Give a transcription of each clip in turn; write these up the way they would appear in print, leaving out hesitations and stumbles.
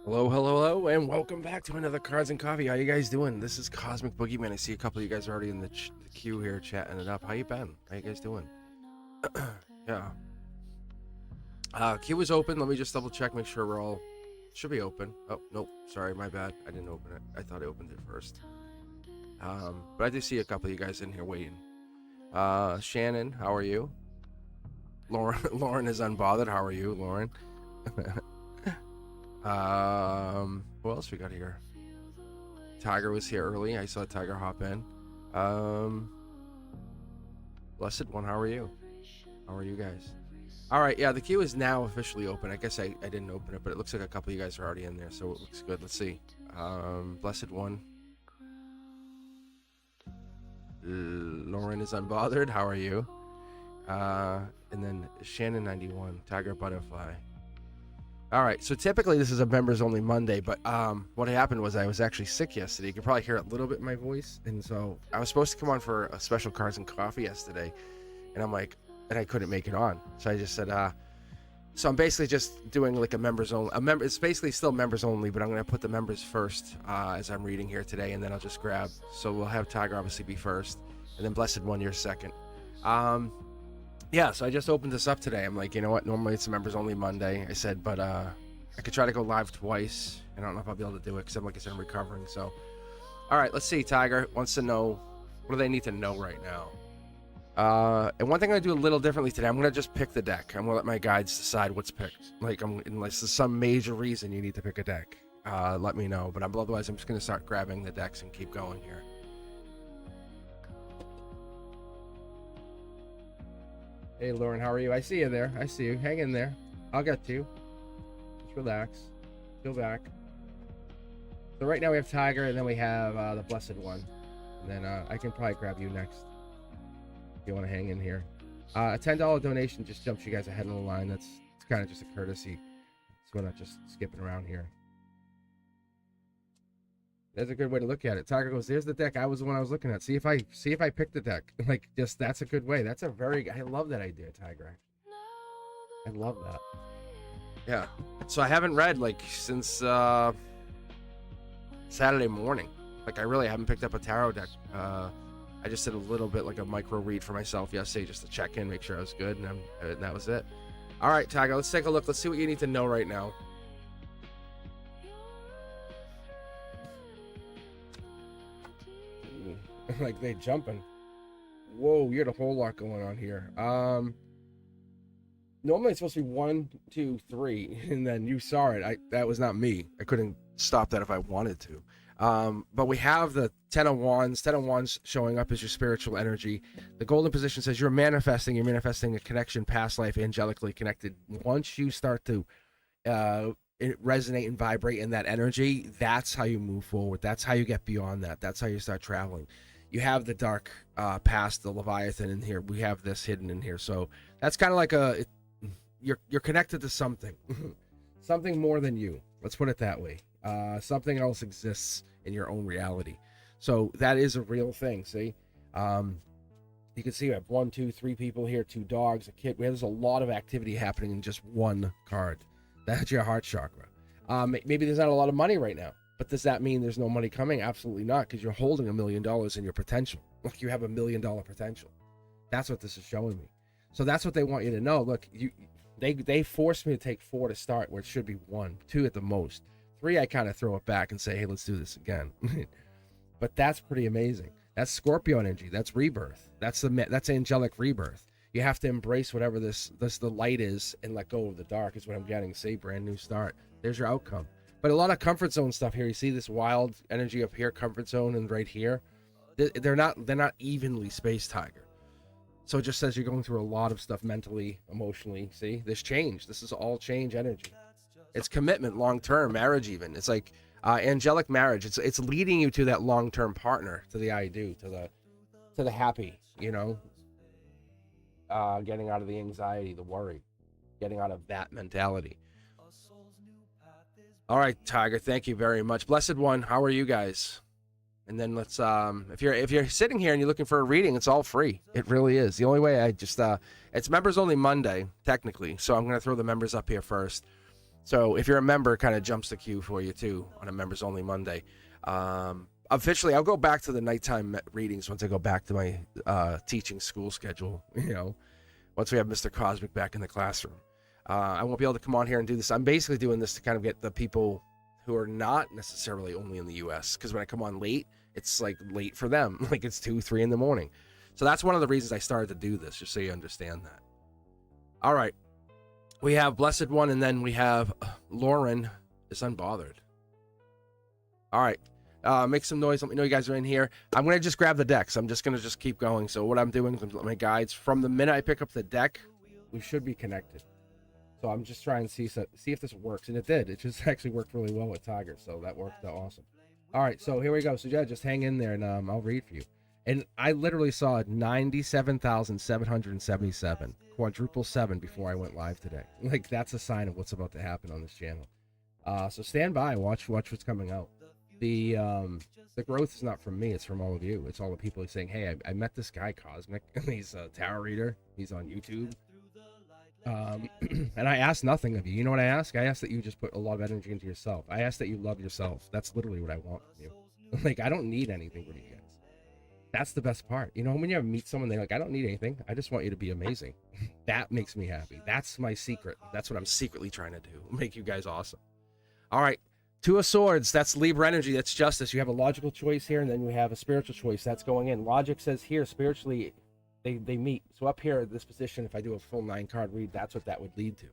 Hello, hello, hello, and welcome back to another Cards and Coffee. How you guys doing? This is Cosmic Boogeyman. I see a couple of you guys already in the queue here chatting it up. How you been? How you guys doing? Yeah. Queue is open. Let me just double check, make sure we're all... Should be open. Oh, nope. Sorry, my bad. I didn't open it. I thought I opened it first. But I do see a couple of you guys in here waiting. Shannon, how are you? Lauren is unbothered. How are you, Lauren? Who else we got here? Tiger was here early. I saw Tiger hop in. Blessed One, how are you? How are you guys? All right, yeah, the queue is now officially open. I guess I didn't open it, but it looks like a couple of you guys are already in there, so it looks good. Let's see. Blessed One. Lauren is unbothered. How are you? And then Shannon 91, Tiger Butterfly. All right, so typically this is a members only Monday, but what happened was I was actually sick yesterday. You can probably hear a little bit in my voice, and so I was supposed to come on for a special Cards and Coffee yesterday, and I couldn't make it on. So I just said, so I'm basically just doing like a members only. It's basically still members only, but I'm gonna put the members first as I'm reading here today, and then I'll just grab. So we'll have Tiger obviously be first, and then Blessed One, you're second. Yeah, so I just opened this up today. I'm like, you know what? Normally it's a members only Monday. I said, but I could try to go live twice. I don't know if I'll be able to do it because I'm, like I said, I'm recovering. So, all right, let's see. Tiger wants to know, what do they need to know right now? And one thing I'm gonna do a little differently today, I'm gonna just pick the deck. I'm gonna let my guides decide what's picked. Like, unless there's some major reason you need to pick a deck, let me know. But otherwise, I'm just gonna start grabbing the decks and keep going here. Hey, Lauren, how are you? I see you there. I see you. Hang in there. I'll get to you. Just relax. Go back. So right now we have Tiger, and then we have the Blessed One. And then I can probably grab you next if you want to hang in here. A $10 donation just jumps you guys ahead of the line. It's kind of just a courtesy. So we're not just skipping around here. That's a good way to look at it. Tiger goes, there's the deck. I was the one I was looking at. See if I picked the deck. Like, just, that's a good way. That's a very, I love that idea, Tiger. I love that. Yeah. So I haven't read, like, since Saturday morning. Like, I really haven't picked up a tarot deck. I just did a little bit, like a micro read for myself yesterday just to check in, make sure I was good, and that was it. All right, Tiger, let's take a look. Let's see what you need to know right now. Like, they jumping. Whoa, you had a whole lot going on here. Normally it's supposed to be 1, 2, 3, and then you saw it. That was not me. I couldn't stop that if I wanted to. But we have the 10 of Wands. 10 of Wands showing up as your spiritual energy. The golden position says you're manifesting a connection, past life, angelically connected. Once you start to resonate and vibrate in that energy, that's how you move forward. That's how you get beyond that. That's how you start traveling. You have the dark past, the Leviathan in here. We have this hidden in here. So that's kind of like you're connected to something. Something more than you. Let's put it that way. Something else exists in your own reality. So that is a real thing. See, you can see we have 1, 2, 3 people here, 2 dogs, a kid. There's a lot of activity happening in just one card. That's your heart chakra. Maybe there's not a lot of money right now, but does that mean there's no money coming? Absolutely not, because you're holding $1 million in your potential. Like, you have $1 million potential. That's what this is showing me. So that's what they want you to know. Look, they forced me to take 4 to start, where it should be 1, 2 at the most. 3, I kind of throw it back and say, hey, let's do this again. But that's pretty amazing. That's Scorpio energy. That's rebirth. That's angelic rebirth. You have to embrace whatever the light is and let go of the dark is what I'm getting. See, brand new start. There's your outcome. But a lot of comfort zone stuff here. You see this wild energy up here, comfort zone, and right here. They're not evenly spaced, Tiger. So it just says you're going through a lot of stuff mentally, emotionally. See, this change. This is all change energy. It's commitment, long-term, marriage even. It's like angelic marriage. It's leading you to that long-term partner, to the I do, to the happy, you know. Getting out of the anxiety, the worry, getting out of that mentality. All right, Tiger, thank you very much. Blessed One, how are you guys? And then let's if you're sitting here and you're looking for a reading, it's all free. It really is. The only way it's members only Monday technically, so I'm going to throw the members up here first. So if you're a member, it kind of jumps the queue for you too on a members only Monday. Officially, I'll go back to the nighttime readings once I go back to my teaching school schedule, you know, once we have Mr. Cosmic back in the classroom. I won't be able to come on here and do this. I'm basically doing this to kind of get the people who are not necessarily only in the U.S., because when I come on late, it's like late for them. Like, it's 2, 3 in the morning. So that's one of the reasons I started to do this, just so you understand that. All right. We have Blessed One, and then we have Lauren is unbothered. All right. Make some noise. Let me know you guys are in here. I'm going to just grab the decks. I'm just going to keep going. So what I'm doing is my guides. From the minute I pick up the deck, we should be connected. So I'm just trying to see if this works. And it did. It just actually worked really well with Tiger. So that worked out awesome. All right. So here we go. So yeah, just hang in there and I'll read for you. And I literally saw 97,777. Quadruple 7 before I went live today. Like, that's a sign of what's about to happen on this channel. So stand by. Watch what's coming out. The growth is not from me, it's from all of you. It's all the people saying, hey, I met this guy Cosmic, and he's a tarot reader, he's on YouTube, and I asked nothing of you. You know what I ask? I ask that you just put a lot of energy into yourself. I ask that you love yourself. That's literally what I want from you. Like, I don't need anything from you guys. That's the best part. You know, when you ever meet someone, they're like, I don't need anything, I just want you to be amazing. That makes me happy. That's my secret. That's what I'm secretly trying to do, make you guys awesome. All right. 2 of Swords, that's Libra energy, that's justice. You have a logical choice here, and then you have a spiritual choice. That's going in. Logic says here, spiritually, they meet. So up here, this position, if I do a full 9-card read, that's what that would lead to.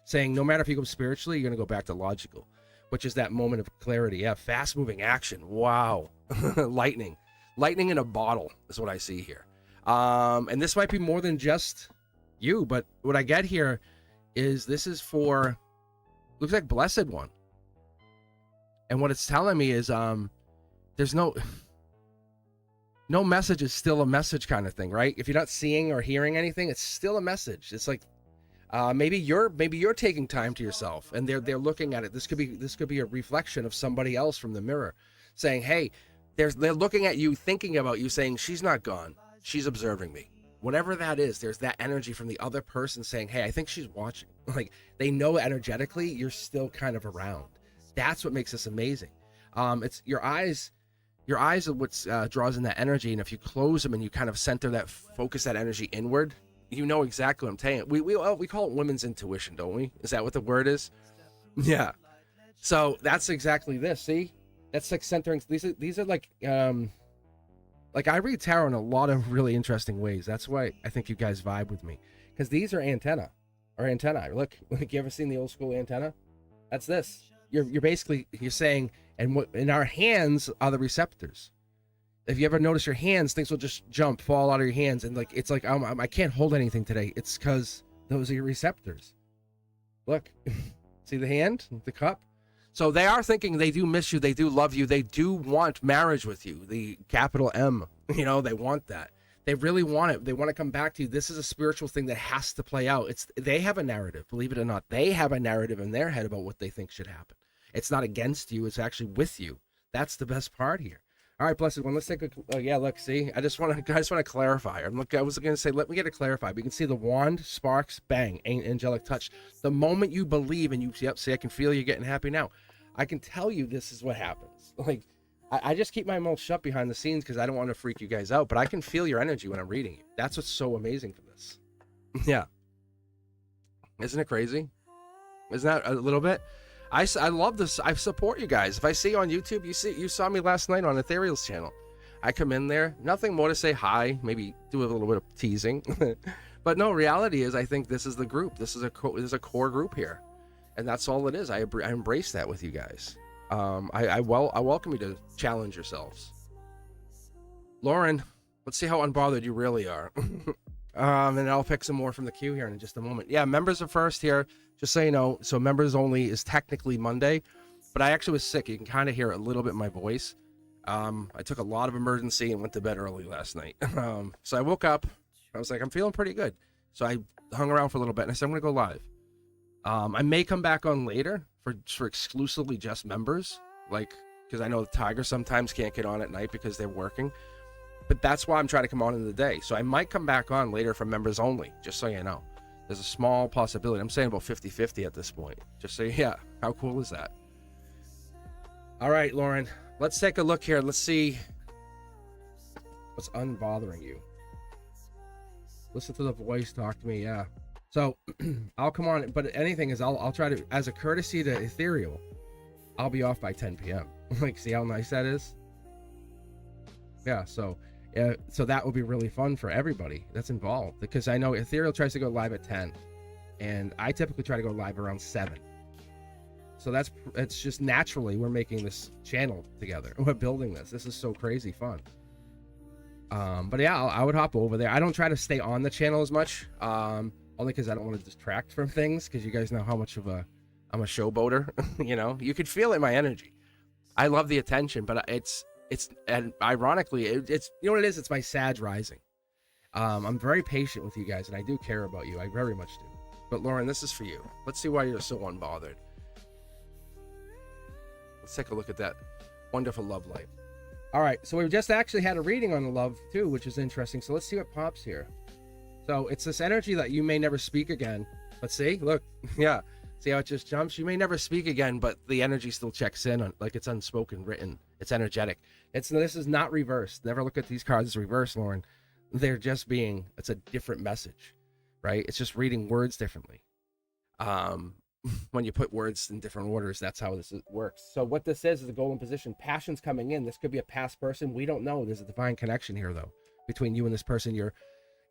Saying no matter if you go spiritually, you're going to go back to logical, which is that moment of clarity. Yeah, fast-moving action. Wow. Lightning. Lightning in a bottle is what I see here. And this might be more than just you, but what I get here is this is for, looks like Blessed One. And what it's telling me is there's no message is still a message kind of thing, right? If you're not seeing or hearing anything, it's still a message. It's like maybe you're taking time to yourself, and they're looking at it. This could be a reflection of somebody else from the mirror saying, hey, they're looking at you, thinking about you, saying, she's not gone. She's observing me. Whatever that is, there's that energy from the other person saying, hey, I think she's watching. Like, they know energetically you're still kind of around. That's what makes this amazing. It's your eyes. Your eyes are what draws in that energy, and if you close them and you kind of center that, focus that energy inward, you know exactly what I'm saying. We call it women's intuition, don't we? Is that what the word is? Yeah. So that's exactly this. See, that's like centering. These are like I read tarot in a lot of really interesting ways. That's why I think you guys vibe with me, because these are antennae. Look, like, you ever seen the old school antenna? That's this. You're basically, you're saying, and what in our hands are the receptors. If you ever notice your hands, things will just fall out of your hands, and like it's like I can't hold anything today. It's because those are your receptors. Look, see the hand, the cup. So they are thinking they do miss you, they do love you, they do want marriage with you. The capital M, they want that. They really want it. They want to come back to you. This is a spiritual thing that has to play out. They have a narrative, believe it or not. They have a narrative in their head about what they think should happen. It's not against you. It's actually with you. That's the best part here. All right, blessed one. Let's take a. Yeah, look. See, I just want to clarify. I was going to say, let me get it clarified. But you can see the wand, sparks, bang, angelic touch. The moment you believe and you see, I can feel you getting happy now. I can tell you this is what happens. Like, I just keep my mouth shut behind the scenes because I don't want to freak you guys out. But I can feel your energy when I'm reading you. That's what's so amazing for this. Yeah. Isn't it crazy? Isn't that a little bit? I love this. I support you guys. If I see you on YouTube, you saw me last night on Ethereal's channel. I come in there, nothing more to say hi, maybe do a little bit of teasing. But no, reality is I think this is the group. This is a core group here. And that's all it is. I embrace that with you guys. I welcome you to challenge yourselves. Lauren, let's see how unbothered you really are. And I'll pick some more from the queue here in just a moment. Yeah, members are first here, just so you know. So members only is technically Monday, but I actually was sick. You can kind of hear a little bit in my voice. I took a lot of emergency and went to bed early last night. So I woke up. I was like, I'm feeling pretty good. So I hung around for a little bit, and I said, I'm going to go live. I may come back on later for exclusively just members, like, because I know the Tiger sometimes can't get on at night because they're working. But that's why I'm trying to come on in the day. So I might come back on later for members only, just so you know. There's a small possibility. I'm saying about 50-50 at this point. Just so, yeah, how cool is that? All right, Lauren, let's take a look here. Let's see what's unbothering you. Listen to the voice, talk to me, yeah. So I'll come on, but anything is I'll try to, as a courtesy to Ethereal, I'll be off by 10 p.m. Like, see how nice that is? Yeah, so that would be really fun for everybody that's involved, because I know Ethereal tries to go live at 10, and I typically try to go live around 7. So it's just naturally we're making this channel together. We're building this. This is so crazy fun. But yeah, I would hop over there. I don't try to stay on the channel as much, only because I don't want to distract from things, because you guys know how much of I'm a showboater. You could feel it in my energy. I love the attention, but it's and ironically, it's you know what it is? It's my Sag rising. I'm very patient with you guys, and I do care about you. I very much do. But Lauren, this is for you. Let's see why you're so unbothered. Let's take a look at that wonderful love life. All right, so we've just actually had a reading on the love too, which is interesting. So let's see what pops here. So it's this energy that you may never speak again. Let's see. Look, yeah. See how it just jumps? You may never speak again, but the energy still checks in on, like, it's unspoken, written. It's energetic. This is not reversed. Never look at these cards as reversed, Lauren. They're just it's a different message, right? It's just reading words differently. When you put words in different orders, that's how this works. So what this is a golden position. Passion's coming in. This could be a past person. We don't know. There's a divine connection here, though, between you and this person you're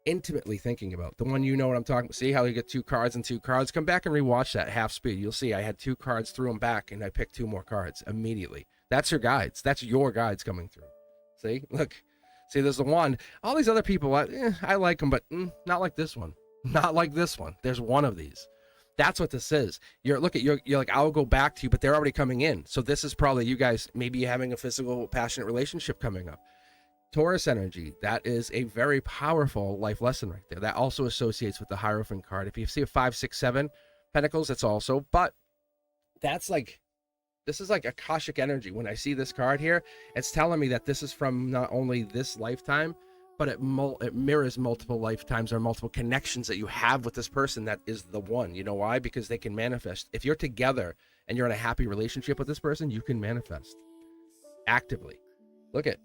intimately thinking about. The one you know what I'm talking about. See how you get 2 cards and 2 cards? Come back and rewatch that half speed. You'll see I had 2 cards, threw them back, and I picked 2 more cards immediately. That's your guides. That's your guides coming through. See? Look. See, there's the one. All these other people, I like them, but not like this one. Not like this one. There's one of these. That's what this is. You're like, I'll go back to you, but they're already coming in. So this is probably you guys maybe having a physical, passionate relationship coming up. Taurus energy, that is a very powerful life lesson right there. That also associates with the Hierophant card. If you see a 5, 6, 7 Pentacles, that's also, but that's like This is like Akashic energy. When I see this card here, it's telling me that this is from not only this lifetime, but it mirrors multiple lifetimes or multiple connections that you have with this person that is the one. You know why? Because they can manifest. If you're together and you're in a happy relationship with this person, you can manifest actively. Look at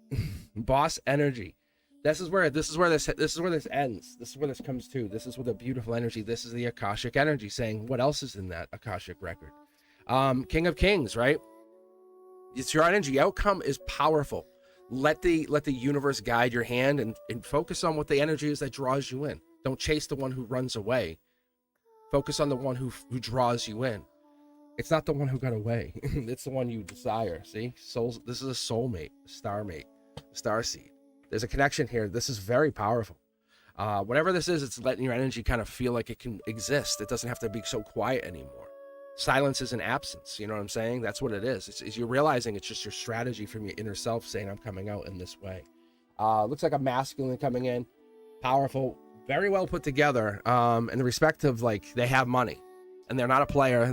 boss energy. This is where this ends. This is where this comes to. This is where the beautiful energy. This is the Akashic energy saying what else is in that Akashic record. King of Kings, right? It's your energy. Outcome is powerful. Let the universe guide your hand and focus on what the energy is that draws you in. Don't chase the one who runs away. Focus on the one who draws you in. It's not the one who got away. It's the one you desire. See, souls. This is a soulmate, a starmate, a starseed. There's a connection here. This is very powerful. Whatever this is, it's letting your energy kind of feel like it can exist. It doesn't have to be so quiet anymore. Silence is an absence. You know what I'm saying? That's what it is. It's you're realizing it's just your strategy from your inner self saying, I'm coming out in this way. Looks like a masculine coming in. Powerful. Very well put together. In the respect of, like, they have money. And they're not a player.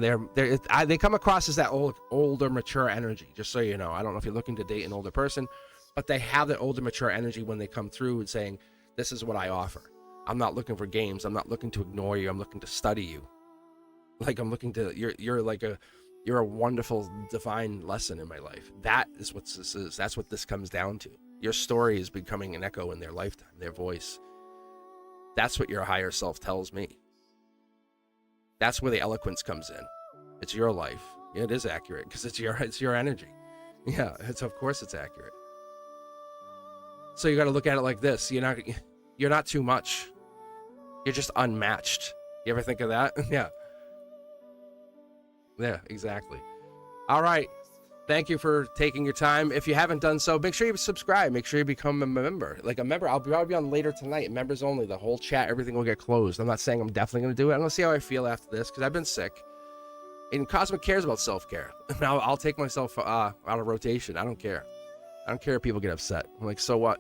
They come across as that older, mature energy, just so you know. I don't know if you're looking to date an older person, but they have that older, mature energy when they come through and saying, this is what I offer. I'm not looking for games. I'm not looking to ignore you. I'm looking to study you. Like, I'm looking to, you're a wonderful divine lesson in my life. That is what this is. That's what this comes down to. Your story is becoming an echo in their lifetime, their voice. That's what your higher self tells me. That's where the eloquence comes in. It's your life. Yeah, it is accurate because it's your energy. Yeah, of course it's accurate. So you got to look at it like this. You're not too much. You're just unmatched. You ever think of that? Yeah. Yeah, exactly. All right. Thank you for taking your time. If you haven't done so, make sure you subscribe. Make sure you become a member. Like a member, I'll be on later tonight. Members only. The whole chat, everything will get closed. I'm not saying I'm definitely going to do it. I'm going to see how I feel after this because I've been sick. And Cosmic cares about self-care. Now I'll take myself out of rotation. I don't care. I don't care if people get upset. I'm like, so what?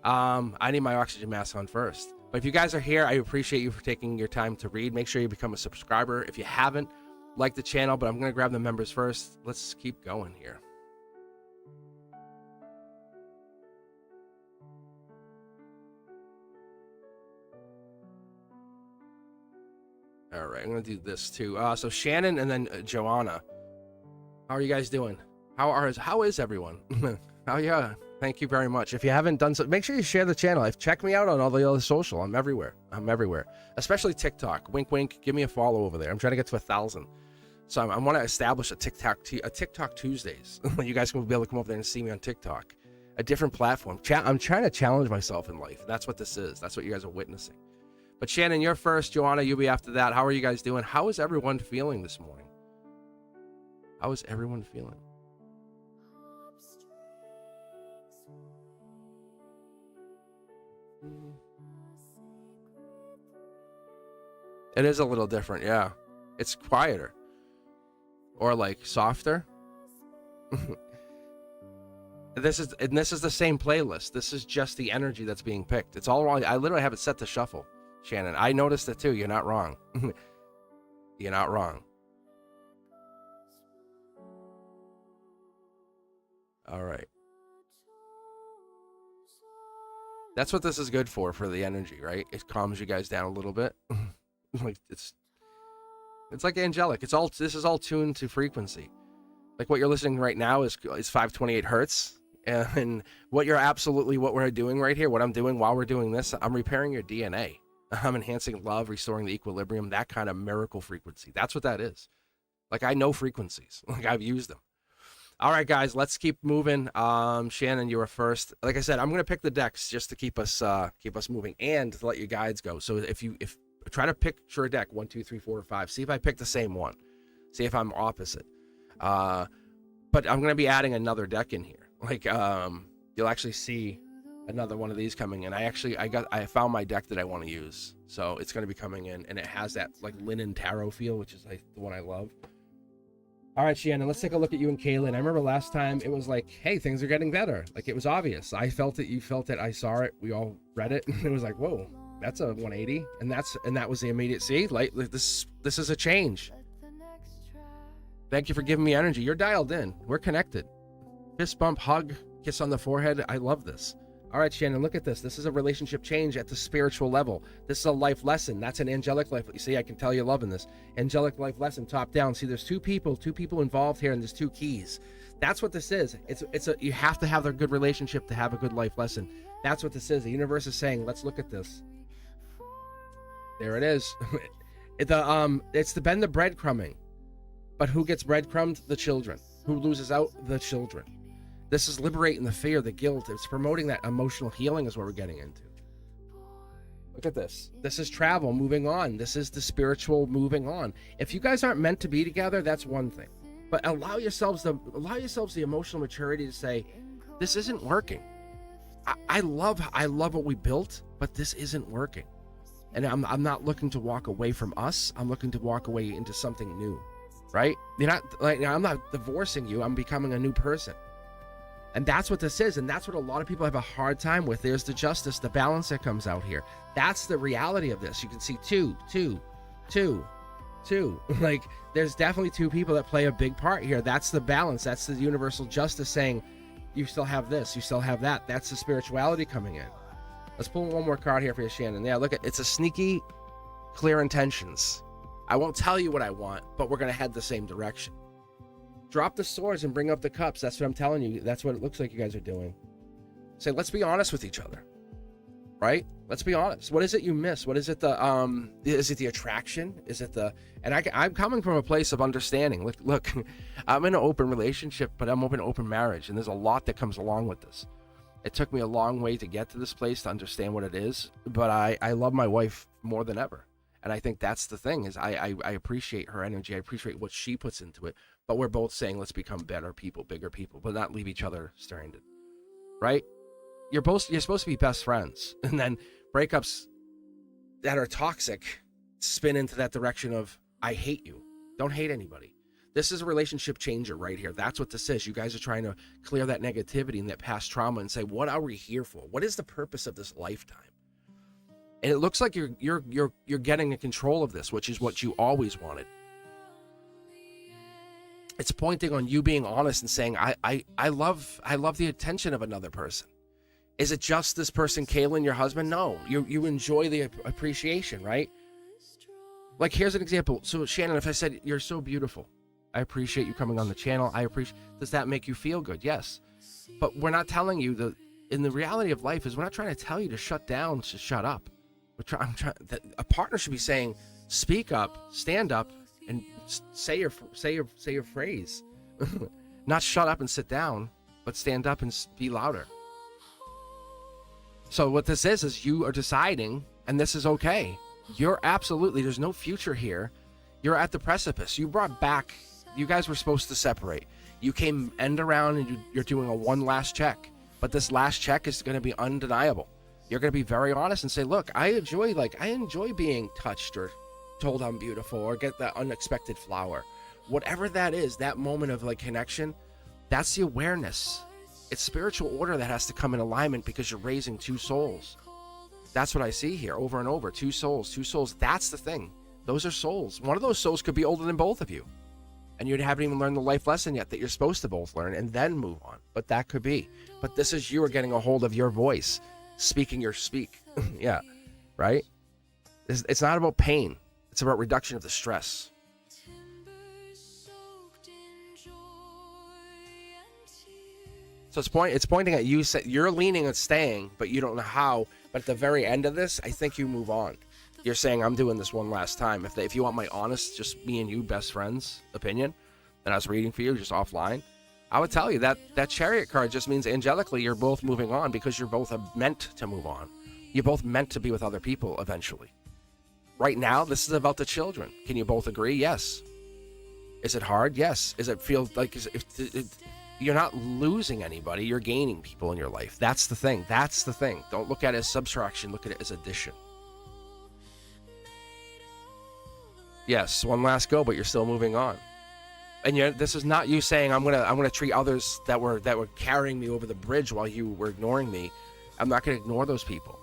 I need my oxygen mask on first. But if you guys are here, I appreciate you for taking your time to read. Make sure you become a subscriber. If you haven't, like the channel, but I'm going to grab the members first. Let's keep going here. All right, I'm going to do this too. So Shannon and then Joanna. How are you guys doing? How is everyone? Oh yeah, thank you very much. If you haven't done so, make sure you share the channel. Check me out on all the other social. I'm everywhere. Especially TikTok. Wink, wink. Give me a follow over there. I'm trying to get to 1,000. So I want to establish a TikTok Tuesdays. You guys can be able to come over there and see me on TikTok, a different platform. I'm trying to challenge myself in life. That's what this is. That's what you guys are witnessing. But Shannon, you're first. Joanna, you'll be after that. How are you guys doing? How is everyone feeling this morning? How is everyone feeling? It is a little different, yeah. It's quieter. Or like softer. This is the same playlist. This is just the energy that's being picked. It's all wrong. I literally have it set to shuffle, Shannon. I noticed it too. You're not wrong. You're not wrong. All right. That's what this is good for the energy, right? It calms you guys down a little bit. Like it's like angelic. This is all tuned to frequency. Like what you're listening right now is 528 hertz. And what we're doing right here, what I'm doing while we're doing this, I'm repairing your DNA. I'm enhancing love, restoring the equilibrium, that kind of miracle frequency. That's what that is. Like I know frequencies. Like I've used them. All right, guys, let's keep moving. Shannon, you were first. Like I said, I'm gonna pick the decks just to keep us moving and to let your guides go. So if try to picture a deck 1, 2, 3, 4, 5. See if I pick the same one. See if I'm opposite. But I'm gonna be adding another deck in here. Like you'll actually see another one of these coming in. I found my deck that I want to use, so it's gonna be coming in, and it has that like linen tarot feel, which is like the one I love. All right, Shannon, let's take a look at you and Kaylin. I remember last time it was like, hey, things are getting better. Like it was obvious. I felt it, you felt it, I saw it, we all read it, and it was like, whoa. That's a 180, and that was the immediate see. Like this is a change. Thank you for giving me energy. You're dialed in. We're connected. Fist bump, hug, kiss on the forehead. I love this. All right, Shannon, look at this. This is a relationship change at the spiritual level. This is a life lesson. That's an angelic life. You see, I can tell you're loving this. Angelic life lesson, top down. See, there's two people involved here, and there's two keys. That's what this is. You have to have a good relationship to have a good life lesson. That's what this is. The universe is saying, let's look at this. There it is. It's the bend the breadcrumbing. But who gets breadcrumbed? The children. Who loses out? The children. This is liberating the fear, the guilt. It's promoting that emotional healing is what we're getting into. Look at this. This is travel, moving on. This is the spiritual moving on. If you guys aren't meant to be together, that's one thing. But allow yourselves the emotional maturity to say, this isn't working. I love what we built, but this isn't working. And I'm not looking to walk away from us. I'm looking to walk away into something new, right? I'm not divorcing you. I'm becoming a new person. And that's what this is. And that's what a lot of people have a hard time with. There's the justice, the balance that comes out here. That's the reality of this. You can see two. Like, there's definitely two people that play a big part here. That's the balance. That's the universal justice saying, you still have this, you still have that. That's the spirituality coming in. Let's pull one more card here for you, Shannon. Yeah, look, it's a sneaky, clear intentions. I won't tell you what I want, but we're going to head the same direction. Drop the swords and bring up the cups. That's what I'm telling you. That's what it looks like you guys are doing. Say, let's be honest with each other, right? Let's be honest. What is it you miss? What is it is it the attraction? Is it and I'm coming from a place of understanding. Look, I'm in an open relationship, but I'm open to open marriage. And there's a lot that comes along with this. It took me a long way to get to this place to understand what it is, but I love my wife more than ever. And I think that's the thing is I appreciate her energy. I appreciate what she puts into it. But we're both saying let's become better people, bigger people, but not leave each other stranded, right? You're supposed to be best friends, and then breakups that are toxic spin into that direction of I hate you. Don't hate anybody. This is a relationship changer right here. That's what this is. You guys are trying to clear that negativity and that past trauma and say, what are we here for? What is the purpose of this lifetime? And it looks like you're getting a control of this, which is what you always wanted. It's pointing on you being honest and saying, I love the attention of another person. Is it just this person, Kaylin, your husband? No, you enjoy the appreciation, right? Like, here's an example. So Shannon, if I said, you're so beautiful, I appreciate you coming on the channel. Does that make you feel good? Yes. But we're not telling you in the reality of life is we're not trying to tell you to shut down, to shut up. A partner should be saying, speak up, stand up, and say your phrase. Not shut up and sit down, but stand up and be louder. So what this is you are deciding, and this is okay. There's no future here. You're at the precipice. You guys were supposed to separate. You came end around and you're doing a one last check. But this last check is going to be undeniable. You're going to be very honest and say, look, I enjoy being touched or told I'm beautiful or get that unexpected flower. Whatever that is, that moment of connection, that's the awareness. It's spiritual order that has to come in alignment because you're raising two souls. That's what I see here over and over. Two souls. That's the thing. Those are souls. One of those souls could be older than both of you. And you haven't even learned the life lesson yet that you're supposed to both learn and then move on. But that could be. But this is you are getting a hold of your voice, speaking your speak. Yeah, right? It's not about pain. It's about reduction of the stress. So it's pointing at you. You're leaning at staying, but you don't know how. But at the very end of this, I think you move on. You're saying, I'm doing this one last time. If you want my honest, just me and you, best friends opinion, and I was reading for you just offline, I would tell you that Chariot card just means angelically you're both moving on because you're both meant to move on. You're both meant to be with other people eventually. Right now, this is about the children. Can you both agree? Yes. Is it hard? Yes. Is it feel like you're not losing anybody, you're gaining people in your life. That's the thing. Don't look at it as subtraction, look at it as addition. Yes, one last go, but you're still moving on. And this is not you saying I'm gonna treat others that were carrying me over the bridge while you were ignoring me. I'm not gonna ignore those people.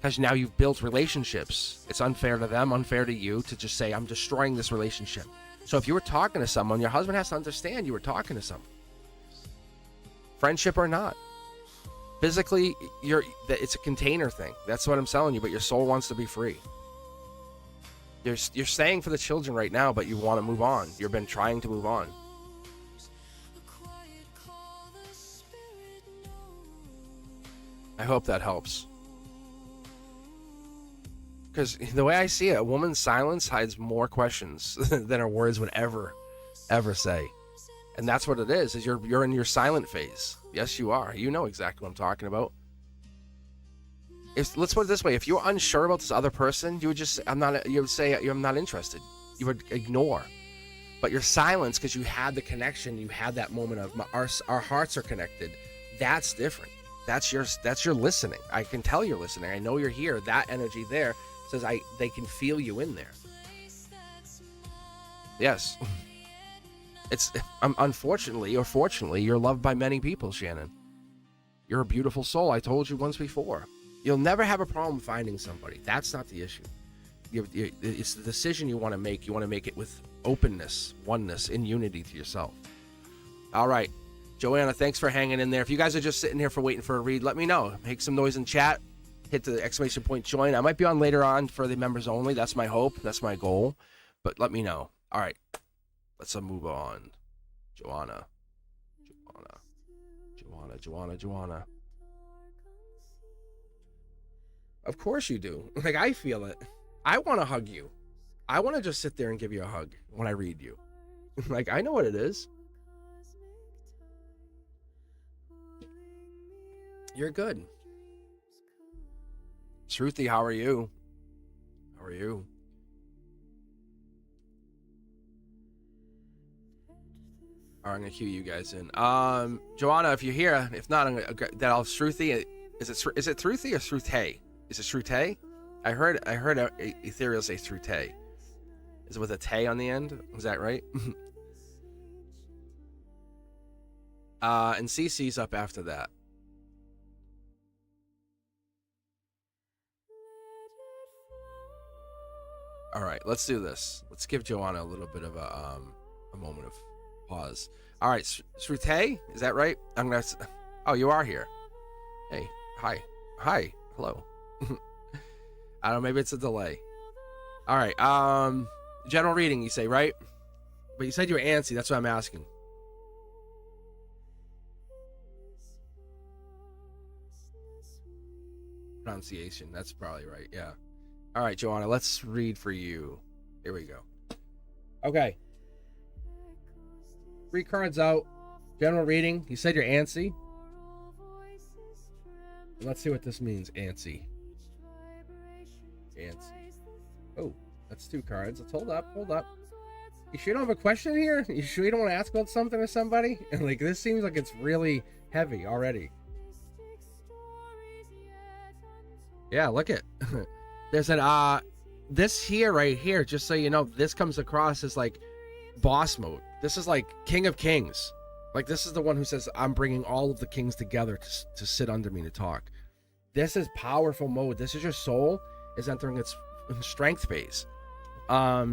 Because now you've built relationships. It's unfair to them, unfair to you to just say I'm destroying this relationship. So if you were talking to someone, your husband has to understand you were talking to someone. Friendship or not. Physically, it's a container thing. That's what I'm telling you, but your soul wants to be free. You're staying for the children right now, but you want to move on. You've been trying to move on. I hope that helps. Because the way I see it, a woman's silence hides more questions than her words would ever say. And that's what it is you're in your silent phase. Yes, you are. You know exactly what I'm talking about. Let's put it this way. If you're unsure about this other person, you would say, I'm not interested. You would ignore. But your silence, because you had the connection, you had that moment of our hearts are connected. That's different. That's your listening. I can tell you're listening. I know you're here. That energy there says they can feel you in there. Yes. It's unfortunately or fortunately, you're loved by many people, Shannon. You're a beautiful soul. I told you once before. You'll never have a problem finding somebody. That's not the issue. It's the decision you want to make. You want to make it with openness, oneness, in unity to yourself. All right. Joanna, thanks for hanging in there. If you guys are just sitting here waiting for a read, let me know. Make some noise in chat. Hit the exclamation point join. I might be on later on for the members only. That's my hope. That's my goal. But let me know. All right. Let's move on. Joanna. Of course you do. Like, I feel it. I want to hug you. I want to just sit there and give you a hug when I read you. Like, I know what it is. You're good. Shruti, how are you? How are you? All right, I'm gonna cue you guys in. Joanna, if you're here, if not, I'll Shruti. Is it Shruti or Shrute? Is it Shrute? I heard Ethereal say Shrute. Is it with a Tay on the end? Is that right? And CC's up after that. All right, let's do this. Let's give Joanna a little bit of a moment of pause. All right, Shrute, is that right? Oh, you are here. Hey, hi, hello. I don't know, maybe it's a delay. All right, general reading, you say, right? But you said you were antsy. That's what I'm asking. Pronunciation. That's probably right. Yeah. All right, Joanna, let's read for you. Here we go. Okay. 3 cards out. General reading. You said you're antsy. Let's see what this means, antsy. Oh, that's 2 cards. Let's hold up. You sure you don't have a question here? You sure you don't want to ask about something to somebody? Like, this seems like it's really heavy already. Yeah, look at there's an this here right here, just so you know, this comes across as like boss mode. This is like King of Kings. Like, this is the one who says, I'm bringing all of the kings together to sit under me to talk. This is powerful mode. This is your soul is entering its strength phase. Yeah,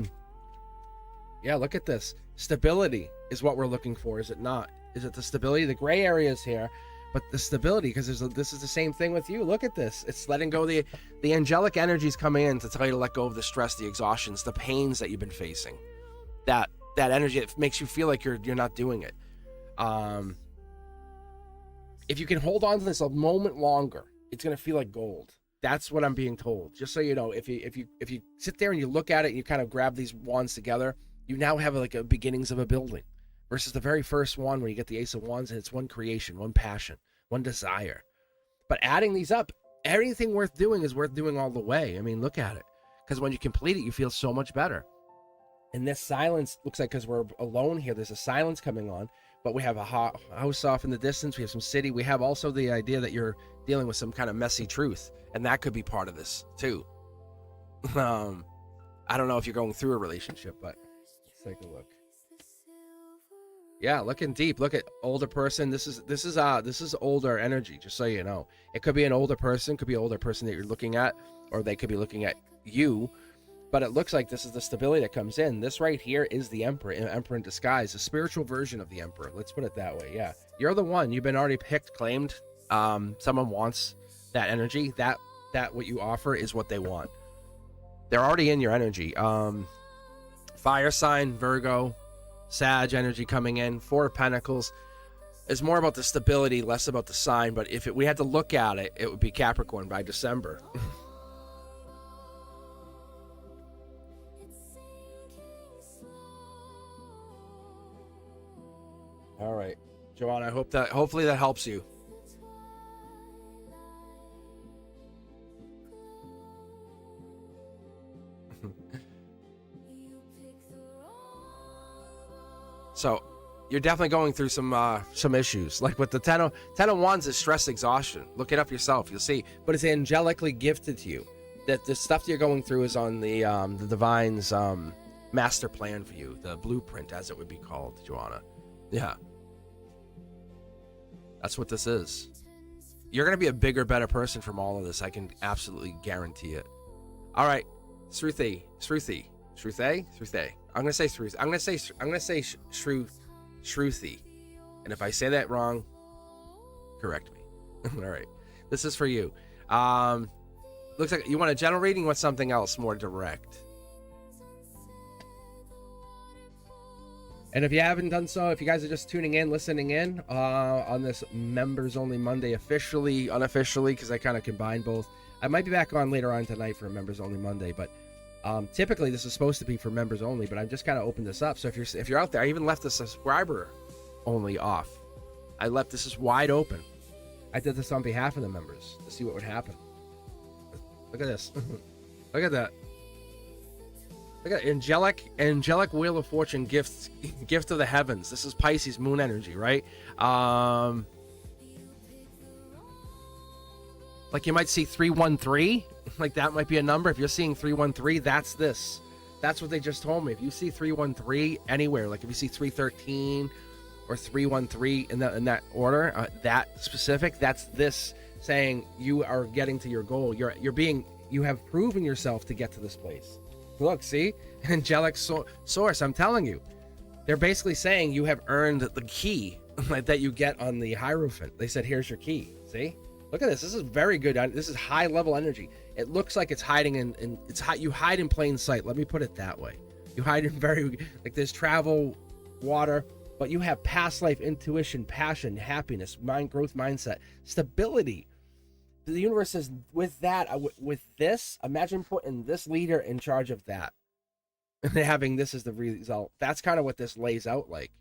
look at this. Stability is what we're looking for, is it not? Is it the stability? The gray area is here, but the stability, because this is the same thing with you. Look at this. It's letting go. The angelic energies come in to tell you to let go of the stress, the exhaustions, the pains that you've been facing. That energy, it makes you feel like you're not doing it. If you can hold on to this a moment longer, it's gonna feel like gold. That's what I'm being told. Just so you know, if you sit there and you look at it and you kind of grab these wands together, you now have like a beginnings of a building, versus the very first one when you get the Ace of Wands and it's one creation, one passion, one desire. But adding these up, everything worth doing is worth doing all the way. I mean, look at it, because when you complete it, you feel so much better. And this silence looks like, because we're alone here, there's a silence coming on, but we have a house off in the distance. We have some city. We have also the idea that you're dealing with some kind of messy truth, and that could be part of this too. I don't know if you're going through a relationship, but let's take a look. Yeah, looking deep. Look at older person. This is older energy, just so you know. It could be an older person, that you're looking at, or they could be looking at you. but it looks like this is the stability that comes in. This right here is the Emperor in disguise, a spiritual version of the Emperor. Let's put it that way. Yeah, you're the one. You've been already picked, claimed. Someone wants that energy. That what you offer is what they want. They're already in your energy. Fire sign, Virgo, Sag energy coming in. Four of Pentacles is more about the stability, less about the sign. But if we had to look at it, it would be Capricorn by December. All right, Joanne, I hope that hopefully that helps you. So you're definitely going through some issues, like with the 10 of Wands is stress exhaustion. Look it up yourself, you'll see. But it's angelically gifted to you. That the stuff you're going through is on the divine's master plan for you, the blueprint, as it would be called, Joanna. Yeah, that's what this is. You're gonna be a bigger, better person from all of this. I can absolutely guarantee it. All right, Shruthi. I'm gonna say Shruthi. I'm gonna say Shruthi. And if I say that wrong, correct me. All right, this is for you. Looks like you want a general reading. You want something else more direct. And if you haven't done so, if you guys are just tuning in, listening in on this members only Monday, officially, unofficially, because I kind of combine both. I might be back on later on tonight for a members only Monday, but typically this is supposed to be for members only. But I've just kind of opened this up. So if you're out there, I even left the subscriber only off. I left this is wide open. I did this on behalf of the members to see what would happen. Look at this. Look at that. Look at angelic wheel of fortune gift of the heavens. This is Pisces moon energy, right? Like you might see 313, like that might be a number. If you're seeing 313, that's this. That's what they just told me. If you see 313 anywhere, like if you see 313 or 313 in that order, that specific, that's this saying you are getting to your goal. You have proven yourself to get to this place. Look, see? Angelic source, I'm telling you. They're basically saying you have earned the key that you get on the Hierophant. They said, here's your key. See? Look at this. This is very good. This is high level energy. It looks like it's hiding in you hide in plain sight. Let me put it that way. You hide in like there's travel, water, but you have past life intuition, passion, happiness, mind growth mindset, stability. The universe says with that, with this, imagine putting this leader in charge of that and having this as the result. That's kind of what this lays out like.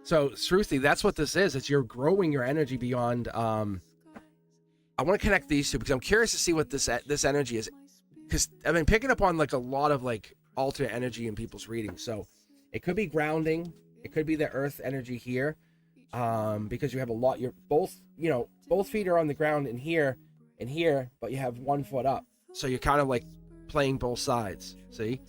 So, Shruthi, that's what this is. It's you're growing your energy beyond. I want to connect these two because I'm curious to see what this energy is. Because I've been picking up on like a lot of like alternate energy in people's readings. So, it could be grounding. It could be the earth energy here. Because you have a lot. You're both feet are on the ground in here, but you have 1 foot up. So you're kind of like playing both sides. See?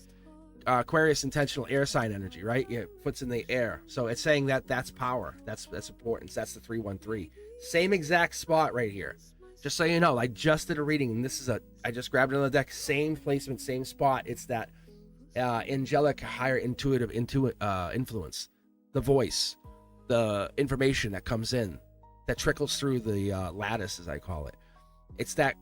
Aquarius intentional air sign energy, right? Yeah, foot's in the air. So it's saying that's power. That's importance. That's the 313. Same exact spot right here. Just so you know, I just did a reading, and this is I just grabbed another deck. Same placement, same spot. It's that angelic, higher intuitive influence, the voice, the information that comes in, that trickles through the lattice, as I call it. It's that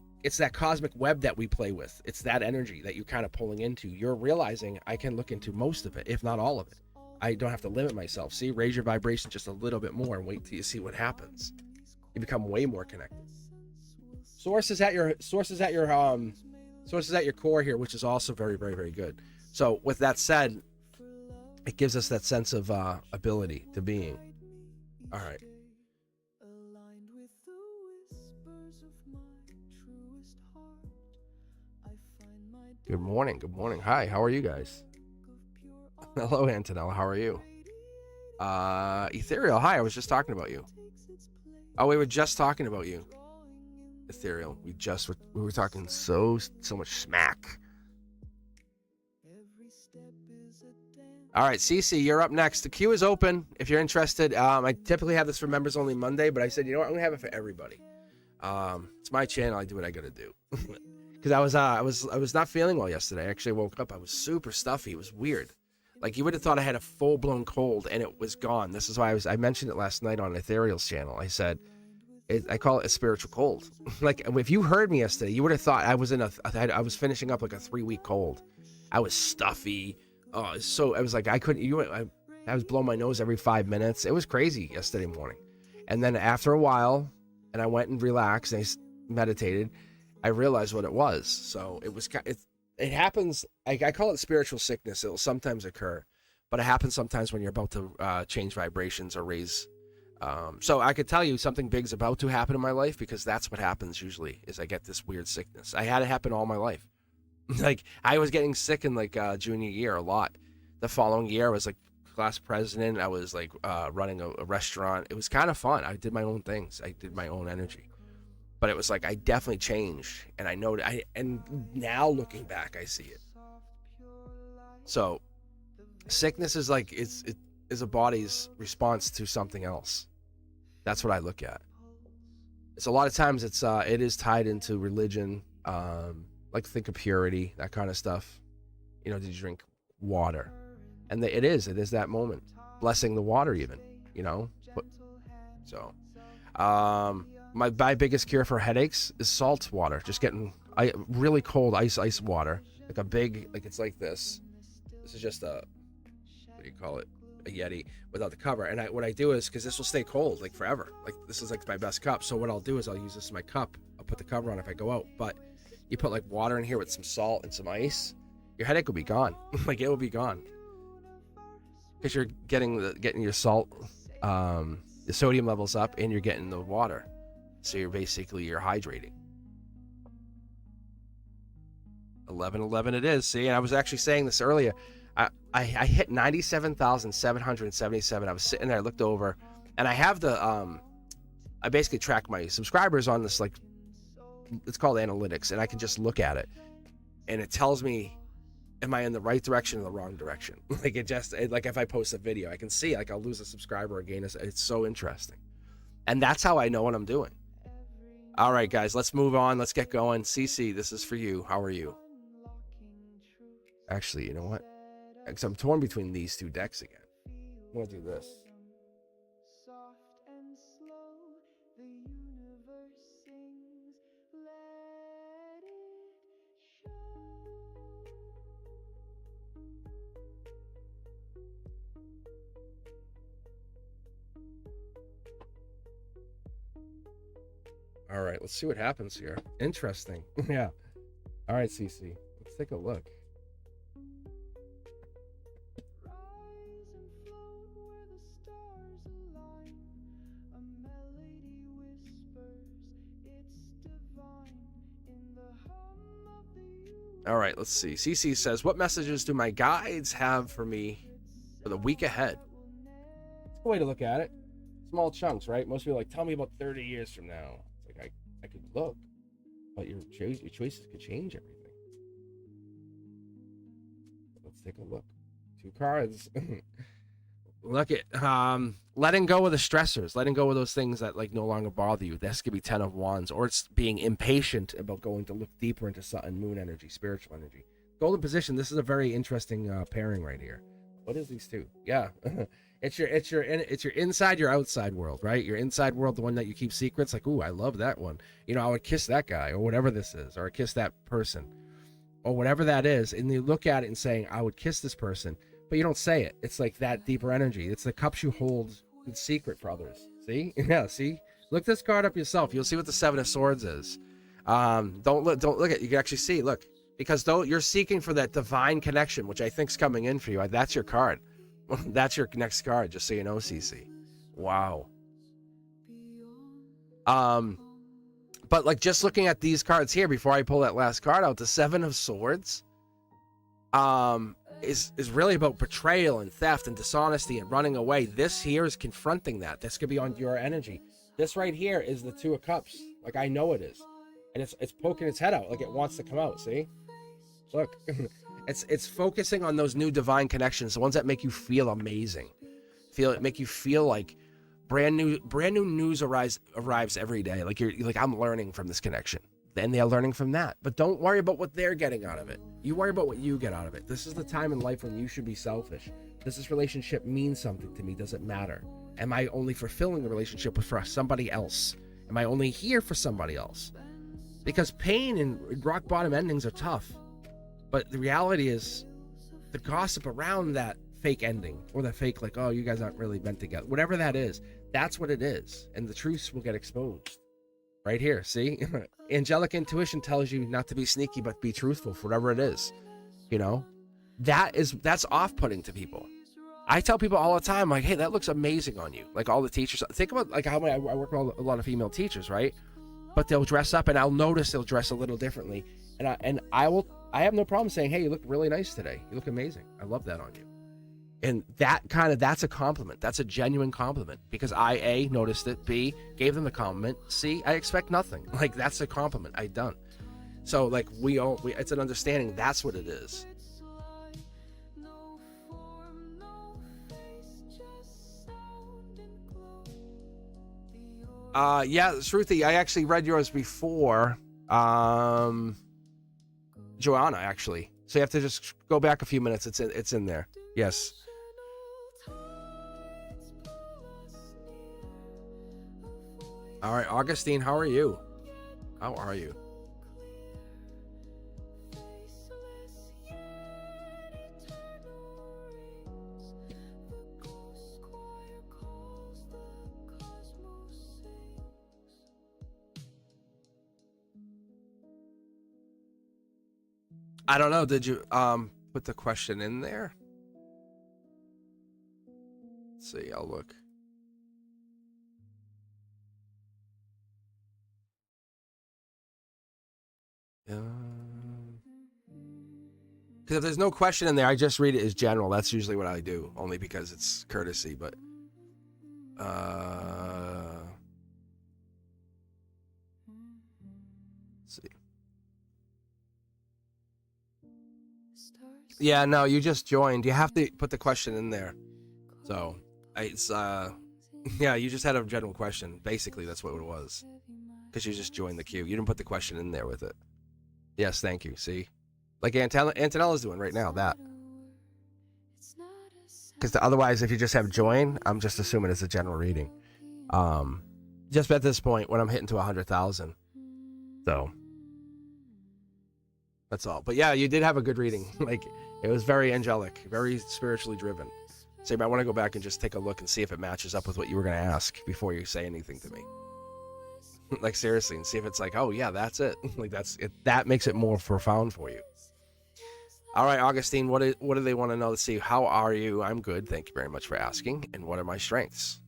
cosmic web that we play with. It's that energy that you're kind of pulling into. You're realizing I can look into most of it, if not all of it. I don't have to limit myself. See, raise your vibration just a little bit more and wait till you see what happens. You become way more connected. Sources at your core here, which is also very, very, very good. So with that said, it gives us that sense of ability to being. All right. Good morning. Hi, how are you guys? Hello, Antonella. How are you? Ethereal. Hi, I was just talking about you. Oh, we were just talking about you. Ethereal. We were talking so much smack. All right, Cece, you're up next. The queue is open if you're interested. I typically have this for members only Monday, but I said, you know what? I'm gonna have it for everybody. It's my channel. I do what I gotta do. because I was not feeling well yesterday. I actually woke up, I was super stuffy. It was weird. Like, you would have thought I had a full-blown cold, and it was gone. This is why I mentioned it last night on Ethereal's channel. I said, I call it a spiritual cold. Like, if you heard me yesterday, you would have thought I was I was finishing up like a 3-week cold. I was stuffy. Oh, so I was like, I couldn't, I was blowing my nose every 5 minutes. It was crazy yesterday morning. And then after a while, and I went and relaxed and I meditated, I realized what it was. So it happens. I call it spiritual sickness. It'll sometimes occur, but it happens sometimes when you're about to change vibrations or raise. So I could tell you something big's about to happen in my life, because that's what happens usually, is I get this weird sickness. I had it happen all my life. Like, I was getting sick in like junior year a lot. The following year, I was like class president. I was like running a restaurant. It was kind of fun. I did my own things. I did my own energy. But it was like, I definitely changed, and I know and now looking back, I see it. So sickness is like, it is a body's response to something else. That's what I look at. It's a lot of times it is tied into religion, like think of purity, that kind of stuff. You know, did you drink water? And it is that moment, blessing the water even, you know. So my biggest cure for headaches is salt water. Just getting really cold ice water, like a big, like it's like this. This is just what do you call it? A Yeti without the cover. And what I do is, because this will stay cold like forever. Like, this is like my best cup. So what I'll do is I'll use this as my cup. I'll put the cover on if I go out. But you put like water in here with some salt and some ice, your headache will be gone. Like, it will be gone. Because you're getting your salt, the sodium levels up, and you're getting the water. So you're hydrating. 11:11 it is. See, and I was actually saying this earlier. I hit 97,777. I was sitting there, I looked over, and I have the I basically track my subscribers on this, like, it's called analytics, and I can just look at it, and it tells me, am I in the right direction or the wrong direction? Like, like if I post a video, I can see, like, I'll lose a subscriber or gain it's so interesting. And that's how I know what I'm doing. All right, guys, let's move on. Let's get going. CC, this is for you. How are you? Actually, you know what? Because I'm torn between these two decks again. I'm going to do this. All right, let's see what happens here. Interesting. Yeah. All right, CC, let's take a look. All right, let's see. CC says, what messages do my guides have for me for the week ahead? It's a way to look at it. Small chunks, right? Most people are like, tell me about 30 years from now. It's like, I could look, but your choices could change everything. Let's take a look. 2 cards. Look at letting go of the stressors, letting go of those things that like no longer bother you. This could be 10 of Wands, or it's being impatient about going to look deeper into Sun and Moon energy, spiritual energy. Golden position. This is a very interesting pairing right here. What is these two? Yeah, it's your inside, your outside world, right? Your inside world, the one that you keep secrets. Like, ooh, I love that one. You know, I would kiss that guy, or whatever this is, or I kiss that person, or whatever that is. And you look at it and saying, I would kiss this person. But you don't say it. It's like that deeper energy. It's the cups you hold in secret for others. See? Yeah, see? Look this card up yourself. You'll see what the 7 of Swords is. Don't look at it. You can actually see, look. Because though you're seeking for that divine connection, which I think is coming in for you, that's your card. That's your next card, just so you know, CC. Wow. But like just looking at these cards here before I pull that last card out, the 7 of Swords, is really about betrayal and theft and dishonesty and running away. This here is confronting that. This could be on your energy. This right here is the 2 of Cups. Like, I know it is. And it's poking its head out like it wants to come out, see? Look. It's focusing on those new divine connections, the ones that make you feel amazing. Make you feel like brand new news arrives every day. Like you're like, I'm learning from this connection. and they're learning from that. But don't worry about what they're getting out of it. You worry about what you get out of it. This is the time in life when you should be selfish. Does this relationship mean something to me? Does it matter? Am I only fulfilling the relationship for somebody else? Am I only here for somebody else? Because pain and rock bottom endings are tough. But the reality is the gossip around that fake ending, or the fake, like, oh, you guys aren't really meant together, whatever that is, that's what it is. And the truths will get exposed. Right here, see? Angelic intuition tells you not to be sneaky, but be truthful for whatever it is. You know? That's off-putting to people. I tell people all the time, like, hey, that looks amazing on you. Like, all the teachers, think about, like, how I work with a lot of female teachers, right? But they'll dress up, and I'll notice they'll dress a little differently. And I have no problem saying, hey, you look really nice today. You look amazing. I love that on you. And that's a compliment. That's a genuine compliment, because I, A, noticed it, B, gave them the compliment, C, I expect nothing. Like, that's a compliment I done. So, like, it's an understanding. That's what it is. Yeah, Shruti, I actually read yours before. Joanna, actually. So you have to just go back a few minutes. It's in there. Yes. All right, Augustine, how are you? How are you? I don't know. Did you put the question in there? Let's see, I'll look. Because if there's no question in there, I just read it as general. That's usually what I do, only because it's courtesy. But let's see. Yeah, no, you just joined. You have to put the question in there. So it's yeah, you just had a general question. Basically, that's what it was. Because you just joined the queue. You didn't put the question in there with it. Yes, thank you. See? Like Antonella's doing right now, that. Because otherwise, if you just have join, I'm just assuming it's a general reading. Just at this point, when I'm hitting to 100,000. So. That's all. But yeah, you did have a good reading. Like, it was very angelic, very spiritually driven. So you might want to go back and just take a look and see if it matches up with what you were going to ask before you say anything to me. Like, seriously, and see if it's like, oh yeah, that's it. Like, that's it. That makes it more profound for you. All right, Augustine, what do they want to know? Let's see. How are you? I'm good. Thank you very much for asking. And what are my strengths?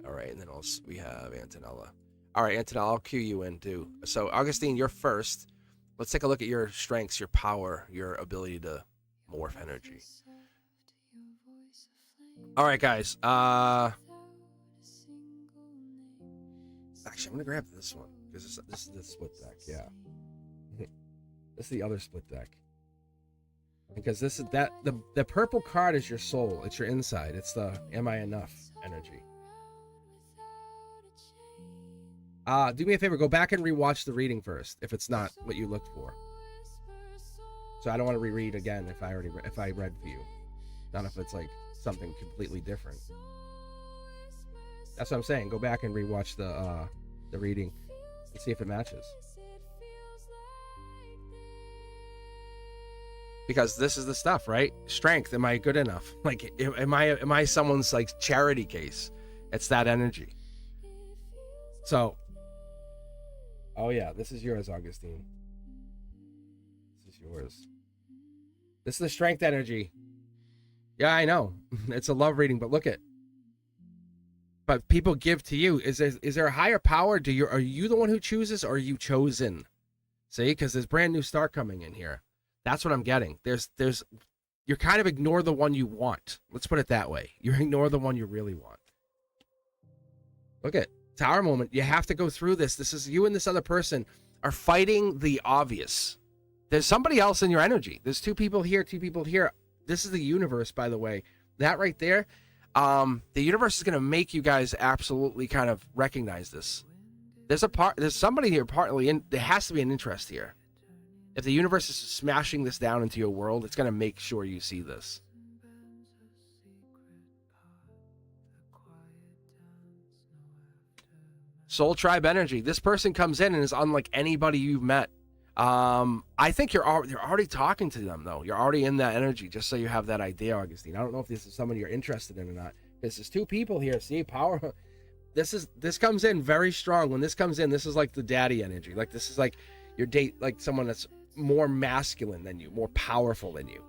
All right, and then also we have Antonella. All right, Antonella, I'll cue you in too. So, Augustine, you're first. Let's take a look at your strengths, your power, your ability to morph energy. All right, guys. Actually, I'm gonna grab this one because this is the split deck. Yeah, this is the other split deck. Because this is the purple card is your soul. It's your inside. It's the am I enough energy. Do me a favor, go back and rewatch the reading first if it's not what you looked for. So I don't want to reread again if I read for you. Not if it's like something completely different. That's what I'm saying. Go back and rewatch the reading and see if it matches. Because this is the stuff, right? Strength. Am I good enough? Like, am I someone's like charity case? It's that energy. So, oh yeah, this is yours, Augustine. This is yours. This is the strength energy. Yeah, I know. It's a love reading, but look at. But people give to you. Is there a higher power? Are you the one who chooses, or are you chosen? See, because there's brand new star coming in here. That's what I'm getting. You're kind of ignore the one you want. Let's put it that way. You ignore the one you really want. Look at Tower moment. You have to go through this. This is you and this other person are fighting the obvious. There's somebody else in your energy. There's two people here, two people here. This is the universe, by the way. That right there. The universe is going to make you guys absolutely kind of recognize this. There's somebody here partly in. There has to be an interest here. If the universe is smashing this down into your world, it's going to make sure you see this. Soul tribe energy. This person comes in and is unlike anybody you've met. I think you're already talking to them, though. You're already in that energy, just so you have that idea, Augustine. I don't know if this is someone you're interested in or not. This is two people here. See, power. This comes in very strong. When this comes in, this is like the daddy energy. Like, this is like your date, like someone that's more masculine than you, more powerful than you.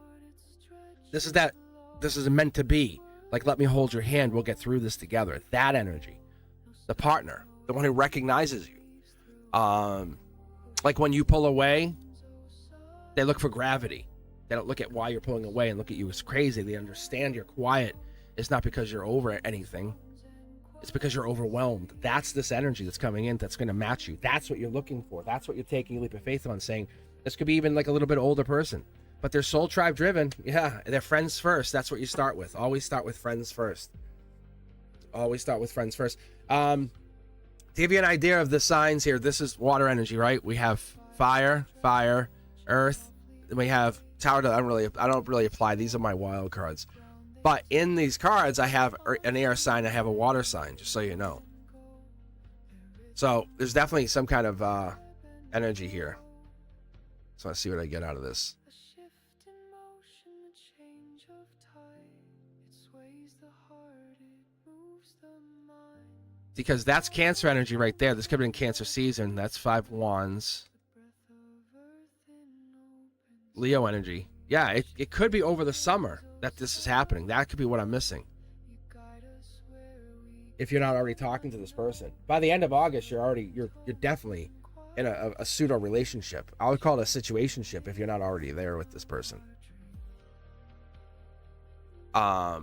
This is meant to be. Like, let me hold your hand. We'll get through this together. That energy. The partner. The one who recognizes you. Like when you pull away, they look for gravity. They don't look at why you're pulling away and look at you as crazy. They understand you're quiet. It's not because you're over anything. It's because you're overwhelmed. That's this energy that's coming in that's going to match you. That's what you're looking for. That's what you're taking a leap of faith on, saying this could be even like a little bit older person. But they're soul tribe driven. Yeah, they're friends first. That's what you start with. Always start with friends first. Always start with friends first. To give you an idea of the signs here, this is water energy, right? We have fire, earth. Then we have tower. I don't really apply. These are my wild cards. But in these cards, I have an air sign. I have a water sign, just so you know. So there's definitely some kind of energy here. So let's see what I get out of this. Because that's Cancer energy right there. This could have been Cancer season. That's 5 wands. Leo energy. Yeah, it could be over the summer that this is happening. That could be what I'm missing. If you're not already talking to this person. By the end of August, you're definitely in a pseudo relationship. I would call it a situationship if you're not already there with this person. I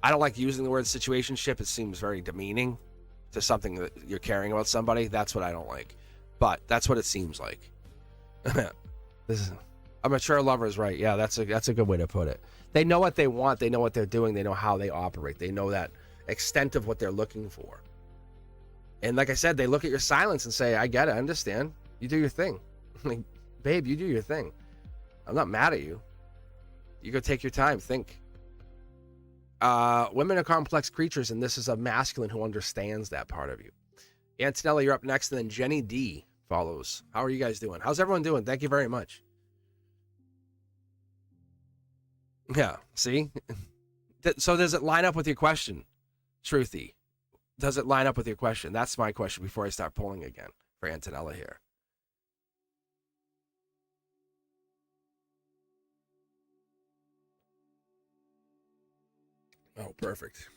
don't like using the word situationship. It seems very demeaning to something that you're caring about somebody. That's what I don't like. But that's what it seems like. This is a mature lover is right. Yeah, that's a good way to put it. They know what they want. They know what they're doing. They know how they operate. They know that extent of what they're looking for. And like I said, they look at your silence and say, I get it. I understand. You do your thing. Like, babe, you do your thing. I'm not mad at you. You go take your time. Think. Women are complex creatures, and this is a masculine who understands that part of you. Antonella, you're up next, and then Jenny D follows. How are you guys doing? How's everyone doing? Thank you very much. Yeah, see? So does it line up with your question, Truthy? Does it line up with your question? That's my question before I start pulling again for Antonella here. Oh, perfect.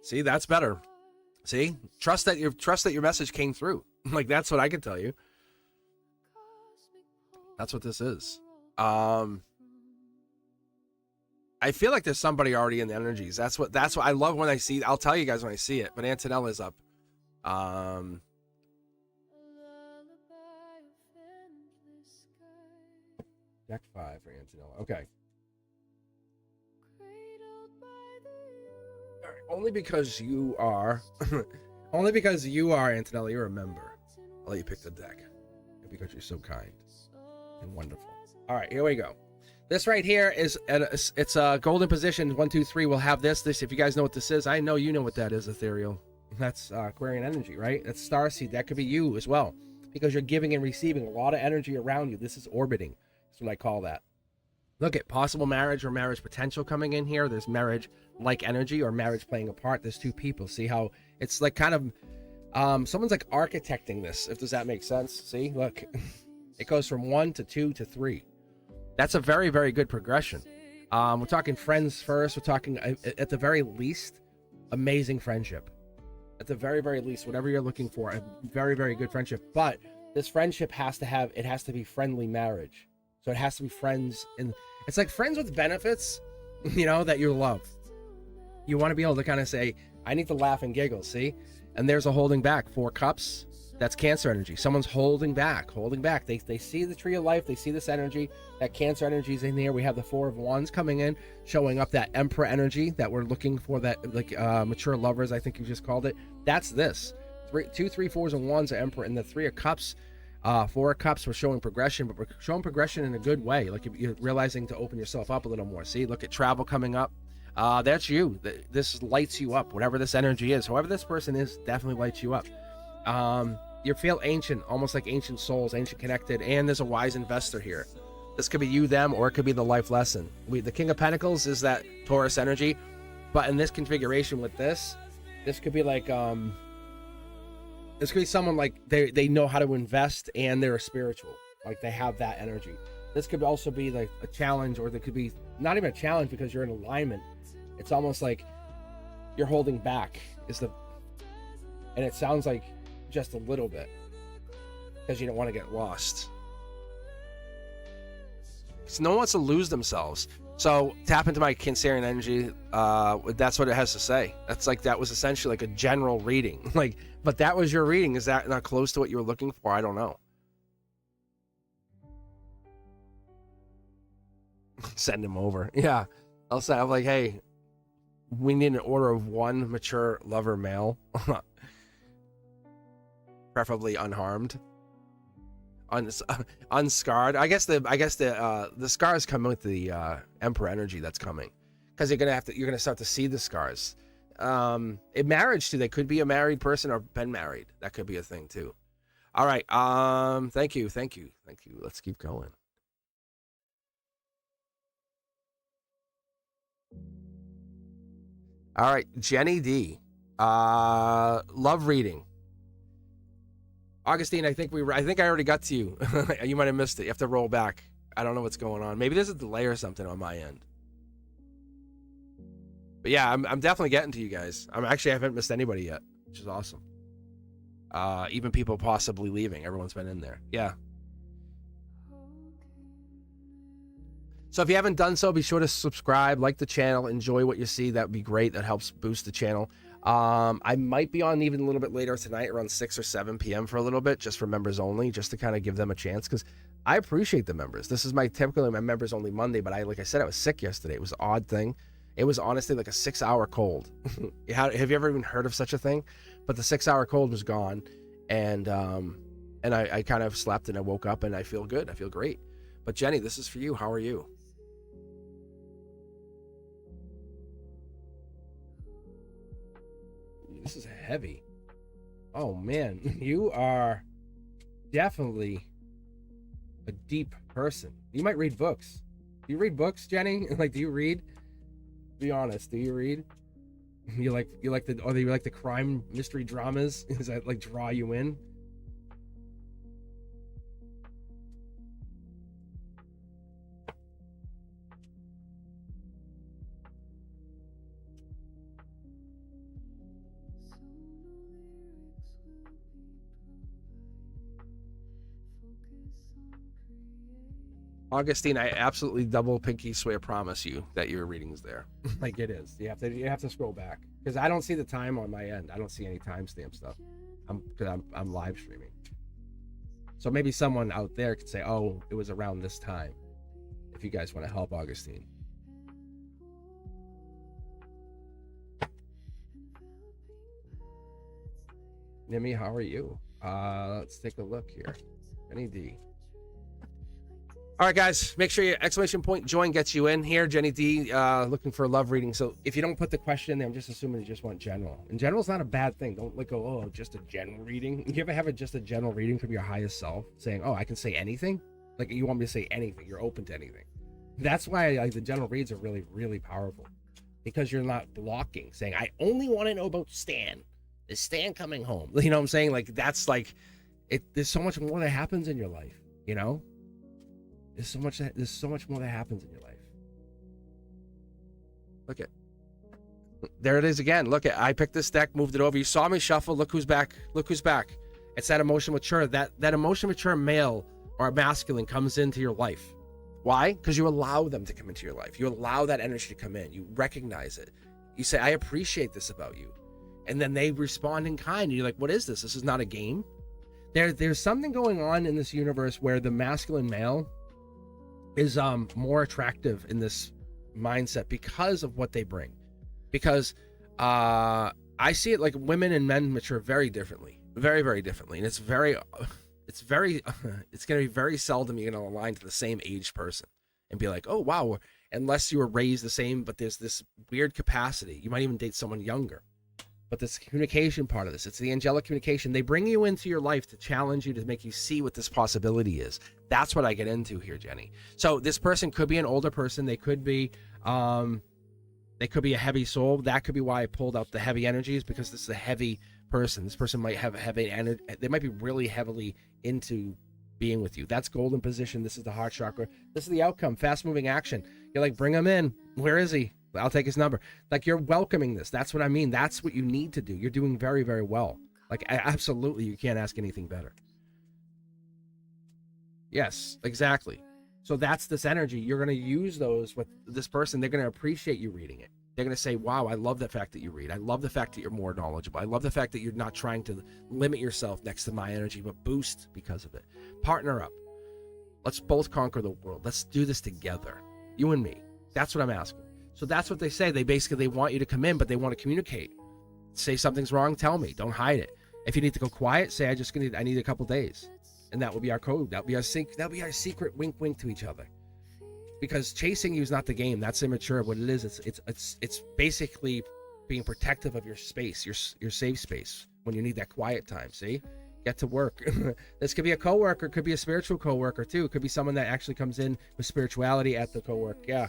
See, that's better. See, trust that your message came through. Like, that's what I can tell you. That's what this is. I feel like there's somebody already in the energies. That's what I love when I see. I'll tell you guys when I see it. But Antonella's up. Deck 5 for Antonella. Okay. All right. Only because you are Antonella, you're a member. I'll let you pick the deck. Because you're so kind and wonderful. All right, here we go. This right here is it's a golden position. 1, 2, 3. We'll have this. If you guys know what this is, I know you know what that is. Ethereal. That's Aquarian energy, right? That's starseed. That could be you as well, because you're giving and receiving a lot of energy around you. This is orbiting. That's what I call that. Look at possible marriage or marriage potential coming in here. There's marriage like energy or marriage playing a part. There's two people. See how it's like kind of someone's like architecting this. If does that make sense? See, look, it goes from 1 to 2 to 3. That's a very, very good progression. We're talking friends first. We're talking, at the very least, amazing friendship. At the very, very least, whatever you're looking for, a very, very good friendship. But this friendship has to be friendly marriage. So it has to be friends. And it's like friends with benefits, that you love. You want to be able to kind of say, I need to laugh and giggle, see? And there's a holding back. 4 cups. That's Cancer energy. Someone's holding back. They see the tree of life. They see this energy. That Cancer energy is in here. We have the 4 of Wands coming in, showing up that Emperor energy that we're looking for, that like mature lovers, I think you just called it. That's this. 2, 3, 4s, and 1s are Emperor, and the 3 of Cups, 4 of Cups, we're showing progression, but we're showing progression in a good way. Like you're realizing to open yourself up a little more. See, look at travel coming up. That's you. This lights you up. Whatever this energy is, whoever this person is, definitely lights you up. You feel ancient, almost like ancient souls, ancient connected, and there's a wise investor here. This could be you, them, or it could be the life lesson. The King of Pentacles is that Taurus energy, but in this configuration with this could be like, this could be someone like they know how to invest and they're spiritual. Like they have that energy. This could also be like a challenge, or there could be not even a challenge because you're in alignment. It's almost like you're holding back and it sounds like just a little bit because you don't want to get lost. So no one wants to lose themselves. So tap into my Cancerian energy. That's what it has to say. That was essentially like a general reading. But that was your reading. Is that not close to what you were looking for? I don't know. Send him over. Yeah. I'm like, hey, we need an order of 1 mature lover male. Preferably unharmed. Unscarred. I guess the scars come with the Emperor energy that's coming, because you're gonna start to see the scars. In marriage too, they could be a married person or been married. That could be a thing too. All right. Thank you. Let's keep going. All right, Jenny D. Love reading. Augustine, I think I already got to you. You might have missed it. You have to roll back. I don't know what's going on. Maybe there's a delay or something on my end. But yeah, I'm definitely getting to you guys. I haven't missed anybody yet, which is awesome. Even people possibly leaving. Everyone's been in there. Yeah. So if you haven't done so, be sure to subscribe, like the channel, enjoy what you see. That would be great. That helps boost the channel. I might be on even a little bit later tonight, around 6 or 7 p.m. for a little bit, just for members only, just to kind of give them a chance, because I appreciate the members. This is typically my members only Monday, but like I said, I was sick yesterday. It was an odd thing. It was honestly like a 6-hour cold. Have you ever even heard of such a thing? But the 6-hour cold was gone, and I kind of slept and I woke up and I feel good. I feel great. But Jenny, this is for you. How are you? This is heavy. Oh man, you are definitely a deep person. You might read books. Do you read books, Jenny? Do you read? Be honest. Do you read? You like the crime mystery dramas? Does that draw you in? Augustine, I absolutely double pinky swear promise you that your reading's there. It is. You have to scroll back, because I don't see the time on my end. I don't see any timestamp stuff. I'm live streaming. So maybe someone out there could say, "Oh, it was around this time." If you guys want to help Augustine. Nimi, how are you? Let's take a look here. Jenny D. All right, guys, make sure your exclamation point join gets you in here. Jenny D, looking for a love reading. So if you don't put the question in there, I'm just assuming you just want general. And general is not a bad thing. Don't go, oh, just a general reading. You ever have just a general reading from your highest self, saying, oh, I can say anything? You want me to say anything. You're open to anything. That's why the general reads are really, really powerful, because you're not blocking, saying, I only want to know about Stan. Is Stan coming home? You know what I'm saying? There's so much more that happens in your life, you know? There's so much more that happens in your life. Look at, there it is again. Look at, I picked this deck, moved it over. You saw me shuffle. Look who's back. Look who's back. It's that emotion mature. That emotion mature male or masculine comes into your life. Why? Because you allow them to come into your life. You allow that energy to come in. You recognize it. You say, I appreciate this about you. And then they respond in kind. And you're like, what is this? This is not a game. There's something going on in this universe where the masculine male is more attractive in this mindset because of what they bring. Because I see it like women and men mature very differently, very, very differently. And it's very, it's going to be very seldom you're going to align to the same age person and be like, oh, wow, unless you were raised the same, but there's this weird capacity. You might even date someone younger. But this communication part of this, it's the angelic communication. They bring you into your life to challenge you, to make you see what this possibility is. That's what I get into here, Jenny. So this person could be an older person. They could be a heavy soul. That could be why I pulled out the heavy energies, because this is a heavy person. This person might have a heavy energy. They might be really heavily into being with you. That's golden position. This is the heart chakra. This is the outcome. Fast moving action. You're like, bring him in. Where is he? I'll take his number. Like, you're welcoming this. That's what I mean. That's what you need to do. You're doing very, very well. Like, absolutely, you can't ask anything better. Yes, exactly. So that's this energy. You're going to use those with this person. They're going to appreciate you reading it. They're going to say, wow, I love the fact that you read. I love the fact that you're more knowledgeable. I love the fact that you're not trying to limit yourself next to my energy, but boost because of it. Partner up. Let's both conquer the world. Let's do this together. You and me. That's what I'm asking. So that's what they say. They want you to come in, but they want to communicate. Say something's wrong, tell me. Don't hide it. If you need to go quiet, say I need a couple days. And that will be our code. That'll be our secret wink wink to each other. Because chasing you is not the game. That's immature. What it is, it's basically being protective of your space, your safe space when you need that quiet time. See? Get to work. This could be a coworker, could be a spiritual coworker too. It could be someone that actually comes in with spirituality at the cowork. Yeah.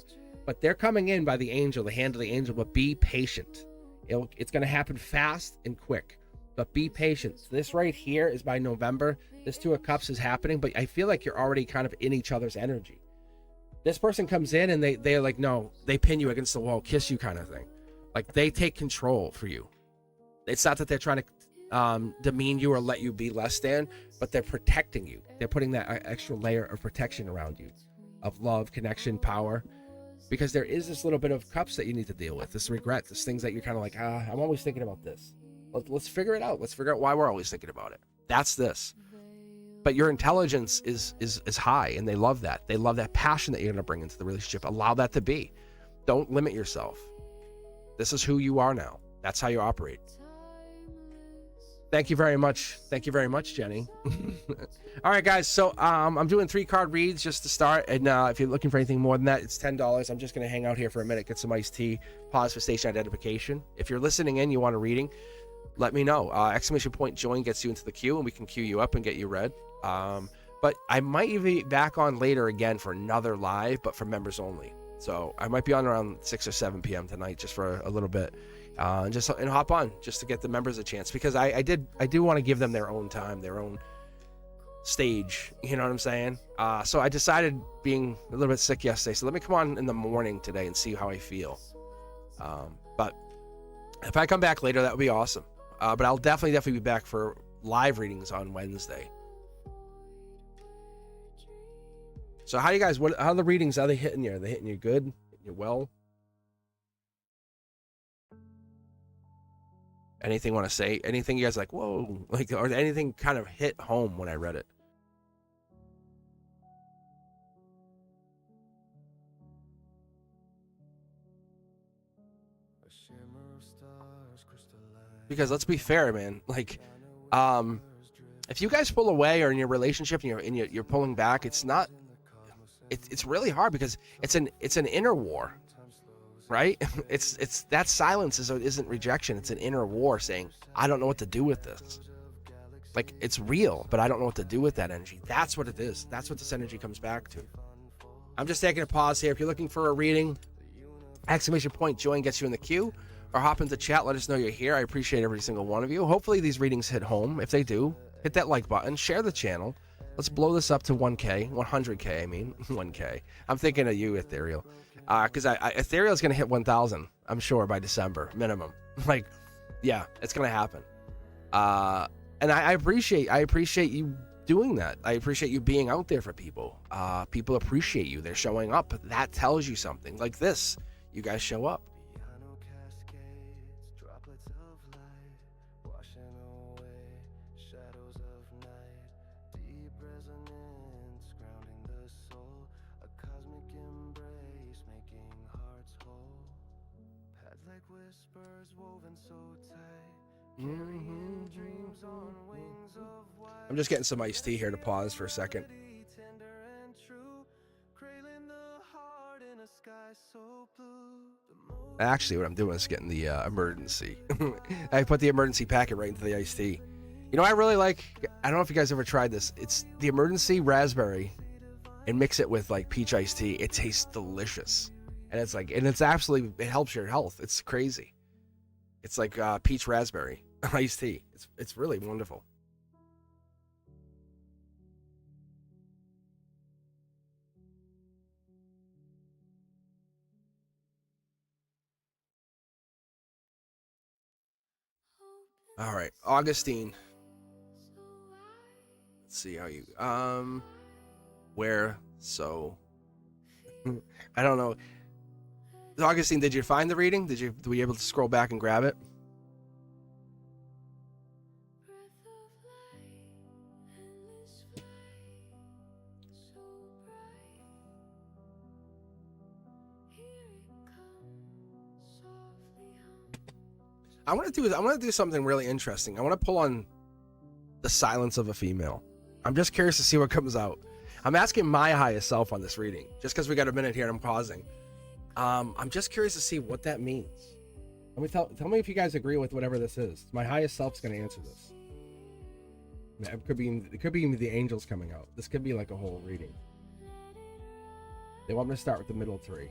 But they're coming in by the angel, the hand of the angel, but be patient. It's going to happen fast and quick, but be patient. This right here is by November. This Two of Cups is happening, but I feel like you're already kind of in each other's energy. This person comes in and they're like, no, they pin you against the wall, kiss you kind of thing. Like, they take control for you. It's not that they're trying to demean you or let you be less than, but they're protecting you. They're putting that extra layer of protection around you, of love, connection, power. Because there is this little bit of cups that you need to deal with, this regret, this things that you're kind of like, I'm always thinking about this. Let's figure it out. Let's figure out why we're always thinking about it. That's this. But your intelligence is high, and they love that. They love that passion that you're going to bring into the relationship. Allow that to be. Don't limit yourself. This is who you are now. That's how you operate. Thank you very much. Thank you very much, Jenny. All right, guys. So I'm doing 3-card reads just to start. And if you're looking for anything more than that, it's $10. I'm just going to hang out here for a minute, get some iced tea, pause for station identification. If you're listening in, you want a reading, let me know. Exclamation point join gets you into the queue, and we can queue you up and get you read. But I might even be back on later again for another live, but for members only. So I might be on around 6 or 7 p.m. tonight just for a little bit. And hop on just to get the members a chance, because I do want to give them their own time, their own stage, you know what I'm saying? So I decided, being a little bit sick yesterday, so let me come on in the morning today and see how I feel. But if I come back later, that would be awesome. But I'll definitely be back for live readings on Wednesday. So how you guys, how are the readings? Are they hitting you? Are they hitting you good? Hitting you well? Anything want to say? Anything you guys like, whoa, like, or anything kind of hit home when I read it? Because let's be fair, man. Like, if you guys pull away, or in your relationship and you're pulling back, it's not. It's really hard, because it's an inner war. Right? It's that silence isn't rejection. It's an inner war saying, I don't know what to do with this. Like, it's real, but I don't know what to do with that energy. That's what it is. That's what this energy comes back to. I'm just taking a pause here. If you're looking for a reading, exclamation point join gets you in the queue, or hop into chat. Let us know you're here. I appreciate every single one of you. Hopefully these readings hit home. If they do, hit that like button, share the channel. Let's blow this up to 1K, 100K, I mean, 1K. I'm thinking of you, Ethereal. Because Ethereal is going to hit 1,000, I'm sure, by December, minimum. Like, yeah, it's going to happen. And I appreciate you doing that. I appreciate you being out there for people. People appreciate you. They're showing up. That tells you something. Like this, you guys show up. I'm just getting some iced tea here to pause for a second. Actually, what I'm doing is getting the emergency. I put the emergency packet right into the iced tea. You know, I really like, I don't know if you guys ever tried this. It's the emergency raspberry and mix it with like peach iced tea. It tastes delicious. And it's like, and it's absolutely, it helps your health. It's crazy. It's like peach raspberry iced tea. It's really wonderful. All right, Augustine. Let's see how you where so I don't know. Augustine, did you find the reading? Were you able to scroll back and grab it? I want to do something really interesting. I want to pull on the silence of a female. I'm just curious to see what comes out. I'm asking my highest self on this reading, just because we got a minute here and I'm pausing. I'm just curious to see what that means. Let me tell me if you guys agree with whatever this is. My highest self's going to answer this. It could be the angels coming out. This could be like a whole reading. They want me to start with the middle three.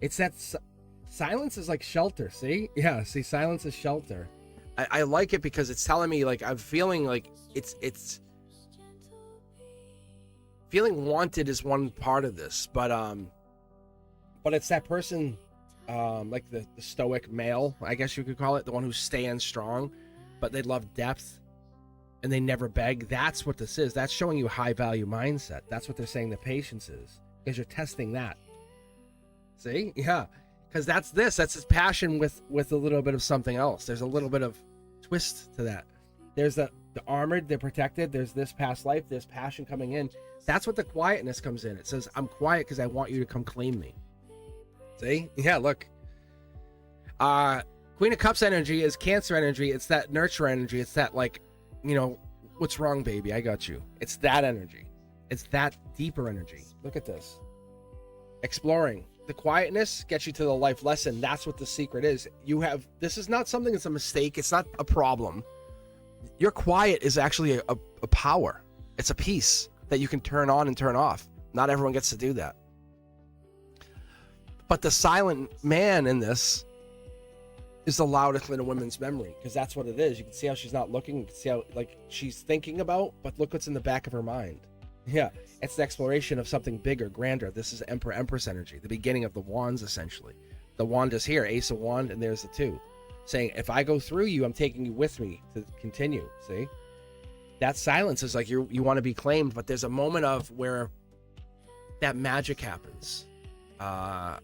It's that silence is like shelter. See, yeah. See, silence is shelter. I like it because it's telling me like I'm feeling like it's feeling wanted is one part of this, but it's that person, like the stoic male, I guess you could call it, the one who stands strong, but they love depth and they never beg. That's what this is. That's showing you a high value mindset. That's what they're saying the patience is, because you're testing that. See, yeah, because that's his passion with a little bit of something else. There's a little bit of twist to that. There's the armored, they're protected. There's this past life. There's passion coming in. That's what the quietness comes in. It says, I'm quiet because I want you to come claim me. See? Yeah, look. Queen of Cups energy is Cancer energy. It's that nurture energy. It's that, like, you know, what's wrong, baby? I got you. It's that energy. It's that deeper energy. Look at this. Exploring. The quietness gets you to the life lesson. That's what the secret is. This is not something that's a mistake. It's not a problem. Your quiet is actually a power. It's a piece that you can turn on and turn off. Not everyone gets to do that. But the silent man in this is the loudest in a woman's memory, because that's what it is. You can see how she's not looking. You can see how, like, she's thinking about, but look what's in the back of her mind. Yeah, it's the exploration of something bigger, grander. This is Empress energy, the beginning of the wands, essentially. The wand is here, Ace of Wand, and there's the two. Saying, if I go through you, I'm taking you with me to continue, see? That silence is like you want to be claimed, but there's a moment of where that magic happens. That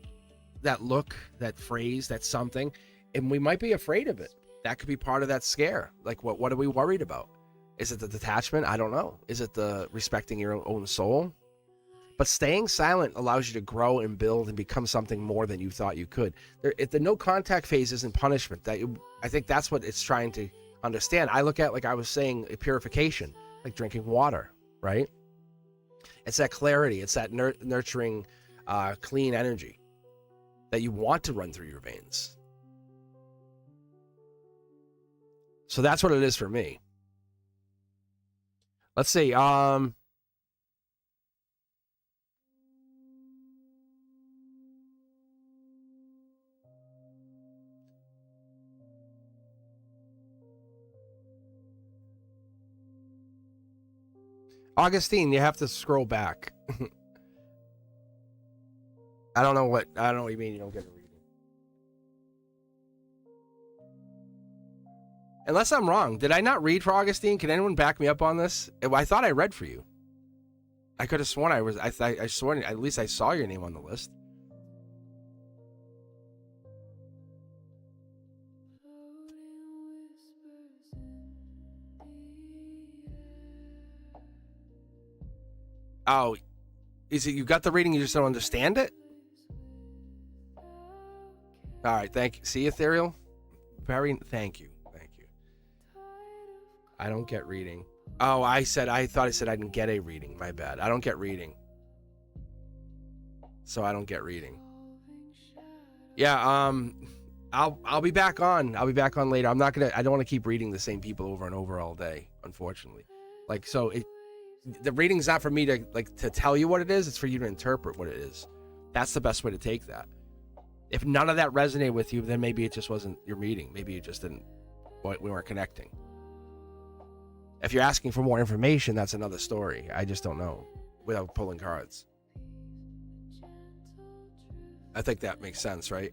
look, that phrase, that something, and we might be afraid of it. That could be part of that scare. Like, what are we worried about? Is it the detachment? I don't know. Is it the respecting your own soul? But staying silent allows you to grow and build and become something more than you thought you could. The no contact phase isn't punishment. I think that's what it's trying to understand. I look at, like I was saying, a purification, like drinking water, right? It's that clarity. It's that nurturing, clean energy that you want to run through your veins. So that's what it is for me. Let's see. Augustine, you have to scroll back. I don't know what you mean you don't get a reading. Unless I'm wrong. Did I not read for Augustine? Can anyone back me up on this? I thought I read for you. I could have sworn I sworn at least I saw your name on the list. Oh, Is it you got the reading, you just don't understand it? All right, thank you. See, Ethereal? Thank you. I don't get reading. Oh, I thought I said I didn't get a reading. My bad. I don't get reading. So I don't get reading. Yeah, I'll be back on. I'll be back on later. I don't want to keep reading the same people over and over all day, unfortunately. Like, so the reading's not for me to tell you what it is, it's for you to interpret what it is. That's the best way to take that. If none of that resonated with you, then maybe it just wasn't your reading. Maybe you just we weren't connecting. If you're asking for more information, that's another story. I just don't know without pulling cards. I think that makes sense, right?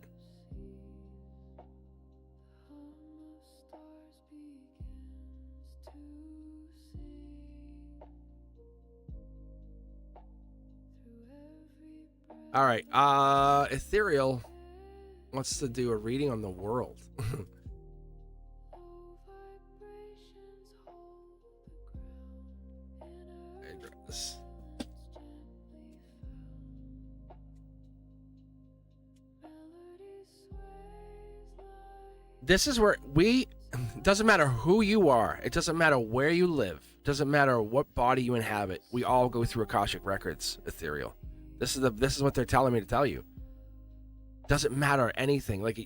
All right. Ethereal wants to do a reading on the world. This is where it doesn't matter who you are. It doesn't matter where you live. It doesn't matter what body you inhabit. We all go through Akashic records, Ethereal. This is what they're telling me to tell you. Doesn't matter anything. Like,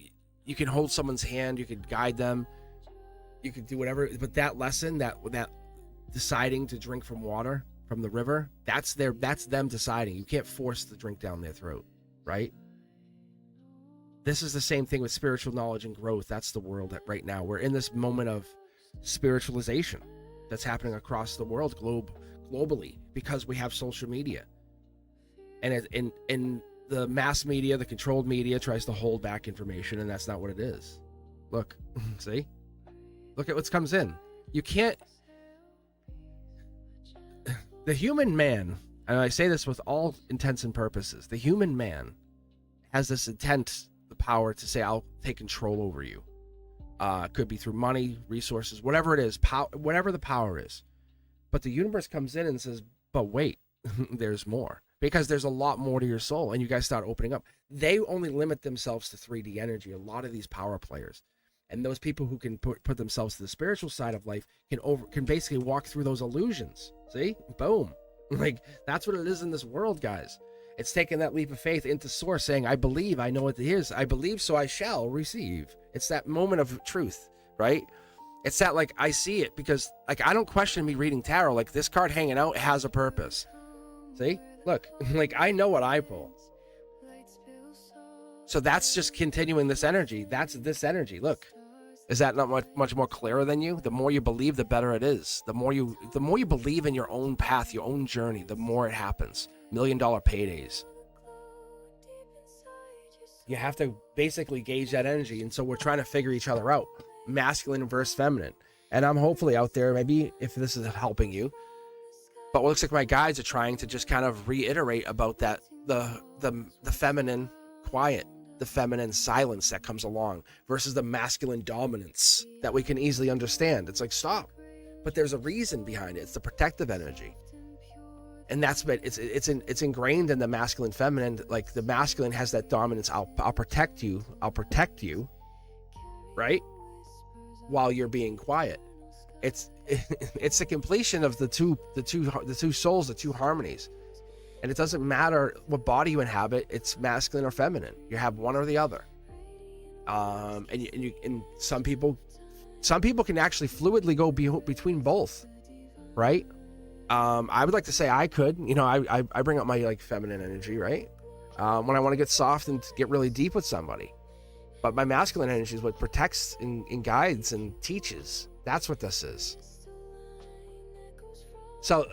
you can hold someone's hand, you could guide them, you could do whatever. But that lesson, that deciding to drink from water from the river, that's them deciding. You can't force the drink down their throat, right? This is the same thing with spiritual knowledge and growth. That's the world right now. We're in this moment of spiritualization that's happening across the world, globally, because we have social media. And in the mass media, the controlled media tries to hold back information, and that's not what it is. Look, see? Look at what comes in. You can't... The human man, and I say this with all intents and purposes, the human man has this intent, the power to say, I'll take control over you. Could be through money, resources, whatever it is, whatever the power is. But the universe comes in and says, but wait, there's more. Because there's a lot more to your soul, and you guys start opening up. They only limit themselves to 3D energy, a lot of these power players. And those people who can put themselves to the spiritual side of life can basically walk through those illusions. See? Boom. Like, that's what it is in this world, guys. It's taking that leap of faith into source, saying, I believe, I know what it is. I believe, so I shall receive. It's that moment of truth, right? It's that, like, I see it, because, like, I don't question me reading tarot. Like, this card hanging out has a purpose. See? Look, like, I know what I pull. So that's just continuing this energy. That's this energy. Look, is that not much more clearer than you? The more you believe, the better it is. The more you believe in your own path, your own journey, the more it happens. $1 million paydays. You have to basically gauge that energy. And so we're trying to figure each other out. Masculine versus feminine. And I'm hopefully out there, maybe if this is helping you. But it looks like my guides are trying to just kind of reiterate about that, the feminine quiet, the feminine silence that comes along versus the masculine dominance that we can easily understand. It's like, stop. But there's a reason behind it. It's the protective energy. And that's what it's ingrained in the masculine feminine. Like, the masculine has that dominance. I'll protect you. I'll protect you. Right? While you're being quiet. It's the completion of the two souls, the two harmonies. And it doesn't matter what body you inhabit, it's masculine or feminine. You have one or the other. And some people can actually fluidly go between both, right? I would like to say I could, I bring up my, like, feminine energy, right? When I want to get soft and get really deep with somebody. But my masculine energy is what protects and guides and teaches. That's what this is. So,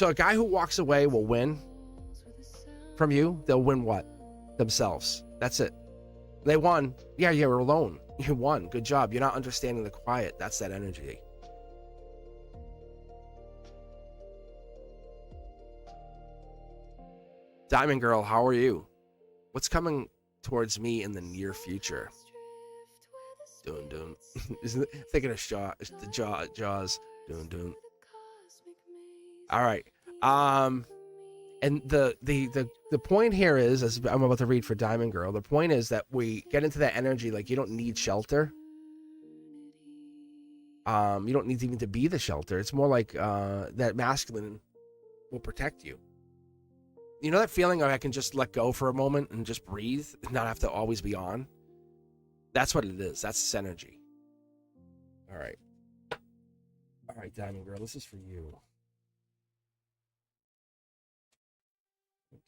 a guy who walks away will win from you. They'll win what? Themselves. That's it. They won. Yeah, you're alone. You won. Good job. You're not understanding the quiet. That's that energy. Diamond Girl, how are you? What's coming towards me in the near future? Dun. Isn't it thinking of Jaws? Dun. All right. And the point here is, as I'm about to read for Diamond Girl, the point is that we get into that energy like you don't need shelter. You don't need even to be the shelter. It's more like that masculine will protect you. You know that feeling of I can just let go for a moment and just breathe and not have to always be on? That's what it is. That's this energy. All right. All right, Diamond Girl, this is for you.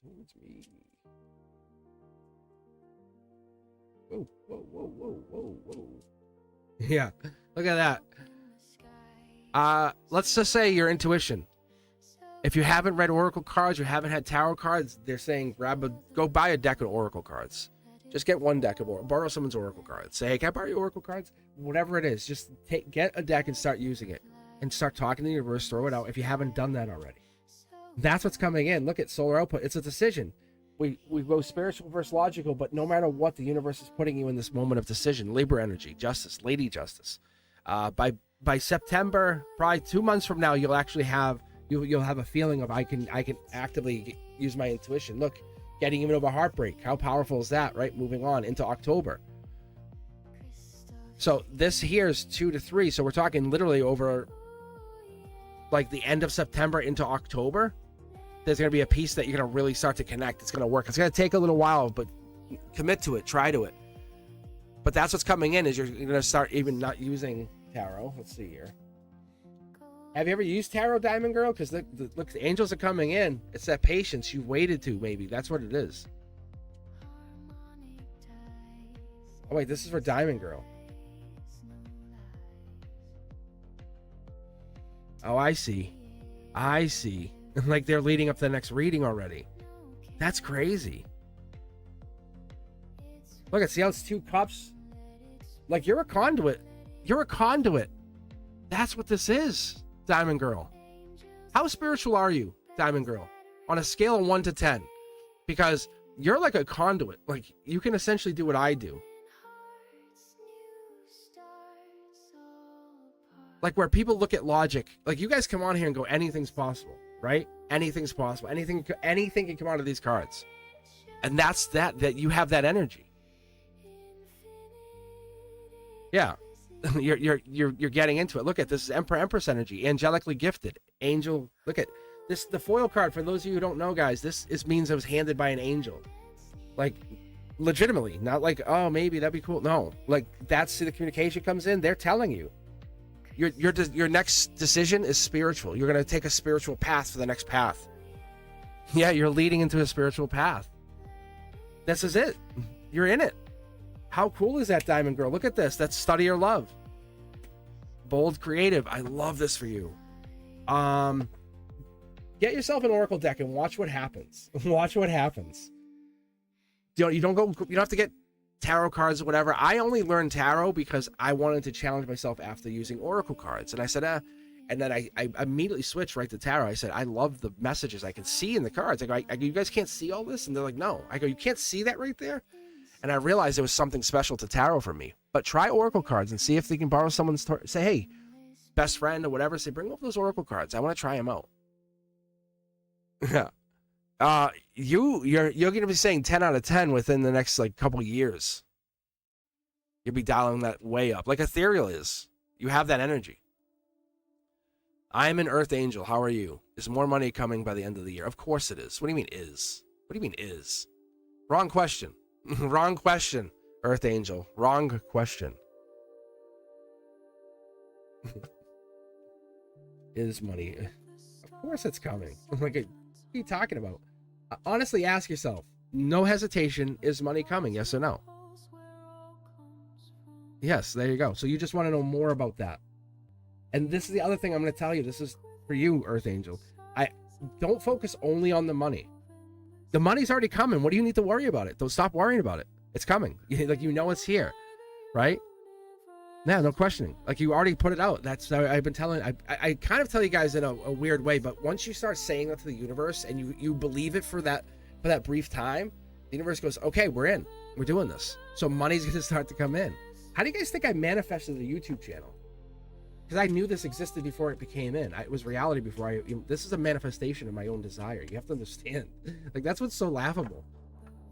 Towards me. Whoa, whoa, whoa, whoa, whoa, whoa. Yeah, look at that. Let's just say your intuition. If you haven't read oracle cards, you haven't had tarot cards, they're saying go buy a deck of oracle cards. Just get one deck of borrow someone's oracle cards. Say, hey, can I borrow your oracle cards? Whatever it is, just get a deck and start using it, and start talking to the universe. Throw it out if you haven't done that already. That's what's coming in. Look at solar output. It's a decision. We go spiritual versus logical, but no matter what, the universe is putting you in this moment of decision. Libra energy, justice, Lady Justice. By September, probably 2 months from now, you'll actually have you'll have a feeling of I can actively use my intuition. Look, getting even over heartbreak. How powerful is that, right? Moving on into October. So this here is 2 to 3. So we're talking literally over like the end of September into October. There's going to be a piece that you're going to really start to connect. It's going to work. It's going to take a little while, but commit to it. Try to it. But that's what's coming in is you're going to start even not using tarot. Let's see here. Have you ever used tarot, Diamond Girl? Because look, the angels are coming in. It's that patience you waited to, maybe. That's what it is. Oh, wait. This is for Diamond Girl. Oh, I see. I see. Like they're leading up to the next reading already. That's crazy. Look, see how it's 2 cups? Like you're a conduit. You're a conduit. That's what this is, Diamond Girl. How spiritual are you, Diamond Girl? On a scale of 1 to 10. Because you're like a conduit. Like you can essentially do what I do. Like where people look at logic. Like you guys come on here and go, anything's possible. Right? Anything's possible. Anything can come out of these cards. And that's that you have that energy. Yeah. you're getting into it. Look at this is Empress energy, angelically gifted. Angel, look at this, the foil card, for those of you who don't know, guys, this means it was handed by an angel. Like legitimately, not like, oh, maybe that'd be cool. No, like that's the communication comes in. They're telling you. Your next decision is spiritual. You're going to take a spiritual path for the next path. Yeah, you're leading into a spiritual path. This is it. You're in it. How cool is that, Diamond Girl? Look at this. That's study or love. Bold, creative. I love this for you. Get yourself an oracle deck and watch what happens. Watch what happens. You don't have to get tarot cards or whatever. I only learned tarot because I wanted to challenge myself after using oracle cards, and I said and then I immediately switched right to tarot. I said I love the messages I can see in the cards. I go, you guys can't see all this? And they're like, no. I go, you can't see that right there? And I realized there was something special to tarot for me. But try oracle cards and see if they can borrow someone's say, hey, best friend or whatever, say, bring over those oracle cards. I want to try them out. Yeah. You're going to be saying 10 out of 10 within the next like couple years. You'll be dialing that way up like ethereal is. You have that energy. I am an earth angel. How are you? Is more money coming by the end of the year? Of course it is. What do you mean is? What do you mean is? Wrong question. Wrong question, earth angel. Wrong question. Is money? Of course it's coming. Like, what are you talking about? Honestly, ask yourself. No hesitation. Is money coming? Yes or no? Yes, there you go. So you just want to know more about that. And this is the other thing I'm going to tell you. This is for you, Earth Angel. I don't focus only on the money. The money's already coming. What do you need to worry about it? Don't stop worrying about it. It's coming. Like, you know it's here, right? Yeah, no questioning. Like, you already put it out. That's I've been telling. I kind of tell you guys in a weird way, but once you start saying that to the universe and you believe it for that brief time, the universe goes, okay, we're in. We're doing this. So money's going to start to come in. How do you guys think I manifested the YouTube channel? because I knew this existed before it became in. It was reality before this is a manifestation of my own desire. You have to understand. Like, that's what's so laughable.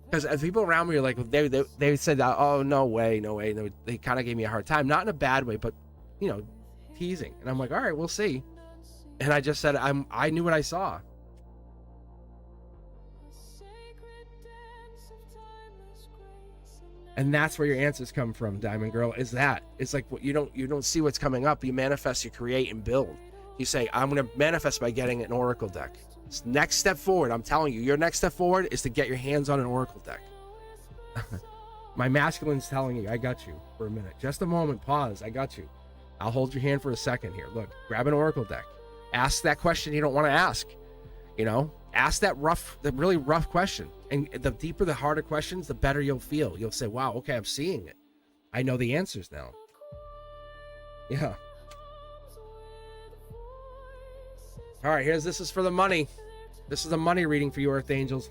Because as people around me are like, they said, oh, no way. No, they kind of gave me a hard time. Not in a bad way, but, teasing. And I'm like, all right, we'll see. And I just said, I knew what I saw. And that's where your answers come from, Diamond Girl, is that. It's like, you don't see what's coming up. You manifest, you create, and build. You say, I'm going to manifest by getting an oracle deck. It's next step forward. I'm telling you, your next step forward is to get your hands on an oracle deck. My masculine's telling you, I got you for a minute. Just a moment, pause, I got you. I'll hold your hand for a second here. Look, grab an oracle deck. Ask that question you don't want to ask. Ask that really rough question. And the deeper, the harder questions, the better you'll feel. You'll say, wow, okay, I'm seeing it. I know the answers now. Yeah. All right, this is for the money. This is a money reading for you, Earth Angels.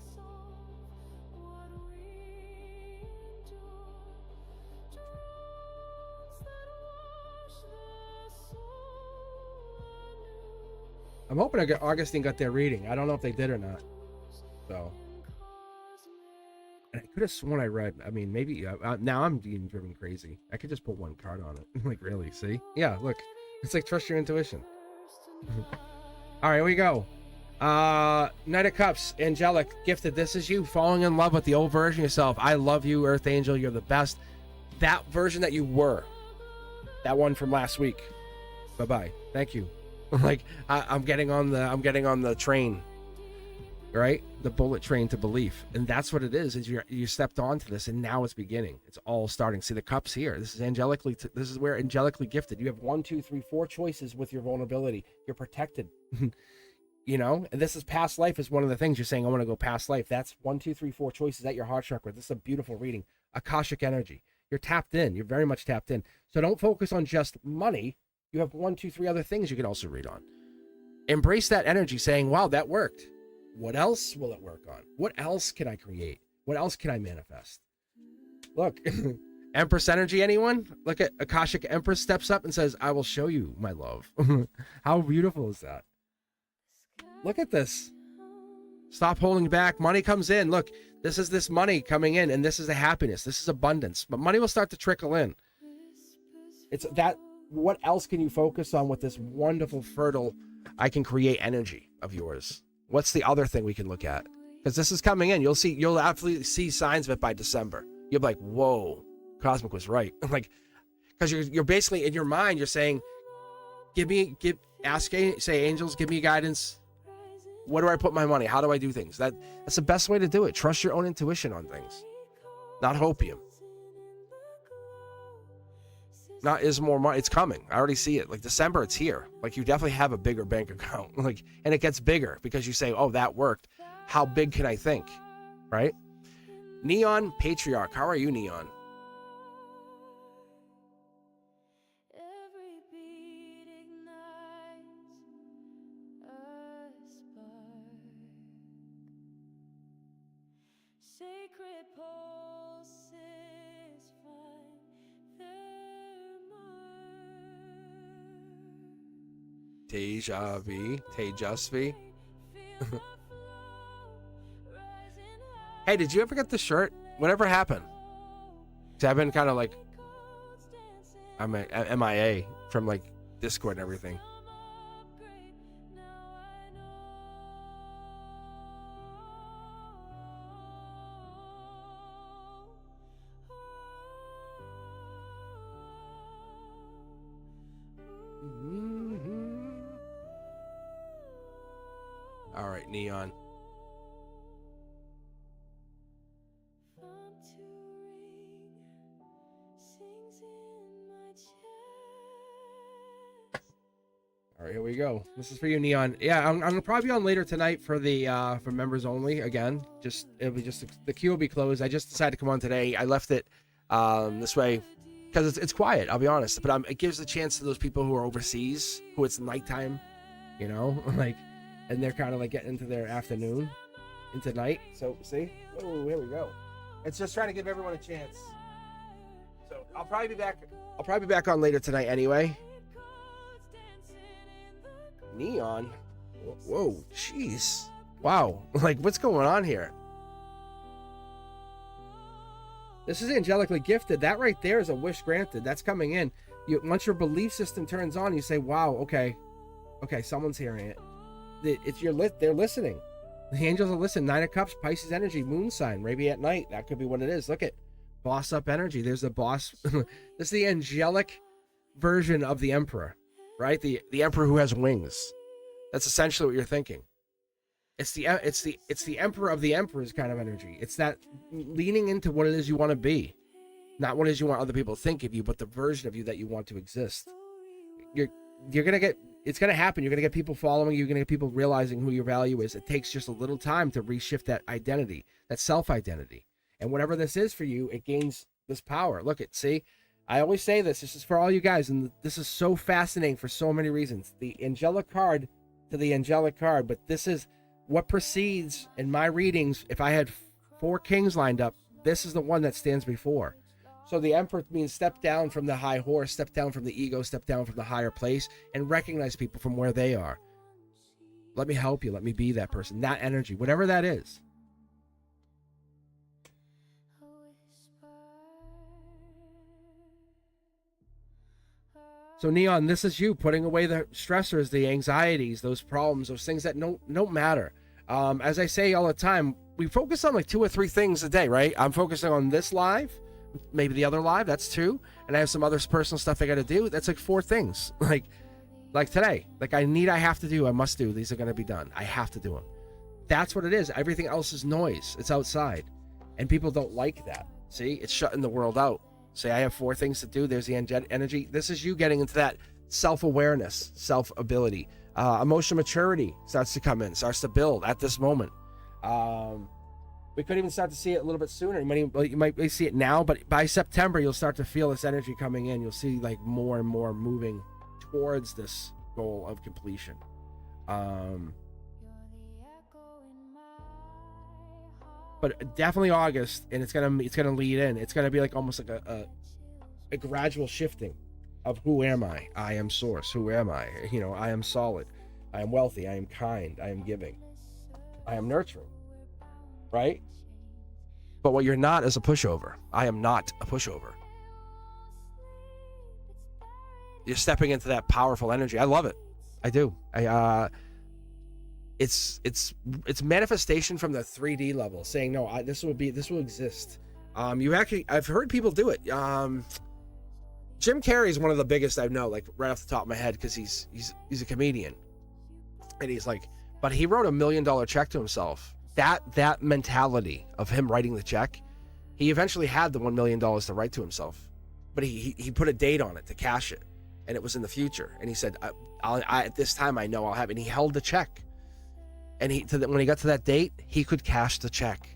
I'm hoping Augustine got their reading. I don't know if they did or not. So, and I could have sworn I read. I mean, maybe now I'm being driven crazy. I could just put one card on it. Like, really? See? Yeah. Look, it's like trust your intuition. All right, here we go. Knight of Cups, angelic, gifted. This is you falling in love with the old version of yourself. I love you, Earth Angel. You're the best. That version that you were. That one from last week. Bye-bye. Thank you. Like, I'm getting on the train, right? The bullet train to belief. And that's what it is you stepped onto this, and now it's beginning. It's all starting. See the cups here. This is where angelically gifted. You have 1, 2, 3, 4 choices with your vulnerability. You're protected. And this is past life is one of the things you're saying. I want to go past life. That's 1, 2, 3, 4 choices at your heart chakra. This is a beautiful reading. Akashic energy. You're tapped in. You're very much tapped in. So don't focus on just money. You have 1, 2, 3 other things you can also read on. Embrace that energy saying, wow, that worked. What else will it work on? What else can I create? What else can I manifest? Look, Empress energy, anyone? Look at Akashic Empress steps up and says, I will show you my love. How beautiful is that? Look at this. Stop holding back. Money comes in. Look, this is this money coming in, and this is the happiness. This is abundance. But money will start to trickle in. It's that. What else can you focus on with this wonderful, fertile, I can create energy of yours? What's the other thing we can look at? Because this is coming in. You'll absolutely see signs of it by December. You'll be like, whoa, Cosmic was right. Like, because you're basically in your mind, you're saying, say, angels, give me guidance. Where do I put my money? How do I do things? That's the best way to do it. Trust your own intuition on things, not hopium. Not is more money. It's coming. I already see it. Like December, it's here. Like you definitely have a bigger bank account. Like, and it gets bigger because you say, "Oh, that worked. How big can I think?" Right? Neon Patriarch. How are you, Neon? Tejasvi. Hey, did you ever get the shirt? Whatever happened? 'Cause I've been kind of like, I'm a MIA from like Discord and everything. All right, Neon. All right, here we go. This is for you, Neon. Yeah, I'm gonna probably be on later tonight for the for members only. Again, it'll be the queue will be closed. I just decided to come on today. I left it this way because it's quiet. I'll be honest, but it gives the chance to those people who are overseas, who it's nighttime, like. And they're kind of like getting into their afternoon, into night. So see, oh, here we go. It's just trying to give everyone a chance. So I'll probably be back on later tonight anyway. Neon. Whoa, jeez. Wow, like what's going on here? This is angelically gifted. That right there is a wish granted. That's coming in. Once your belief system turns on, you say, wow, okay, someone's hearing it. They're listening. The angels are listening. 9 of Cups, Pisces energy, moon sign, maybe at night. That could be what it is. Look at boss up energy. There's the boss. This is the angelic version of the emperor, right? The emperor who has wings. That's essentially what you're thinking. It's the emperor of the emperors kind of energy. It's that leaning into what it is you want to be, not what it is you want other people to think of you, but the version of you that you want to exist. You're gonna get. It's going to happen. You're going to get people following you. You're going to get people realizing who your value is. It takes just a little time to reshift that identity, that self-identity. And whatever this is for you, it gains this power. Look at, see, I always say this is for all you guys. And this is so fascinating for so many reasons. The angelic card to the angelic card. But this is what precedes in my readings. If I had 4 kings lined up, this is the one that stands before. So the emperor means step down from the high horse, step down from the ego, step down from the higher place, and recognize people from where they are. Let me help you. Let me be that person, that energy, whatever that is. So Neon, this is you putting away the stressors, the anxieties, those problems, those things that don't matter. As I say all the time, we focus on like 2 or 3 things a day, right? I'm focusing on this live. Maybe the other live, that's 2, and I have some other personal stuff I got to do. That's like 4 things. Like today, like I have to do, I must do. These are going to be done. I have to do them. That's what it is. Everything else is noise. It's outside, and people don't like that. See, it's shutting the world out. Say I have 4 things to do. There's the energy. This is you getting into that self-awareness, self-ability, emotional maturity starts to come in, starts to build at this moment. We could even start to see it a little bit sooner. You might see it now, but by September, you'll start to feel this energy coming in. You'll see like more and more moving towards this goal of completion. But definitely August, and it's gonna lead in. It's gonna be like almost like a gradual shifting of who am I? I am source. Who am I? I am solid. I am wealthy. I am kind. I am giving. I am nurturing. Right? But what you're not is a pushover. I am not a pushover. You're stepping into that powerful energy. I love it. I do. It's manifestation from the 3D level, saying no, this will exist. I've heard people do it. Jim Carrey is one of the biggest I know, like right off the top of my head, because he's a comedian, and he's like, but he wrote $1 million check to himself. That mentality of him writing the check, he eventually had the $1 million to write to himself, but he put a date on it to cash it, and it was in the future. And he said, at this time I know I'll have it. And he held the check, and when he got to that date, he could cash the check.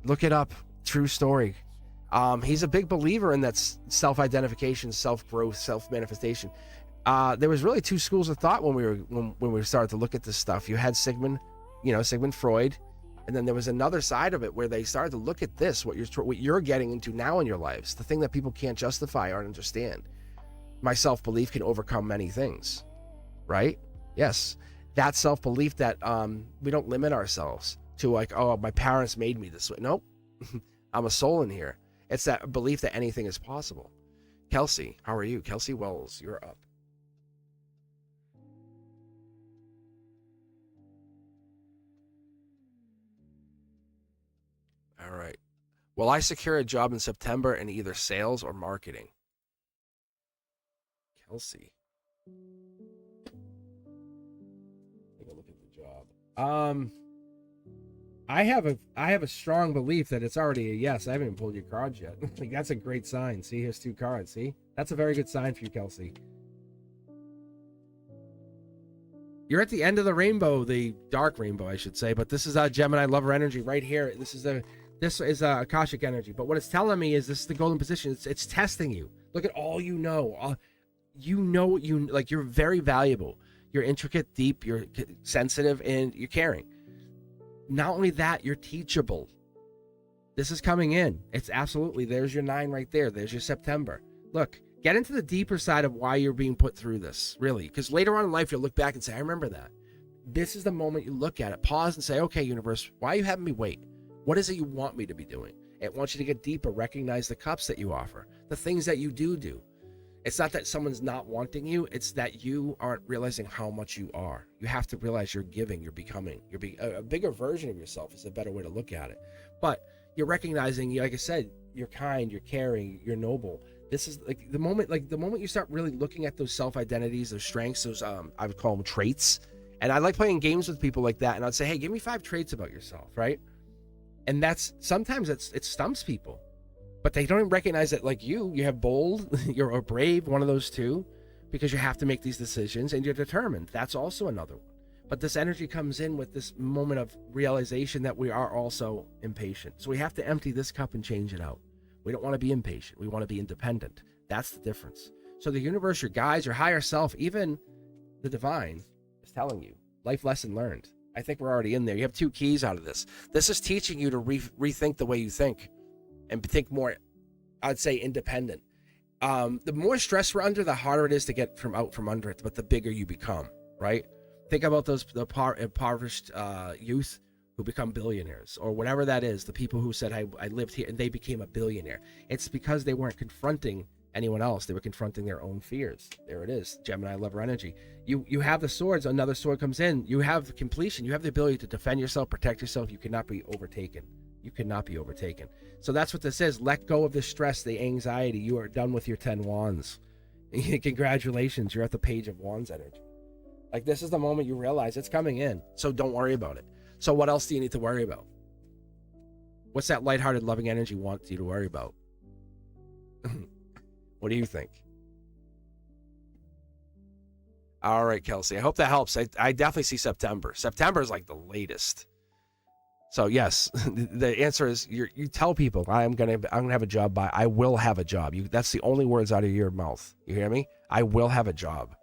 Look it up. True story. He's a big believer in that self-identification, self-growth, self-manifestation. There was really 2 schools of thought when we started to look at this stuff. You had Sigmund Freud, and then there was another side of it where they started to look at this, what you're getting into now in your lives, the thing that people can't justify or understand. My self-belief can overcome many things, right? Yes, that self-belief that we don't limit ourselves to like, oh, my parents made me this way. Nope. I'm a soul in here. It's that belief that anything is possible. Kelsey, how are you? Kelsey Wells, you're up. All right. Will I secure a job in September in either sales or marketing? Kelsey. Take a look at the job. I have a strong belief that it's already a yes. I haven't even pulled your cards yet. Like, that's a great sign. See, here's 2 cards. See? That's a very good sign for you, Kelsey. You're at the end of the rainbow, the dark rainbow, I should say. But this is Gemini lover energy right here. This is Akashic energy. But what it's telling me is this is the golden position. It's testing you. Look at all you know. You're very valuable. You're intricate, deep, you're sensitive, and you're caring. Not only that, you're teachable. This is coming in. It's absolutely, there's your 9 right there. There's your September. Look, Get into the deeper side of why you're being put through this, really. Because later on in life, you'll look back and say, I remember that. This is the moment you look at it, pause and say, okay, universe, why are you having me wait? What is it you want me to be doing? It wants you to get deeper, recognize the cups that you offer, the things that you do. It's not that someone's not wanting you. It's that you aren't realizing how much you are. You have to realize you're giving, you're becoming. A bigger version of yourself is a better way to look at it. But you're recognizing, like I said, you're kind, you're caring, you're noble. This is like the moment you start really looking at those self-identities, those strengths, those I would call them traits. And I like playing games with people like that. And I'd say, hey, give me 5 traits about yourself, right? And sometimes it stumps people. But they don't even recognize that, like you have bold, you're brave, one of those two, because you have to make these decisions and you're determined. That's also another one. But this energy comes in with this moment of realization that we are also impatient. So we have to empty this cup and change it out. We don't want to be impatient. We want to be independent. That's the difference. So the universe, your guides, your higher self, even the divine is telling you, life lesson learned. I think we're already in there. You have 2 keys out of this. This is teaching you to rethink the way you think. And think more, I'd say, independent. The more stress we're under, the harder it is to get out from under it, but the bigger you become, right? Think about the impoverished youth who become billionaires, or whatever that is, the people who said, I lived here, and they became a billionaire. It's because they weren't confronting anyone else. They were confronting their own fears. There it is, Gemini lover energy. You have the swords, another sword comes in, you have completion, you have the ability to defend yourself, protect yourself. You cannot be overtaken. You cannot be overtaken. So that's what this is. Let go of the stress, the anxiety. You are done with your 10 wands. Congratulations, you're at the page of wands energy. Like, this is the moment you realize it's coming in. So don't worry about it. So what else do you need to worry about? What's that lighthearted, loving energy want you to worry about? What do you think? All right, Kelsey. I hope that helps. I definitely see September. September is like the latest. So yes, the answer is you tell people I'm gonna have a job I will have a job. That's the only words out of your mouth. You hear me? I will have a job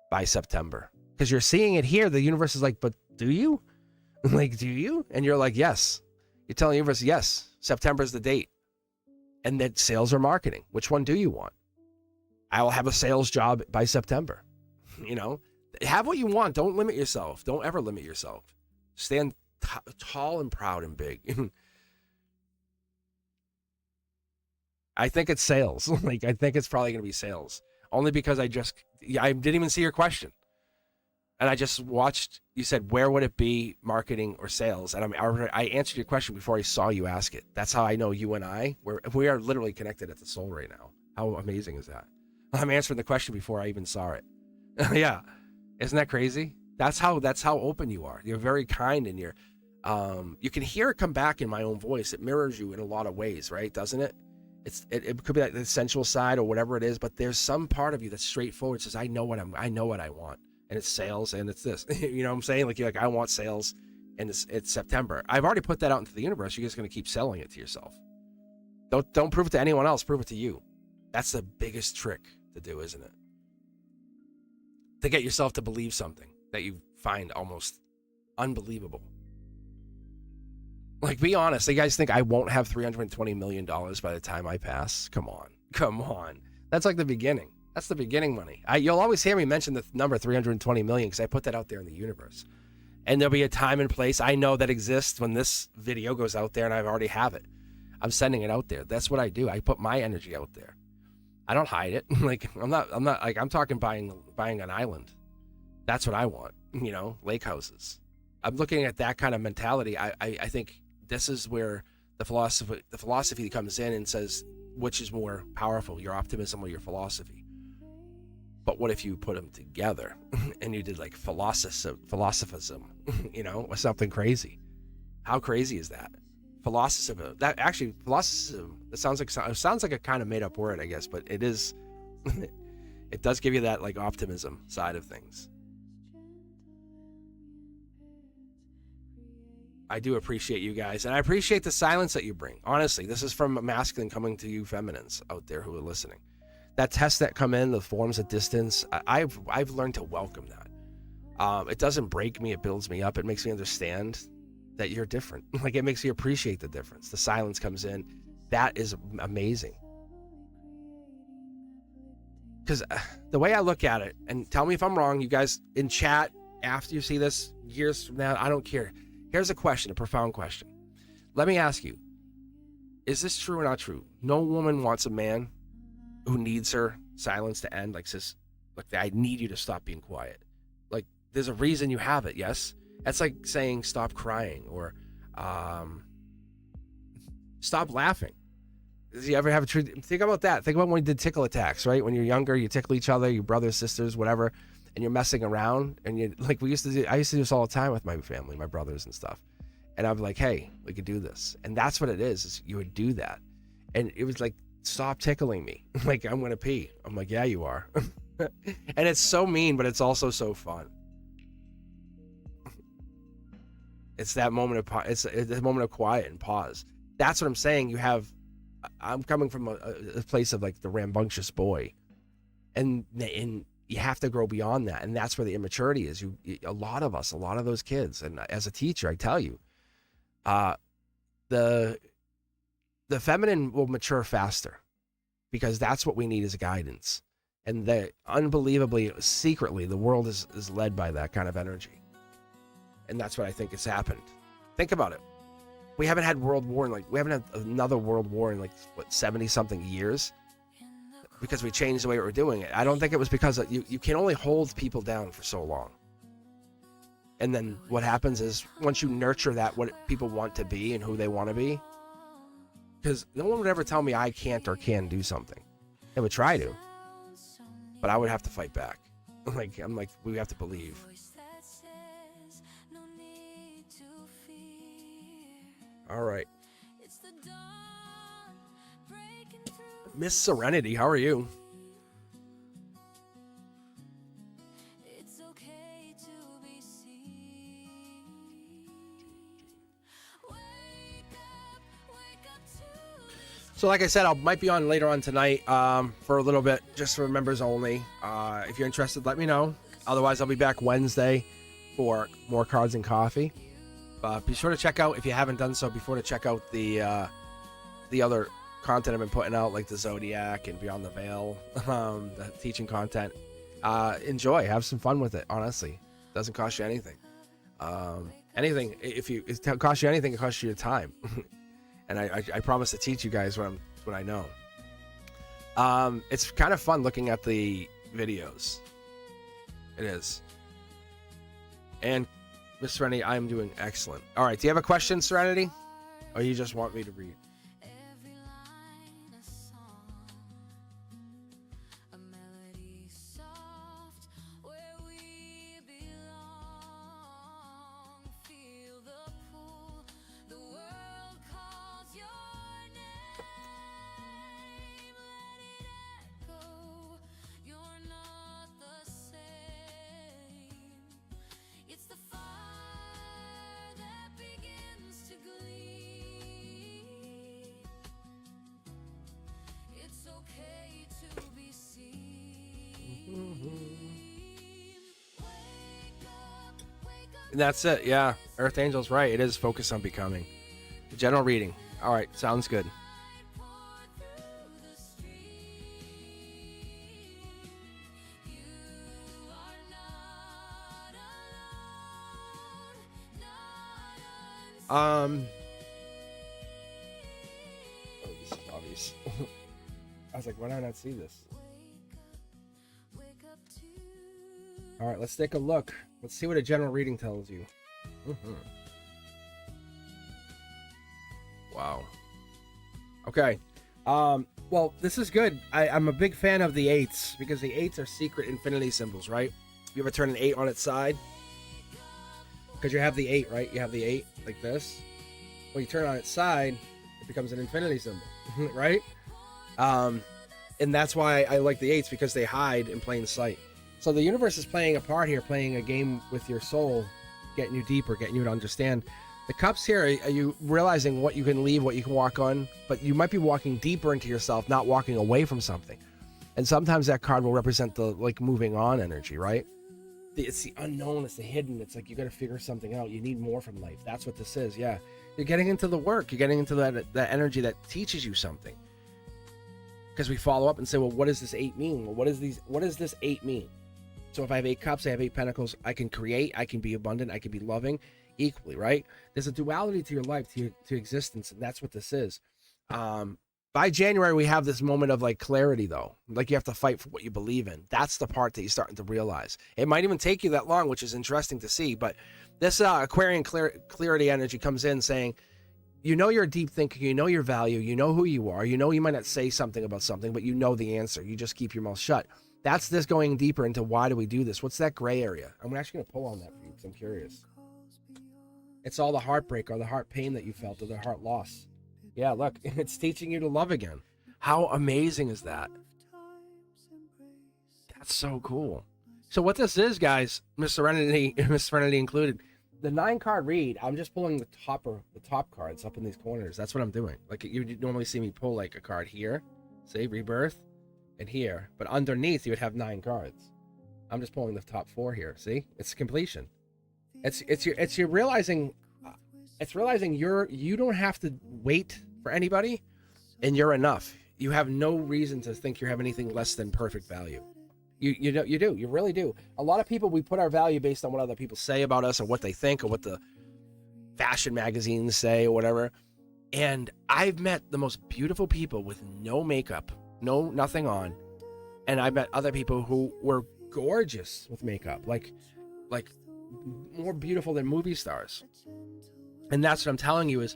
by September. Because you're seeing it here. The universe is like, but do you? Like, do you? And you're like, yes. You're telling the universe, yes, September is the date. And then sales or marketing. Which one do you want? I will have a sales job by September. You know, have what you want. Don't limit yourself. Don't ever limit yourself. Stand tall and proud and big. I think it's sales. Like, I think it's probably going to be sales. Only because I didn't even see your question. And I just watched, you said, where would it be, marketing or sales? And I answered your question before I saw you ask it. That's how I know you and we are literally connected at the soul right now. How amazing is that? I'm answering the question before I even saw it. Yeah. Isn't that crazy? That's how open you are. You're very kind, and you can hear it come back in my own voice. It mirrors you in a lot of ways, right? Doesn't it? It could be like the sensual side or whatever it is, but there's some part of you that's straightforward. Says, I know what I want. And it's sales, and it's this. You know what I'm saying? Like, you're like, I want sales, and it's September. I've already put that out into the universe. You're just going to keep selling it to yourself. Don't prove it to anyone else. Prove it to you. That's the biggest trick to do, isn't it? To get yourself to believe something that you find almost unbelievable. Like, be honest. You guys think I won't have $320 million by the time I pass? Come on. That's like the beginning. That's the beginning money. You'll always hear me mention the number 320 million because I put that out there in the universe. And there'll be a time and place I know that exists when this video goes out there, and I already have it. I'm sending it out there. That's what I do. I put my energy out there. I don't hide it. Like, I'm not like, I'm talking buying an island. That's what I want. You know, lake houses. I'm looking at that kind of mentality. I think this is where the philosophy comes in and says, which is more powerful, your optimism or your philosophy? But what if you put them together and you did like philosophism, you know, or something crazy? How crazy is that? Philosophism. It sounds like a kind of made up word, I guess, but it is. It does give you that like optimism side of things. I do appreciate you guys, and I appreciate the silence that you bring. Honestly, this is from masculine coming to you feminines out there who are listening. That tests that come in, the forms of distance, I've learned to welcome that. It doesn't break me, it builds me up. It makes me understand that you're different. Like, it makes me appreciate the difference. The silence comes in. That is amazing. because the way I look at it, and tell me if I'm wrong, you guys in chat after you see this years from now, I don't care. Here's a question, a profound question. Let me ask you, is this true or not true? No woman wants a man who needs her silence to end, like says, like, I need you to stop being quiet. Like, there's a reason you have it, yes? That's like saying stop crying or stop laughing. Did you ever have a true... Think about that. Think about when we did tickle attacks, right? When you're younger, you tickle each other, your brothers, sisters, whatever, and you're messing around, and you like I used to do this all the time with my family, my brothers and stuff. And I'd be like, hey, we could do this. And that's what it is you would do that. And it was like, stop tickling me. Like, I'm going to pee. I'm like, yeah, you are. And it's so mean, but it's also so fun. It's that moment of it's a moment of quiet and pause. That's what I'm saying. I'm coming from a place of like the rambunctious boy, and you have to grow beyond that, and that's where the immaturity is. A lot of those kids, and as a teacher, I tell you, the feminine will mature faster, because that's what we need as guidance, and unbelievably, secretly, the world is led by that kind of energy, and that's what I think has happened. Think about it. We haven't had we haven't had another world war in like, what, 70 something years, because we changed the way we're doing it. I don't think it was because you can only hold people down for so long. And then what happens is once you nurture that, what people want to be and who they want to be, because no one would ever tell me I can't or can do something. They would try to, but I would have to fight back. I'm like, we have to believe. All right. Miss Serenity, how are you? So like I said, I might be on later on tonight for a little bit, just for members only. If you're interested, let me know. Otherwise, I'll be back Wednesday for more cards and coffee. Be sure to check out, if you haven't done so before, to check out the other content I've been putting out, like the Zodiac and Beyond the Veil, the teaching content. Enjoy, have some fun with it. Honestly, doesn't cost you anything. Anything, if it costs you anything, it costs you your time. And I promise to teach you guys what I know. It's kind of fun looking at the videos. It is. And Miss Serenity, I'm doing excellent. All right, do you have a question, Serenity? Or you just want me to read? And that's it, yeah. Earth Angel's right. It is focused on becoming. General reading. All right, sounds good. Oh, this is obvious. I was like, why did I not see this? All right, let's take a look. Let's see what a general reading tells you. Wow. Okay. Well, this is good. I'm a big fan of the 8s, because the 8s are secret infinity symbols, right? You ever turn an 8 on its side? Because you have the 8, right? You have the 8 like this. When you turn it on its side, it becomes an infinity symbol, right? And that's why I like the 8s, because they hide in plain sight. So the universe is playing a part here, playing a game with your soul, getting you deeper, getting you to understand. The cups here, are you realizing what you can leave, what you can walk on, but you might be walking deeper into yourself, not walking away from something. And sometimes that card will represent the like moving on energy, right? It's the unknown, it's the hidden. It's like you got to figure something out. You need more from life. That's what this is. Yeah, you're getting into the work. You're getting into that energy that teaches you something. because we follow up and say, well, what does this 8 mean? Well, what does this 8 mean? So if I have 8 cups, I have 8 pentacles, I can create, I can be abundant, I can be loving equally, right? There's a duality to your life, to existence, and that's what this is. By January, we have this moment of like clarity, though. Like you have to fight for what you believe in. That's the part that you're starting to realize. It might even take you that long, which is interesting to see. But this Aquarian clarity energy comes in saying, you know, you're a deep thinker, you know your value, you know who you are, you know you might not say something about something, but you know the answer. You just keep your mouth shut. That's this going deeper into why do we do this? What's that gray area? I'm actually going to pull on that for you because I'm curious. It's all the heartbreak or the heart pain that you felt or the heart loss. Yeah, look, it's teaching you to love again. How amazing is that? That's so cool. So what this is, guys, Miss Serenity included, the 9-card read, I'm just pulling the top cards up in these corners. That's what I'm doing. Like you normally see me pull like a card here, say rebirth, and here. But underneath you would have 9 cards. I'm just pulling the top 4 here. See? It's completion. It's your realizing. It's realizing you don't have to wait for anybody, and you're enough. You have no reason to think you have anything less than perfect value. You do. You really do. A lot of people, we put our value based on what other people say about us or what they think or what the fashion magazines say or whatever. And I've met the most beautiful people with no makeup, nothing on, and I met other people who were gorgeous with makeup, like more beautiful than movie stars. And that's what I'm telling you is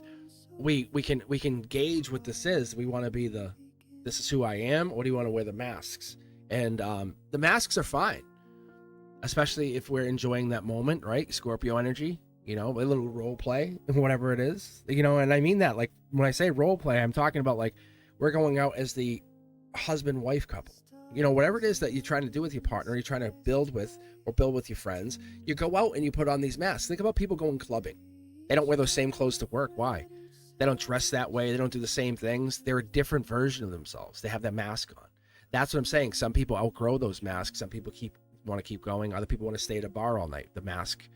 we can gauge what this is. We want to be this is who I am, or do you want to wear the masks? And the masks are fine, especially if we're enjoying that moment, right? Scorpio energy, you know, a little role play, whatever it is, you know. And I mean that, like, when I say role play, I'm talking about like we're going out as the husband-wife couple. You know, whatever it is that you're trying to do with your partner, you're trying to build with your friends, you go out and you put on these masks. Think about people going clubbing. They don't wear those same clothes to work. Why? They don't dress that way. They don't do the same things. They're a different version of themselves. They have that mask on. That's what I'm saying. Some people outgrow those masks. Some people want to keep going. Other people want to stay at a bar all night. The mask.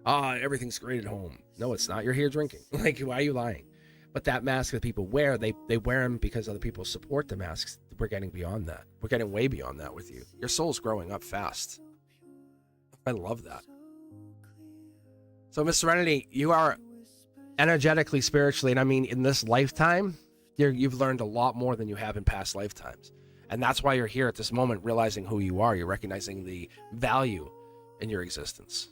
Everything's great at home. No, it's not. You're here drinking. Like, why are you lying? But that mask that people wear, they wear them because other people support the masks. We're getting beyond that. We're getting way beyond that with you. Your soul's growing up fast. I love that. So, Miss Serenity, you are energetically, spiritually, and I mean in this lifetime, you've learned a lot more than you have in past lifetimes. And that's why you're here at this moment, realizing who you are. You're recognizing the value in your existence.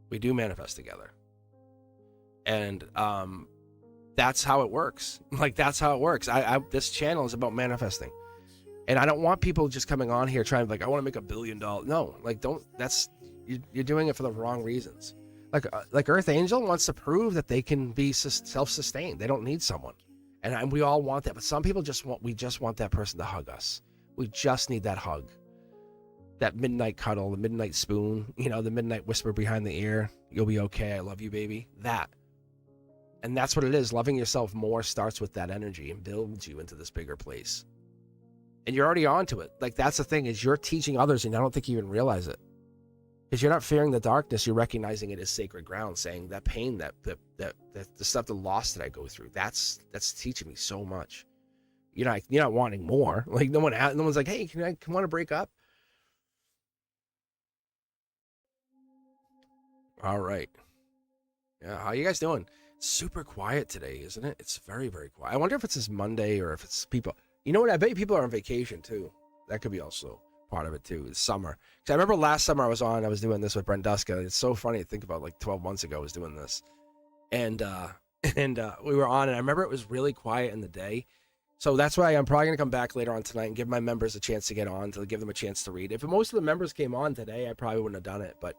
We do manifest together. And that's how it works. Like, that's how it works. This channel is about manifesting. And I don't want people just coming on here trying to, like, I want to make $1 billion. No, like, don't. You're doing it for the wrong reasons. Like Earth Angel wants to prove that they can be self-sustained. They don't need someone. And we all want that. But some people we just want that person to hug us. We just need that hug. That midnight cuddle, the midnight spoon, you know, the midnight whisper behind the ear. You'll be okay. I love you, baby. That. And that's what it is. Loving yourself more starts with that energy and builds you into this bigger place. And you're already onto it. Like, that's the thing, is you're teaching others, and I don't think you even realize it. Because you're not fearing the darkness, you're recognizing it as sacred ground, saying that pain, that the stuff, the loss that I go through, that's teaching me so much. You're not wanting more. Like, no one's like, hey, can I want to break up? All right. Yeah, how you guys doing? Super quiet today, isn't it? It's very, very quiet. I wonder if it's this Monday or if it's people. You know what? I bet people are on vacation too. That could be also part of it too. It's summer. Because I remember last summer I was doing this with Brent Duska. It's so funny to think about, like 12 months ago I was doing this. And we were on, and I remember it was really quiet in the day. So that's why I'm probably going to come back later on tonight and give my members a chance to get on, to give them a chance to read. If most of the members came on today, I probably wouldn't have done it, but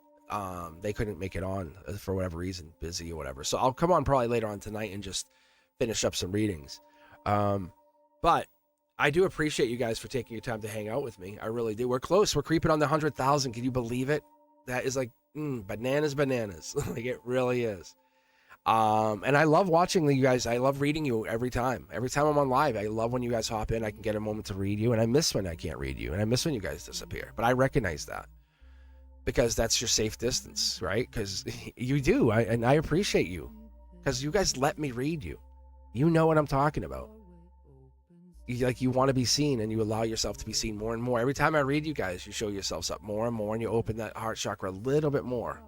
they couldn't make it on for whatever reason, busy or whatever. So I'll come on probably later on tonight and just finish up some readings. But I do appreciate you guys for taking your time to hang out with me. I really do. We're close. We're creeping on the 100,000. Can you believe it? That is like bananas. Like, it really is. And I love watching you guys. I love reading you every time. Every time I'm on live, I love when you guys hop in. I can get a moment to read you, and I miss when I can't read you, and I miss when you guys disappear. But I recognize that because that's your safe distance, right? Because you do, and I appreciate you because you guys let me read you. You know what I'm talking about. you want to be seen, and you allow yourself to be seen more and more. Every time I read you guys, you show yourselves up more and more, and you open that heart chakra a little bit more,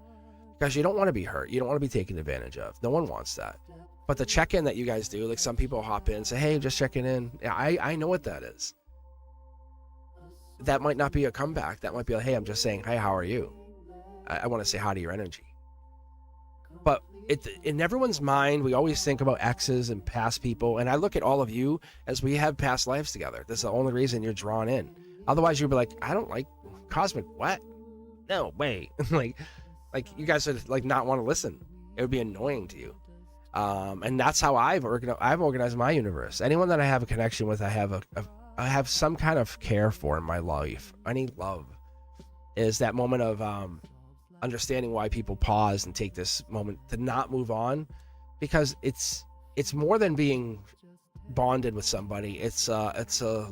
because you don't want to be hurt. You don't want to be taken advantage of. No one wants that. But the check-in that you guys do, like some people hop in and say, hey, just checking in. Yeah, I know what that is. That might not be a comeback. That might be like, hey, I'm just saying, hey, how are you? I want to say hi to your energy. But in everyone's mind, we always think about exes and past people. And I look at all of you as we have past lives together. That's the only reason you're drawn in. Otherwise, you'd be like, I don't like Cosmic. What? No way. like you guys would like not want to listen. It would be annoying to you. And that's how I've organized my universe. Anyone that I have a connection with, I have some kind of care for in my life. Any love is that moment of understanding why people pause and take this moment to not move on, because it's more than being bonded with somebody. It's a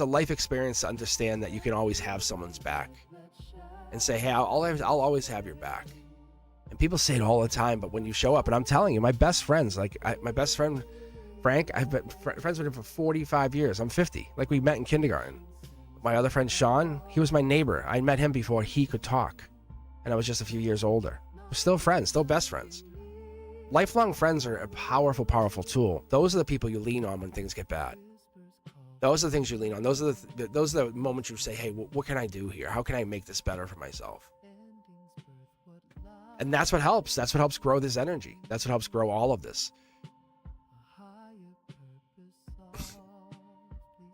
life experience to understand that you can always have someone's back and say, hey, I'll always have your back. And people say it all the time, but when you show up, and I'm telling you, my best friends, my best friend Frank, I've been friends with him for 45 years. I'm 50. Like, we met in kindergarten. My other friend Sean, he was my neighbor. I met him before he could talk, and I was just a few years older. We're still friends, still best friends. Lifelong friends are a powerful, powerful tool. Those are the people you lean on when things get bad. Those are the things you lean on. Those are the moments you say, hey, what can I do here? How can I make this better for myself? And that's what helps. That's what helps grow this energy. That's what helps grow all of this.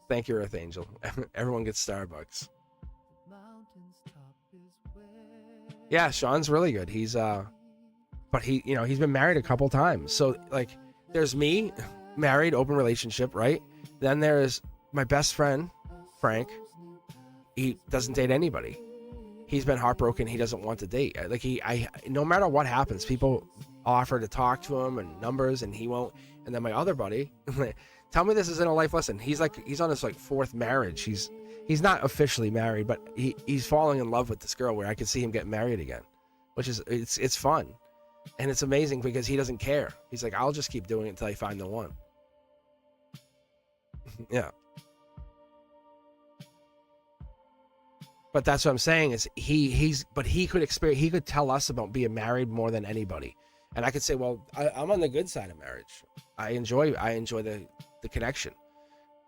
Thank you, Earth Angel. Everyone gets Starbucks. Yeah, Sean's really good. He's but he's been married a couple times. So like, there's me, married, open relationship, right? Then there's my best friend, Frank. He doesn't date anybody. He's been heartbroken. He doesn't want to date. Like, no matter what happens, people offer to talk to him and numbers, and he won't. And then my other buddy, tell me this isn't a life lesson. He's on his like fourth marriage. He's not officially married, but he's falling in love with this girl where I could see him get married again, which is it's fun, and it's amazing because he doesn't care. He's like, I'll just keep doing it until I find the one. Yeah. But that's what I'm saying is he could tell us about being married more than anybody. And I could say, well, I'm on the good side of marriage. I enjoy the connection.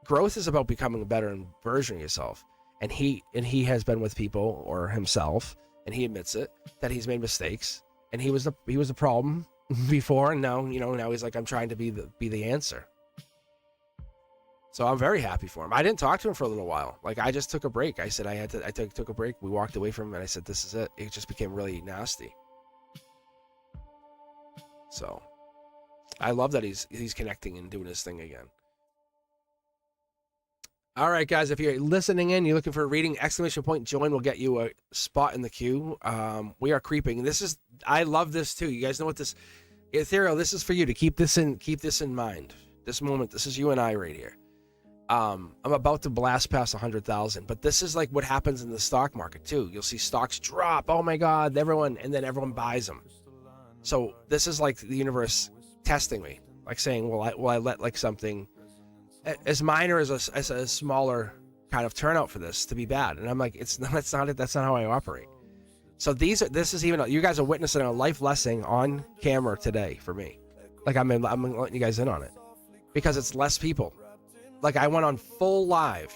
Growth is about becoming a better version of yourself. And he has been with people, or himself, and he admits it, that he's made mistakes. And he was the problem before, and now he's like, I'm trying to be the answer. So I'm very happy for him. I didn't talk to him for a little while. Like, I just took a break. I said I took a break. We walked away from him, and I said, this is it. It just became really nasty. So I love that he's connecting and doing his thing again. All right, guys, if you're listening in, you're looking for a reading, ! Join will get you a spot in the queue. We are creeping. I love this too. You guys know what this ethereal, this is for you to keep this in mind. This moment, this is you and I right here. I'm about to blast past 100,000, but this is like what happens in the stock market too. You'll see stocks drop. Oh my God, and then everyone buys them. So this is like the universe testing me, like saying, will I let like something as minor as a smaller kind of turnout for this to be bad? And I'm like, that's not it. That's not how I operate. So this is even, you guys are witnessing a life lesson on camera today for me. Like, I'm letting you guys in on it because it's less people. Like, I went on full live,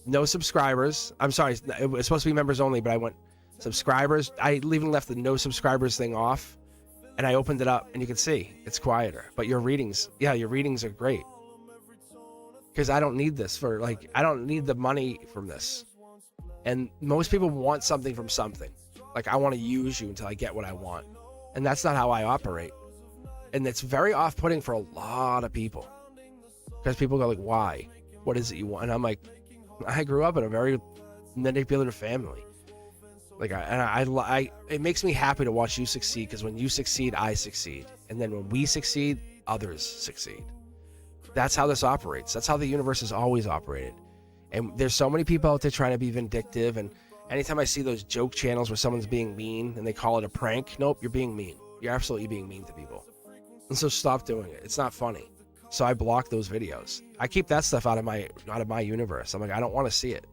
no subscribers. I'm sorry, it was supposed to be members only, but I went subscribers. I even left the no subscribers thing off, and I opened it up, and you can see it's quieter. But your readings are great, because I don't need this I don't need the money from this. And most people want something from something. Like, I want to use you until I get what I want, and that's not how I operate. And it's very off-putting for a lot of people. Because people go like, why? What is it you want? And I'm like, I grew up in a very manipulative family. Like, it makes me happy to watch you succeed, because when you succeed, I succeed. And then when we succeed, others succeed. That's how this operates. That's how the universe has always operated. And there's so many people out there trying to be vindictive. And anytime I see those joke channels where someone's being mean and they call it a prank, nope, you're being mean. You're absolutely being mean to people. And so stop doing it. It's not funny. So I block those videos. I keep that stuff out of my universe. I'm like, I don't want to see it.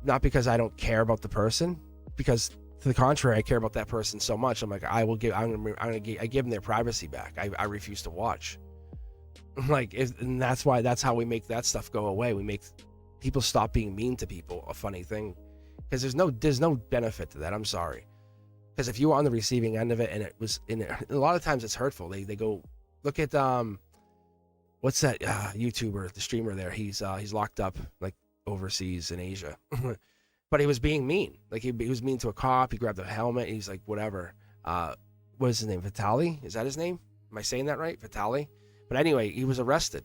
Not because I don't care about the person, because to the contrary, I care about that person so much. I'm like, I give them their privacy back. I refuse to watch. Like, and that's how we make that stuff go away. We make people stop being mean to people a funny thing, because there's no benefit to that. I'm sorry. Because if you were on the receiving end of it, and a lot of times it's hurtful. They go look at what's that YouTuber, the streamer there? He's locked up like overseas in Asia, but he was being mean. Like he was mean to a cop. He grabbed a helmet. He's like whatever. What is his name? Vitaly? Is that his name? Am I saying that right? Vitaly? But anyway, he was arrested.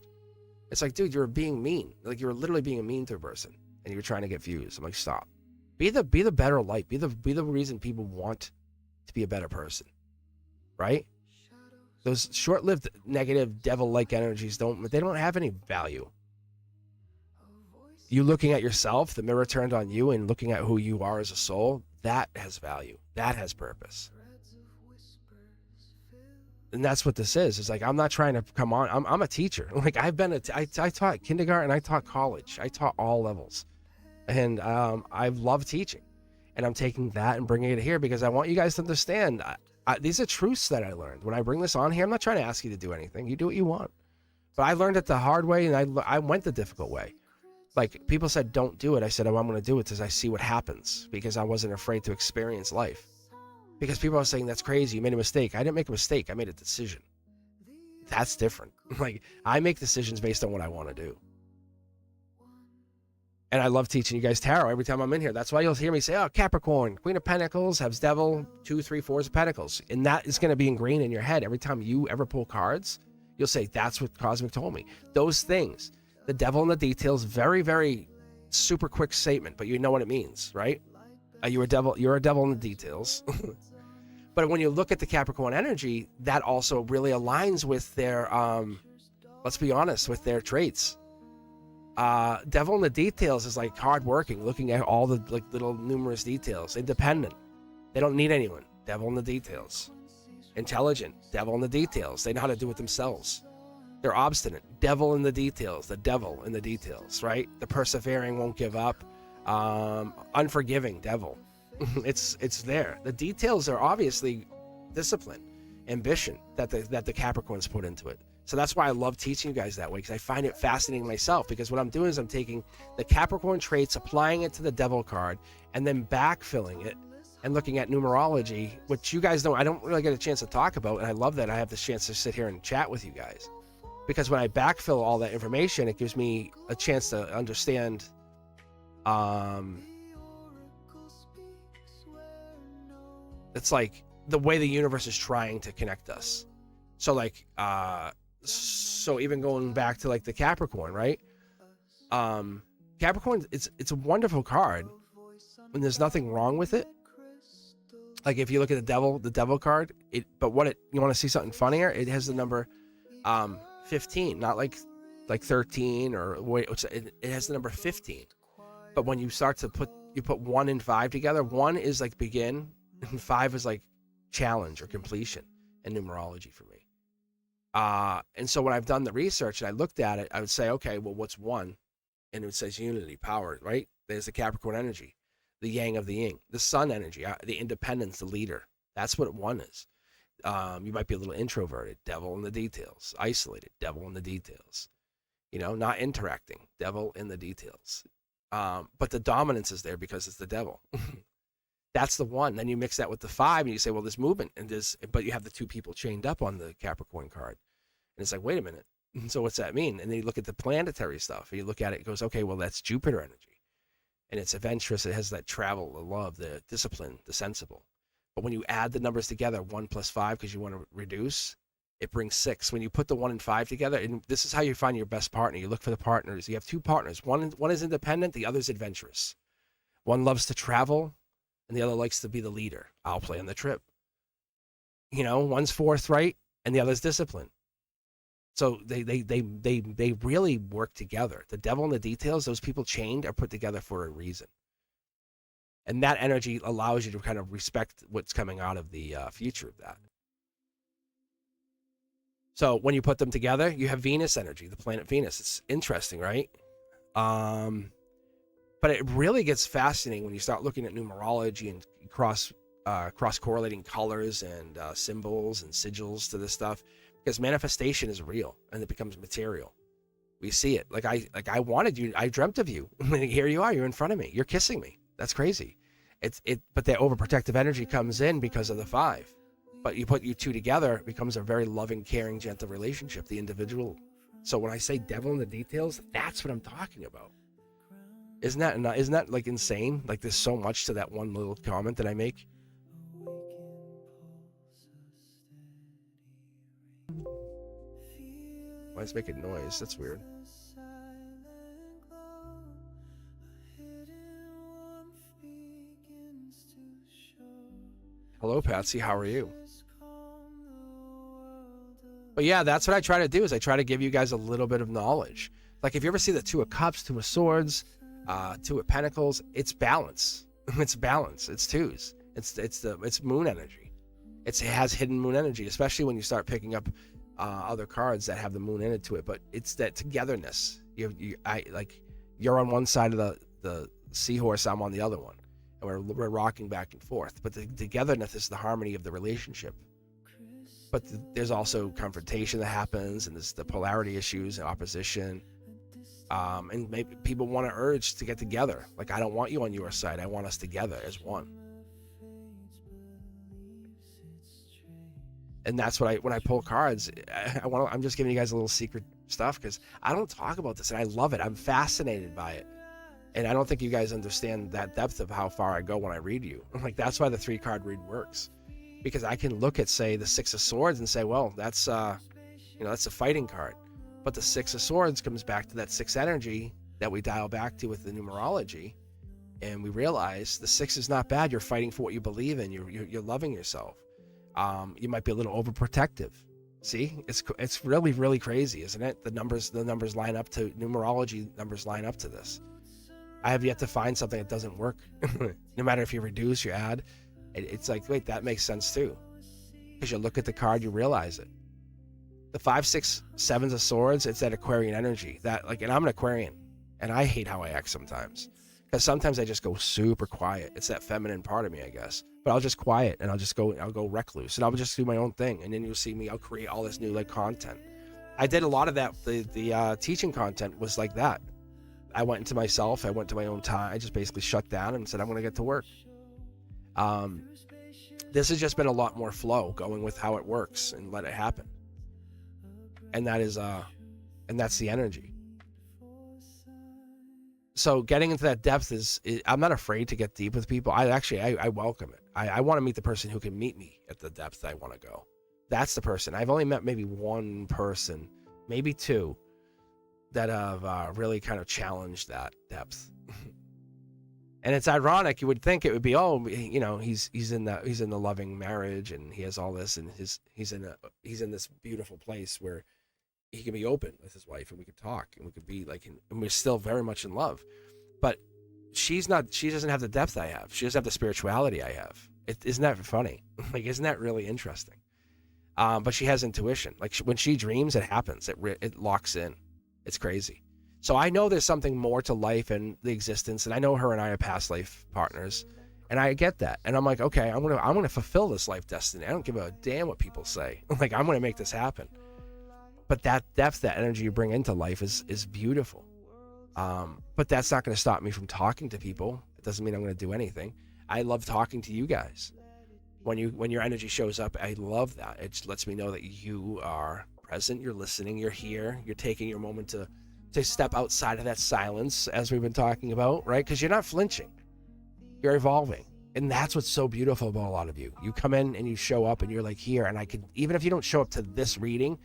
It's like, dude, you were being mean. Like you were literally being mean to a person, and you were trying to get views. I'm like, stop. Be the better light. Be the reason people want to be a better person, right? Those short-lived negative devil-like energies don't have any value. You looking at yourself, the mirror turned on you, and looking at who you are as a soul, that has value. That has purpose. And that's what this is. It's like, I'm not trying to come on. I'm a teacher. Like I taught kindergarten, I taught college, I taught all levels, and I love teaching. And I'm taking that and bringing it here because I want you guys to understand. These are truths that I learned. When I bring this on here, I'm not trying to ask you to do anything. You do what you want. But I learned it the hard way, and I went the difficult way. Like, people said, don't do it. I said, oh, I'm going to do it because I see what happens, because I wasn't afraid to experience life. Because people are saying, that's crazy, you made a mistake. I didn't make a mistake. I made a decision. That's different. Like, I make decisions based on what I want to do. And I love teaching you guys tarot every time I'm in here. That's why you'll hear me say, oh, Capricorn, Queen of Pentacles, has Devil, 2, 3, 4 of Pentacles. And that is going to be ingrained in your head. Every time you ever pull cards, you'll say, that's what Cosmic told me. Those things, the devil in the details, very, very super quick statement, but you know what it means, right? You're a devil in the details. But when you look at the Capricorn energy, that also really aligns with their, let's be honest, with their traits. Devil in the details is like hardworking, looking at all the like little numerous details. Independent, they don't need anyone. Devil in the details. Intelligent, devil in the details. They know how to do it themselves. They're obstinate, devil in the details. The devil in the details, right? The persevering, won't give up. Unforgiving, devil. It's there. The details are obviously discipline, ambition that the Capricorns put into it. So that's why I love teaching you guys that way, because I find it fascinating myself. Because what I'm doing is I'm taking the Capricorn traits, applying it to the devil card, and then backfilling it and looking at numerology, which you guys I don't really get a chance to talk about. And I love that I have this chance to sit here and chat with you guys. Because when I backfill all that information, it gives me a chance to understand it's like the way the universe is trying to connect us. So like so even going back to like the Capricorn, right? Capricorn, it's a wonderful card and there's nothing wrong with it. Like if you look at the devil card, you want to see something funnier, it has the number 15, not like 13 or wait, it has the number 15. But when you start to put 1 and 5 together, 1 is like begin and 5 is like challenge or completion in numerology for me. And so when I've done the research and I looked at it, I would say, okay, well, what's 1? And it says unity, power, right? There's the Capricorn energy, the yang of the yin, the sun energy, the independence, the leader. That's what 1 is. You might be a little introverted, devil in the details, isolated, devil in the details, not interacting, devil in the details. But the dominance is there because it's the devil. That's the 1. Then you mix that with the 5 and you say, well, there's movement but you have the 2 people chained up on the Capricorn card. And it's like, wait a minute. So what's that mean? And then you look at the planetary stuff and you look at it, it goes, okay, well, that's Jupiter energy. And it's adventurous. It has that travel, the love, the discipline, the sensible. But when you add the numbers together, 1 plus 5, because you want to reduce, it brings 6. When you put the 1 and 5 together, and this is how you find your best partner. You look for the partners. You have 2 partners. One is independent. The other is adventurous. One loves to travel, and the other likes to be the leader. I'll play on the trip. One's forthright, and the other's disciplined. So they really work together. The devil in the details, those people chained are put together for a reason. And that energy allows you to kind of respect what's coming out of the future of that. So when you put them together, you have Venus energy, the planet Venus. It's interesting, right? But it really gets fascinating when you start looking at numerology and cross correlating colors and symbols and sigils to this stuff, because manifestation is real and it becomes material. We see it. Like I wanted you. I dreamt of you. Here you are. You're in front of me. You're kissing me. That's crazy. But the overprotective energy comes in because of the 5. But you put you two together, it becomes a very loving, caring, gentle relationship. The individual. So when I say devil in the details, that's what I'm talking about. Isn't that like insane? Like there's so much to that one little comment that I make. Why is it making noise? That's weird. Hello, Patsy. How are you? But yeah, that's what I try to do. Is I try to give you guys a little bit of knowledge. Like if you ever see the 2 of Cups, 2 of Swords, 2 of Pentacles, it's balance. It's balance. It's 2s. It's moon energy. It has hidden moon energy, especially when you start picking up other cards that have the moon into it. But it's that togetherness. You're on one side of the seahorse, I'm on the other one, and we're rocking back and forth. But the togetherness is the harmony of the relationship. But there's also confrontation that happens, and there's the polarity issues and opposition. And maybe people want to urge to get together. Like, I don't want you on your side. I want us together as one. And that's what when I pull cards, I'm just giving you guys a little secret stuff, because I don't talk about this, and I love it. I'm fascinated by it. And I don't think you guys understand that depth of how far I go when I read you. Like, that's why the 3-card read works. Because I can look at, say, the 6 of Swords and say, well, that's that's a fighting card. But the 6 of Swords comes back to that 6 energy that we dial back to with the numerology, and we realize the 6 is not bad. You're fighting for what you believe in. You're loving yourself. You might be a little overprotective. See, it's really, really crazy, isn't it? The numbers line up to numerology. Numbers line up to this. I have yet to find something that doesn't work. No matter if you reduce, you add. It's like, wait, that makes sense too. Because you look at the card, you realize it. The 5, 6, 7s of Swords, it's that Aquarian energy. And I'm an Aquarian, and I hate how I act sometimes. Because sometimes I just go super quiet. It's that feminine part of me, I guess. But I'll just quiet, and I'll go recluse, and I'll just do my own thing. And then you'll see me, I'll create all this new content. I did a lot of that. The teaching content was like that. I went into myself. I went to my own time. I just basically shut down and said, I'm going to get to work. This has just been a lot more flow, going with how it works and let it happen. And that's the energy. So getting into that depth I'm not afraid to get deep with people. I welcome it. I want to meet the person who can meet me at the depth I want to go. That's the person. I've only met maybe one person, maybe 2, that have really kind of challenged that depth. And it's ironic. You would think it would be, he's in the loving marriage, and he has all this, and he's in this beautiful place where he can be open with his wife, and we could talk, and we could be like, and we're still very much in love. But she doesn't have the depth I have. She doesn't have the spirituality I have. Isn't that funny? Like, isn't that really interesting? But she has intuition. Like, when she dreams, it happens. It locks in. It's crazy. So I know there's something more to life and the existence, and I know her and I are past life partners, and I get that. And I'm like, okay, I'm gonna fulfill this life destiny. I don't give a damn what people say. Like, I'm gonna make this happen. But that depth, that energy you bring into life is beautiful. But that's not gonna stop me from talking to people. It doesn't mean I'm gonna do anything. I love talking to you guys. When your energy shows up, I love that. It lets me know that you are present, you're listening, you're here, you're taking your moment to step outside of that silence, as we've been talking about, right? Because you're not flinching, you're evolving. And that's what's so beautiful about a lot of you. You come in and you show up, and you're like, here, and I can, even if you don't show up to this reading,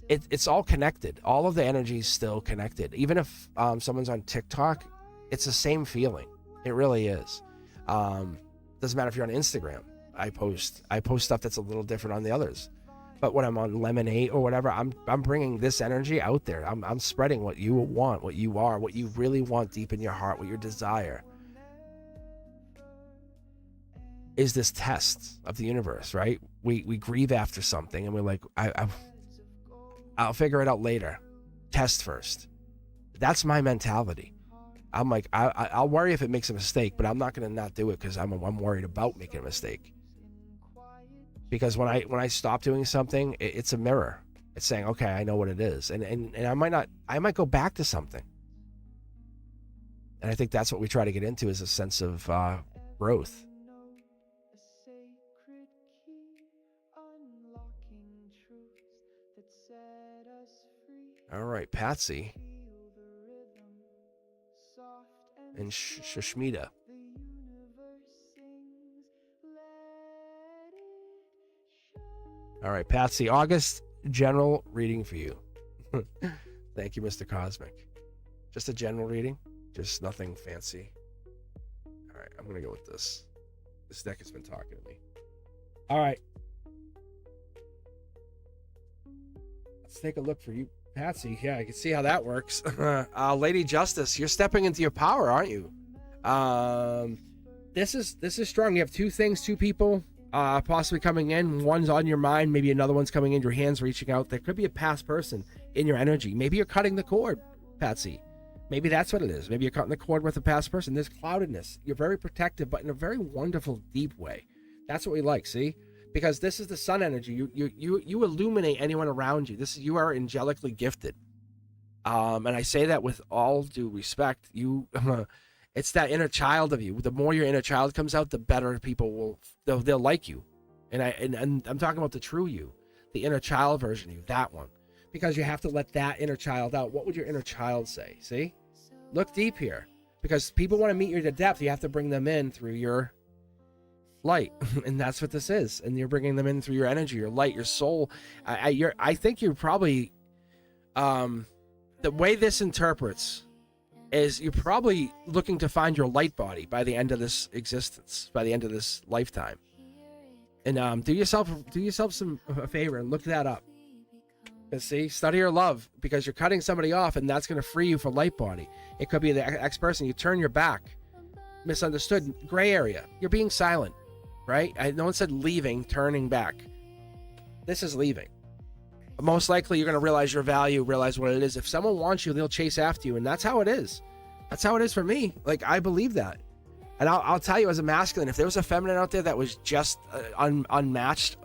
it's all connected. All of the energy is still connected. Even if someone's on TikTok, it's the same feeling. It really is. Doesn't matter if you're on Instagram. I post stuff that's a little different on the others. But when I'm on Lemonade or whatever, I'm bringing this energy out there. I'm spreading what you want, what you are, what you really want deep in your heart, what your desire is. This test of the universe, right? We grieve after something, and we're like, I'll figure it out later. Test first. That's my mentality. I'm like, I'll worry if it makes a mistake, but I'm not going to not do it because I'm worried about making a mistake. Because when I stop doing something, it's a mirror. It's saying, okay, I know what it is, and I might go back to something. And I think that's what we try to get into, is a sense of growth. All right, Patsy and Shashmita. All right, Patsy, August general reading for you. Thank you, Mr. Cosmic. Just a general reading, just nothing fancy. All right, I'm going to go with this. This deck has been talking to me. All right. Let's take a look for you, Patsy. Yeah, I can see how that works. Lady Justice, you're stepping into your power, aren't you? This is strong. You have two people possibly coming in. One's on your mind, maybe another one's coming in, your hands reaching out. There could be a past person in your energy. Maybe you're cutting the cord, Patsy. Maybe that's what it is. Maybe you're cutting the cord with a past person. There's cloudedness. You're very protective, but in a very wonderful, deep way. That's what we like, see? Because this is the sun energy. You illuminate anyone around you. You are angelically gifted. And I say that with all due respect. It's that inner child of you. The more your inner child comes out, the better people they'll like you. And I'm talking about the true you, the inner child version of you, that one. Because you have to let that inner child out. What would your inner child say? See? Look deep here. Because people want to meet you to depth. You have to bring them in through your light. And that's what this is. And you're bringing them in through your energy, your light, your soul. I think you're probably... the way this interprets is you're probably looking to find your light body by the end of this existence, by the end of this lifetime. And do yourself a favor and look that up. And see, study your love, because you're cutting somebody off, and that's going to free you for light body. It could be the ex-person. You turn your back, misunderstood, gray area. You're being silent, right? No one said leaving, turning back. This is leaving. Most likely, you're going to realize your value, realize what it is. If someone wants you, they'll chase after you, and that's how it is. That's how it is for me. Like, I believe that. And I'll tell you, as a masculine, if there was a feminine out there that was just unmatched,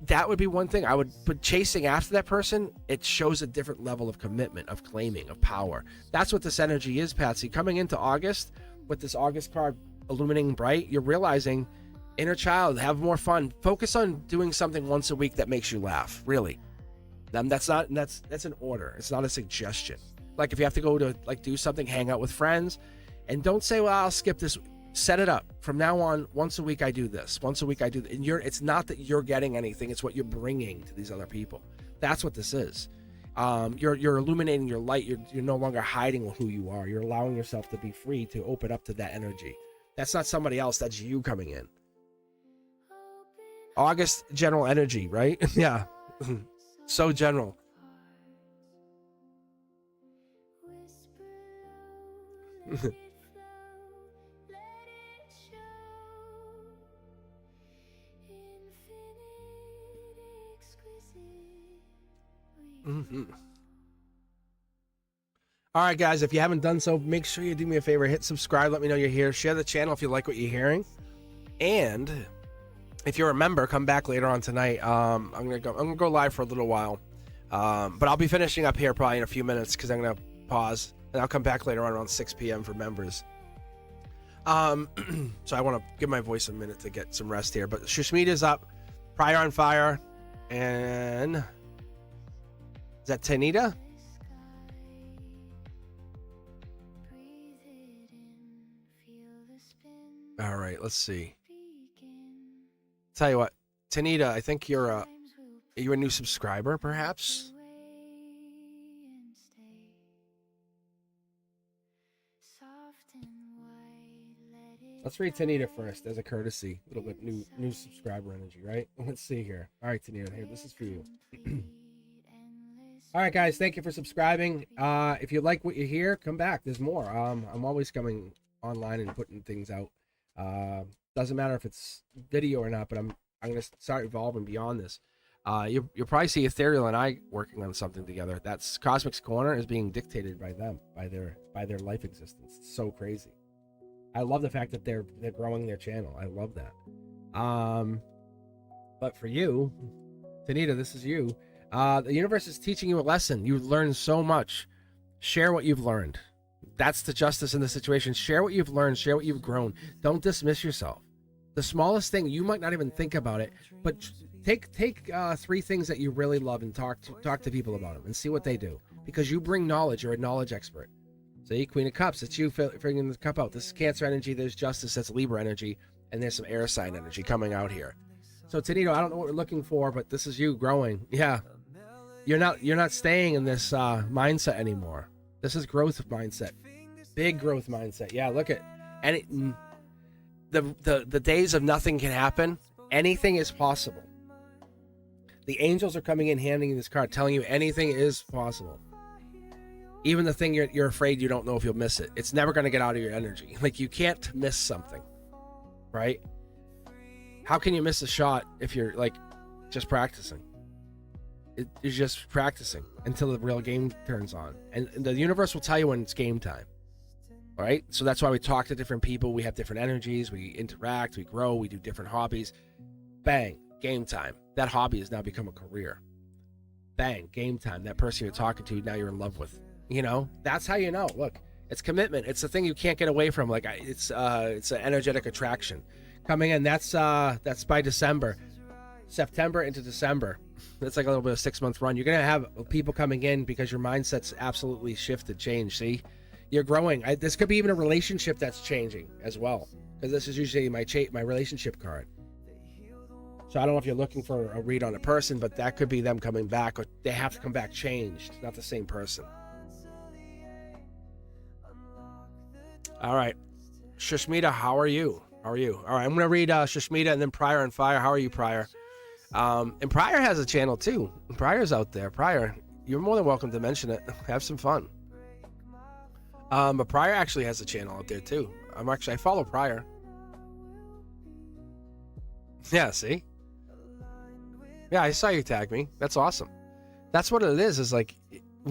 that would be one thing. But chasing after that person, it shows a different level of commitment, of claiming, of power. That's what this energy is, Patsy. Coming into August, with this August card illuminating bright, you're realizing, inner child, have more fun. Focus on doing something once a week that makes you laugh, really. That's an order. It's not a suggestion. Like, if you have to go to, like, do something, hang out with friends, and don't say, well, I'll skip this. Set it up. From now on, once a week I do this. Once a week I do that. And it's not that you're getting anything. It's what you're bringing to these other people. That's what this is. You're illuminating your light. You're no longer hiding who you are. You're allowing yourself to be free, to open up to that energy. That's not somebody else. That's you coming in. August general energy, right? Yeah. So general. Mm-hmm. All right, guys, if you haven't done so, make sure you do me a favor, hit subscribe, let me know you're here, share the channel if you like what you're hearing, and if you're a member, come back later on tonight. I'm gonna go live for a little while, but I'll be finishing up here probably in a few minutes, because I'm gonna pause, and I'll come back later on around 6 p.m. for members. So I want to give my voice a minute to get some rest here, but Shushmita's up, Prior on Fire, and is that Tanita? All right, let's see. Tell you what, Tanita, I think you're a new subscriber, perhaps? Let's read Tanita first as a courtesy. A little bit new subscriber energy, right? Let's see here. All right, Tanita, here, this is for you. All right, guys, thank you for subscribing. If you like what you hear, come back. There's more. I'm always coming online and putting things out. Doesn't matter if it's video or not, but I'm going to start evolving beyond this. You'll probably see Ethereal and I working on something together. That's Cosmic's Corner is being dictated by them, by their life existence. It's so crazy. I love the fact that they're growing their channel. I love that. But for you, Tanita, this is you. The universe is teaching you a lesson. You've learned so much. Share what you've learned. That's the justice in the situation. Share what you've learned. Share what you've grown. Don't dismiss yourself. The smallest thing, you might not even think about it, but take 3 things that you really love and talk to people about them and see what they do, because you bring knowledge. You're a knowledge expert. See, Queen of Cups, it's you figuring the cup out. This is Cancer energy. There's Justice. That's Libra energy, and there's some air sign energy coming out here. So Tanito, I don't know what we're looking for, but this is you growing. Yeah, you're not staying in this mindset anymore. This is growth mindset, big growth mindset. Yeah, look at the days of nothing can happen. Anything is possible. The angels are coming in, handing you this card, telling you anything is possible. Even the thing you're afraid you don't know if you'll miss it. It's never going to get out of your energy. Like, you can't miss something, right? How can you miss a shot if you're like just practicing? You're just practicing until the real game turns on. And the universe will tell you when it's game time. All right? So that's why we talk to different people. We have different energies. We interact. We grow. We do different hobbies. Bang, game time. That hobby has now become a career. Bang, game time. That person you're talking to, now you're in love with. You know? That's how you know. Look, it's commitment. It's the thing you can't get away from. Like, it's an energetic attraction. Coming in, that's by December. September into December. That's like a little bit of a 6-month run. You're going to have people coming in because your mindset's absolutely shifted, changed. See? You're growing. This could be even a relationship that's changing as well, because this is usually my relationship card. So I don't know if you're looking for a read on a person, but that could be them coming back, or they have to come back changed, not the same person. All right. Shashmita, how are you? How are you? All right, I'm going to read Shashmita and then Pryor and Fire. How are you, Pryor? And Pryor has a channel too. Pryor's out there. Pryor, you're more than welcome to mention it. Have some fun. But Pryor actually has a channel out there too. I follow Pryor. Yeah, see? Yeah, I saw you tag me. That's awesome. That's what it is like,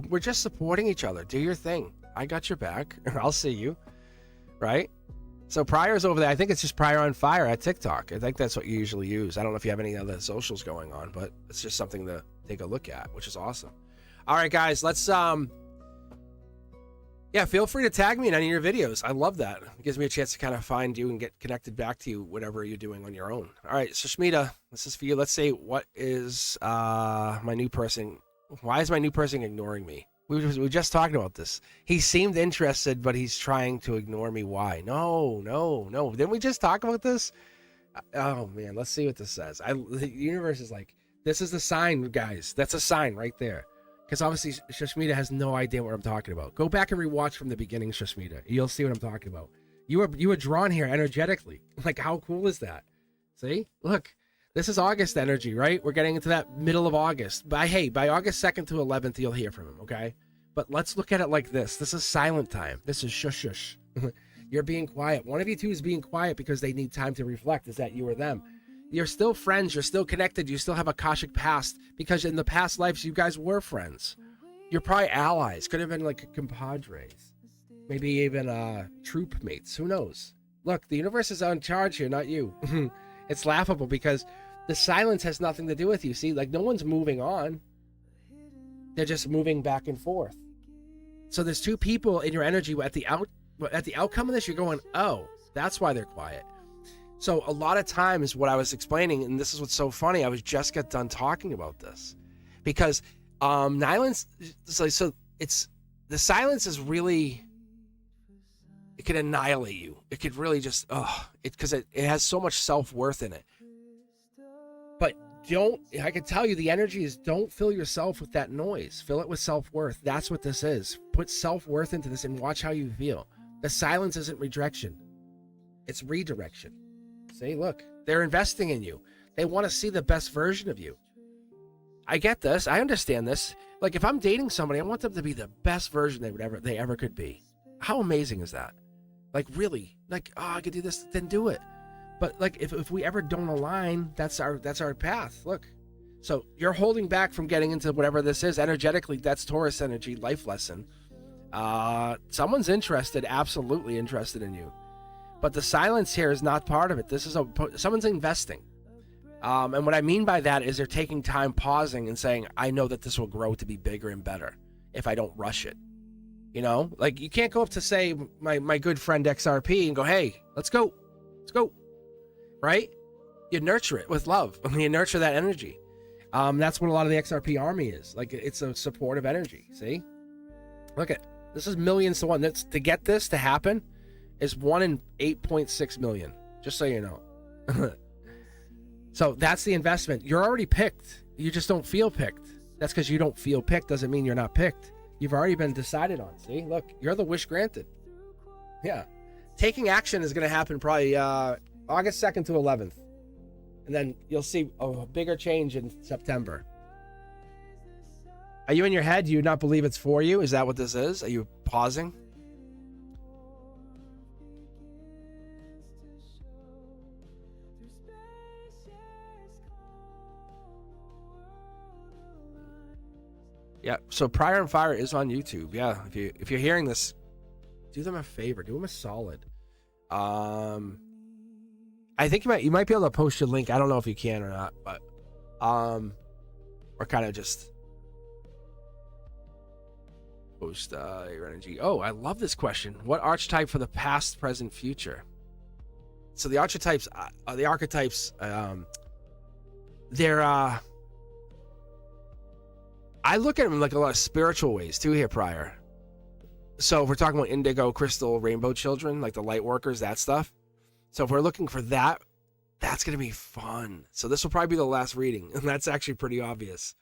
we're just supporting each other. Do your thing. I got your back. I'll see you. Right? So Pryor's over there. I think it's just Pryor on Fire at TikTok. I think that's what you usually use. I don't know if you have any other socials going on, but it's just something to take a look at, which is awesome. All right, guys, let's feel free to tag me in any of your videos. I love that. It gives me a chance to kind of find you and get connected back to you, whatever you're doing on your own. All right, so Shmita, this is for you. Let's say, what is my new person? Why is my new person ignoring me? We were just talking about this. He seemed interested, but he's trying to ignore me. Why? No. Didn't we just talk about this? Oh, man. Let's see what this says. The universe is like, this is the sign, guys. That's a sign right there. Because obviously, Shashmita has no idea what I'm talking about. Go back and rewatch from the beginning, Shashmita. You'll see what I'm talking about. You were drawn here energetically. Like, how cool is that? See? Look. This is August energy, right? We're getting into that middle of August. By August 2nd to 11th, you'll hear from him, okay? But let's look at it like this. This is silent time. This is shush. You're being quiet. One of you two is being quiet because they need time to reflect. Is that you or them? You're still friends. You're still connected. You still have a Akashic past, because in the past lives, you guys were friends. You're probably allies. Could have been like compadres. Maybe even troop mates. Who knows? Look, the universe is on charge here, not you. It's laughable because the silence has nothing to do with you. See, like, no one's moving on. They're just moving back and forth. So there's two people in your energy at the outcome of this. You're going, oh, that's why they're quiet. So a lot of times what I was explaining, and this is what's so funny, I was just got done talking about this, because Nylon's so it's the silence is really, it could annihilate you. It could really just because it has so much self-worth in it. But I can tell you, the energy is, don't fill yourself with that noise. Fill it with self-worth. That's what this is. Put self-worth into this and watch how you feel. The silence isn't rejection. It's redirection. See, look, they're investing in you. They want to see the best version of you. I get this. I understand this. Like, if I'm dating somebody, I want them to be the best version they ever could be. How amazing is that? Like, really? Like, I could do this, then do it. But like, if we ever don't align, that's our path. Look, So you're holding back from getting into whatever this is. Energetically, that's Taurus energy, life lesson. Someone's interested, absolutely interested in you. But the silence here is not part of it. This is someone's investing. And what I mean by that is they're taking time, pausing, and saying, I know that this will grow to be bigger and better if I don't rush it. You know, like you can't go up to, say, my good friend XRP and go, hey, let's go. Let's go. Right? You nurture it with love. You nurture that energy. That's what a lot of the XRP army is. Like, it's a supportive energy. See? Look at this is millions to one. That's to get this to happen is 1 in 8.6 million. Just so you know. So that's the investment. You're already picked. You just don't feel picked. That's because you don't feel picked doesn't mean you're not picked. You've already been decided on. See, look, you're the wish granted. Yeah. Taking action is going to happen probably August 2nd to 11th. And then you'll see a bigger change in September. Are you in your head? Do you not believe it's for you? Is that what this is? Are you pausing? Yeah, so Prior and Fire is on YouTube. Yeah, if you're hearing this, do them a favor, do them a solid. I think you might be able to post your link. I don't know if you can or not, but or kind of just post your energy. Oh, I love this question. What archetype for the past, present, future? So the archetypes, they're I look at them like a lot of spiritual ways too here, Prior. So if we're talking about indigo, crystal, rainbow children, like the light workers, that stuff. So if we're looking for that, that's going to be fun. So this will probably be the last reading. And that's actually pretty obvious.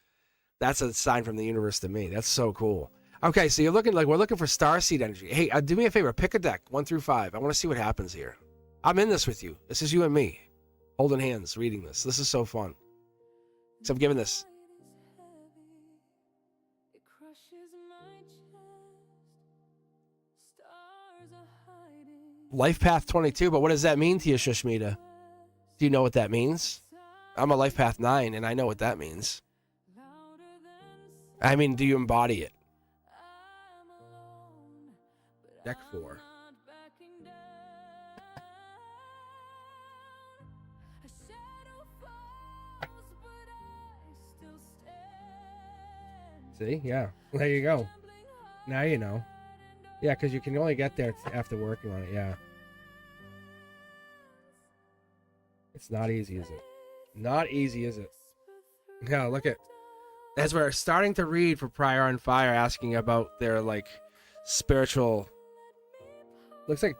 That's a sign from the universe to me. That's so cool. Okay, so you're looking like we're looking for starseed energy. Hey, do me a favor. Pick a deck, 1 through 5. I want to see what happens here. I'm in this with you. This is you and me. Holding hands, reading this. This is so fun. So I'm giving this. Life Path 22, but what does that mean to you, Shushmita? Do you know what that means? I'm a Life Path 9, and I know what that means. I mean, do you embody it? Deck 4. See? Yeah. There you go. Now you know. Yeah, because you can only get there after working on it, yeah. It's not easy, is it? Not easy, is it? Yeah, look at... As we're starting to read for Prior and Fire, asking about their, like, spiritual... Looks like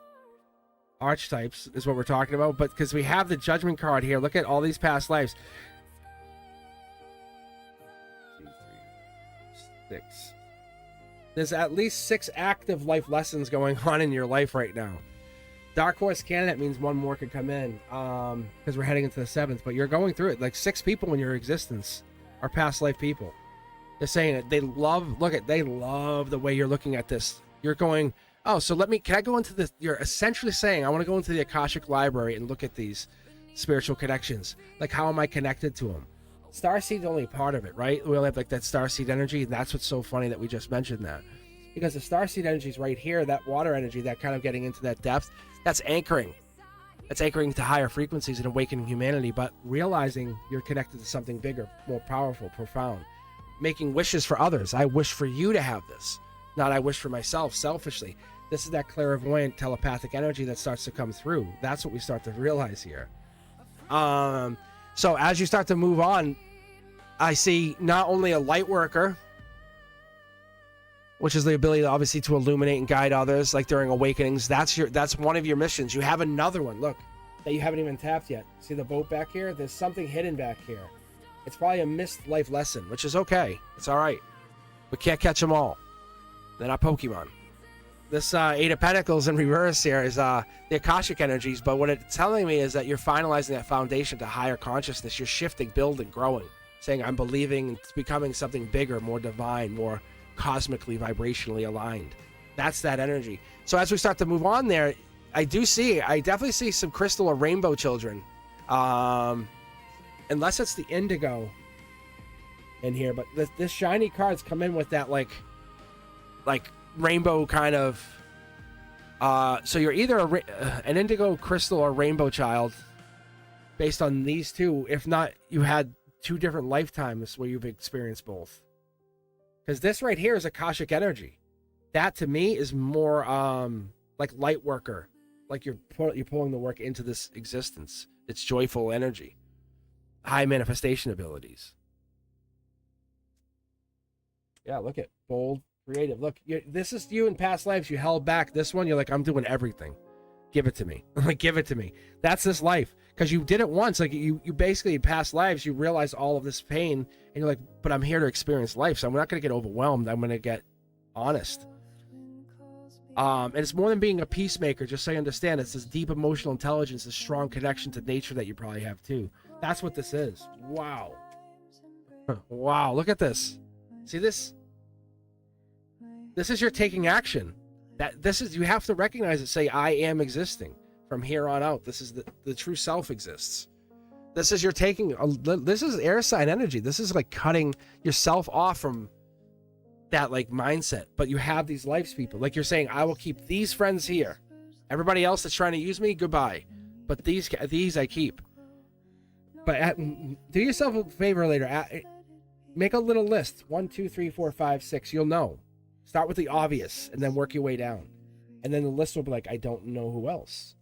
archetypes is what we're talking about, but because we have the Judgment card here, look at all these past lives. 2, 3, 6... There's at least 6 active life lessons going on in your life right now. Dark Horse Candidate means 1 more could come in because we're heading into the 7th, but you're going through it. Like 6 people in your existence are past life people. They're saying it. They love the way you're looking at this. You're going, oh, so can I go into this? You're essentially saying, I want to go into the Akashic Library and look at these spiritual connections. Like, how am I connected to them? Starseed's only part of it, right? We'll have like that starseed energy, and that's what's so funny that we just mentioned that. Because the starseed energy is right here, that water energy, that kind of getting into that depth, that's anchoring. That's anchoring to higher frequencies and awakening humanity, but realizing you're connected to something bigger, more powerful, profound. Making wishes for others. I wish for you to have this, not I wish for myself selfishly. This is that clairvoyant telepathic energy that starts to come through. That's what we start to realize here. So as you start to move on, I see not only a light worker, which is the ability, obviously, to illuminate and guide others, like during awakenings. That's one of your missions. You have another one, look, that you haven't even tapped yet. See the boat back here? There's something hidden back here. It's probably a missed life lesson, which is okay. It's all right. We can't catch them all. They're not Pokemon. This 8 of Pentacles in reverse here is the Akashic energies, but what it's telling me is that you're finalizing that foundation to higher consciousness. You're shifting, building, growing, saying, I'm believing it's becoming something bigger, more divine, more cosmically, vibrationally aligned. That's that energy. So as we start to move on there, I definitely see some crystal or rainbow children. Unless it's the indigo. in here, but this shiny cards come in with that like rainbow kind of. So you're either an indigo crystal or rainbow child, based on these two. If not, you had 2 different lifetimes where you've experienced both. Because this right here is Akashic energy. That to me is more like light worker, like you're pulling the work into this existence. It's joyful energy, high manifestation abilities. Yeah, look at bold, creative. Look, this is you in past lives. You held back. This one, you're like, I'm doing everything. Give it to me. Like, give it to me. That's this life. Because you did it once. Like, you basically, in past lives, you realize all of this pain. And you're like, but I'm here to experience life. So I'm not going to get overwhelmed. I'm going to get honest. And it's more than being a peacemaker. Just so you understand, it's this deep emotional intelligence, this strong connection to nature that you probably have too. That's what this is. Wow. Wow. Look at this. See this? This is your taking action. This is, you have to recognize it. Say, I am existing from here on out. This is the true self exists. This is your taking. This is air sign energy. This is like cutting yourself off from that like mindset. But you have these lives, people. Like you're saying, I will keep these friends here. Everybody else that's trying to use me, goodbye. But these I keep. But do yourself a favor later. Make a little list. 1, 2, 3, 4, 5, 6. You'll know. Start with the obvious and then work your way down. And then the list will be like, I don't know who else.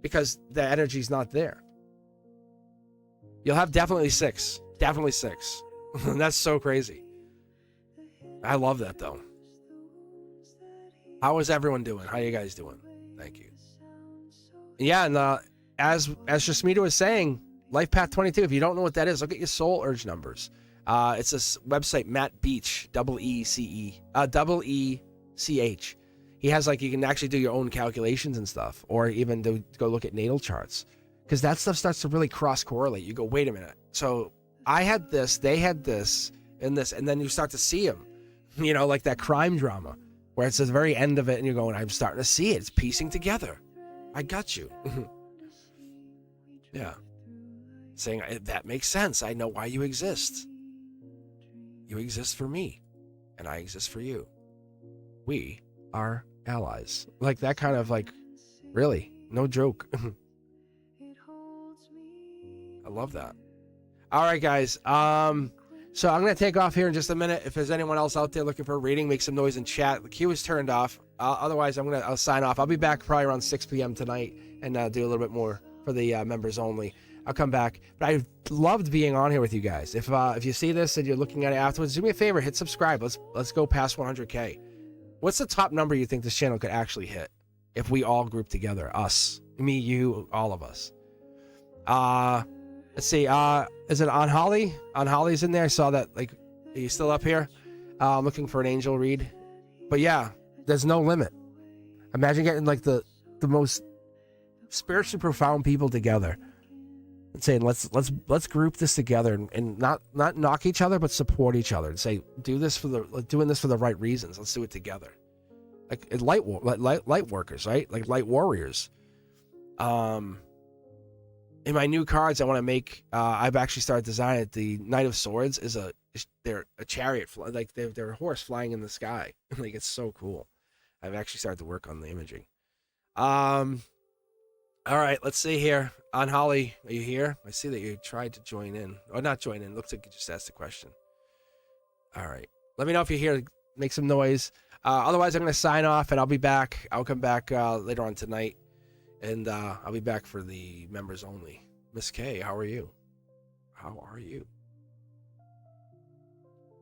Because the energy's not there. You'll have definitely 6. Definitely 6. That's so crazy. I love that though. How is everyone doing? How are you guys doing? Thank you. Yeah, and as Jasmita was saying, Life Path 22, if you don't know what that is, look at your soul urge numbers. It's this website, Matt Beach, EECH. He has like, you can actually do your own calculations and stuff, or even go look at natal charts, because that stuff starts to really cross correlate. You go, wait a minute. So I had this, they had this, and then you start to see them, you know, like that crime drama where it's at the very end of it and you're going, I'm starting to see it. It's piecing together. I got you. Yeah. Saying, that makes sense. I know why you exist. You exist for me, and I exist for you. We are allies. Like that kind of like, really, no joke. I love that. All right, guys. So I'm gonna take off here in just a minute. If there's anyone else out there looking for a reading, make some noise in chat. The queue is turned off. Otherwise, I'll sign off. I'll be back probably around 6 p.m. tonight and do a little bit more for the members only. I'll come back. But I loved being on here with you guys. If you see this and you're looking at it afterwards, do me a favor, hit subscribe. Let's go past 100K. What's the top number you think this channel could actually hit if we all group together? Us, me, you, all of us. Let's see. Is it on Holly? On Holly's in there. I saw that. Like, are you still up here? I'm looking for an angel read. But yeah, there's no limit. Imagine getting like the most spiritually profound people together and saying, let's group this together and not knock each other, but support each other and say, doing this for the right reasons. Let's do it together. Like light workers, right? Like light warriors. In my new cards, I want to make. I've actually started designing it. The Knight of Swords they're a chariot, like they're a horse flying in the sky. Like it's so cool. I've actually started to work on the imaging. All right, let's see here. On Holly, are you here? I see that you tried to join in. Or not join in. Looks like you just asked a question. All right. Let me know if you're here. Make some noise. Otherwise, I'm going to sign off, and I'll be back. I'll come back later on tonight, and I'll be back for the members only. Miss K, how are you? How are you?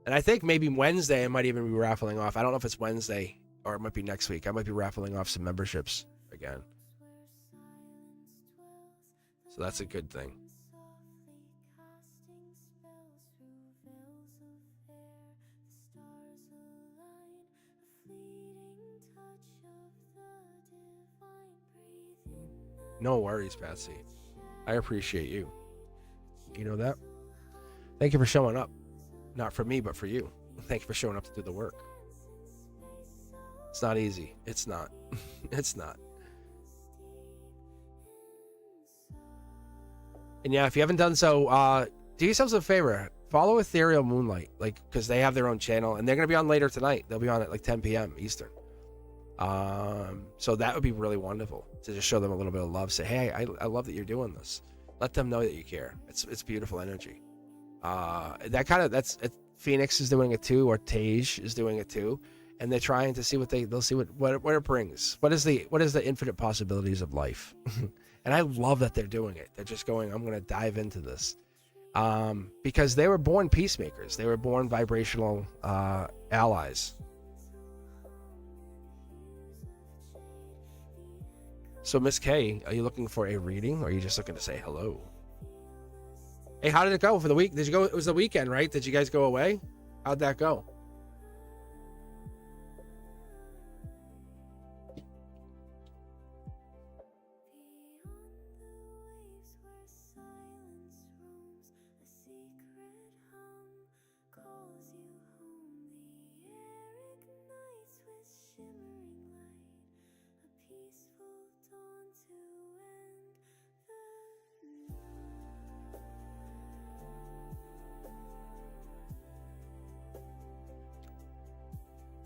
And I think maybe Wednesday I might even be raffling off. I don't know if it's Wednesday or it might be next week. I might be raffling off some memberships again. So that's a good thing. No worries, Patsy. I appreciate you. You know that? Thank you for showing up. Not for me, but for you. Thank you for showing up to do the work. It's not easy. It's not. It's not. And yeah, if you haven't done so, do yourselves a favor. follow Ethereal Moonlight, like, because they have their own channel, and they're gonna be on later tonight. They'll be on at like 10 p.m. Eastern. So that would be really wonderful to just show them a little bit of love. Say, hey, I love that you're doing this. Let them know that you care. It's beautiful energy. Phoenix is doing it too, or Tage is doing it too, and they're trying to see what it brings. What is the infinite possibilities of life? And I love that they're doing it. They're just going, I'm going to dive into this. Because they were born peacemakers. They were born vibrational allies. So, Miss K, are you looking for a reading, or are you just looking to say hello? Hey, how did it go for the week? Did you go? It was the weekend, right? Did you guys go away? How'd that go?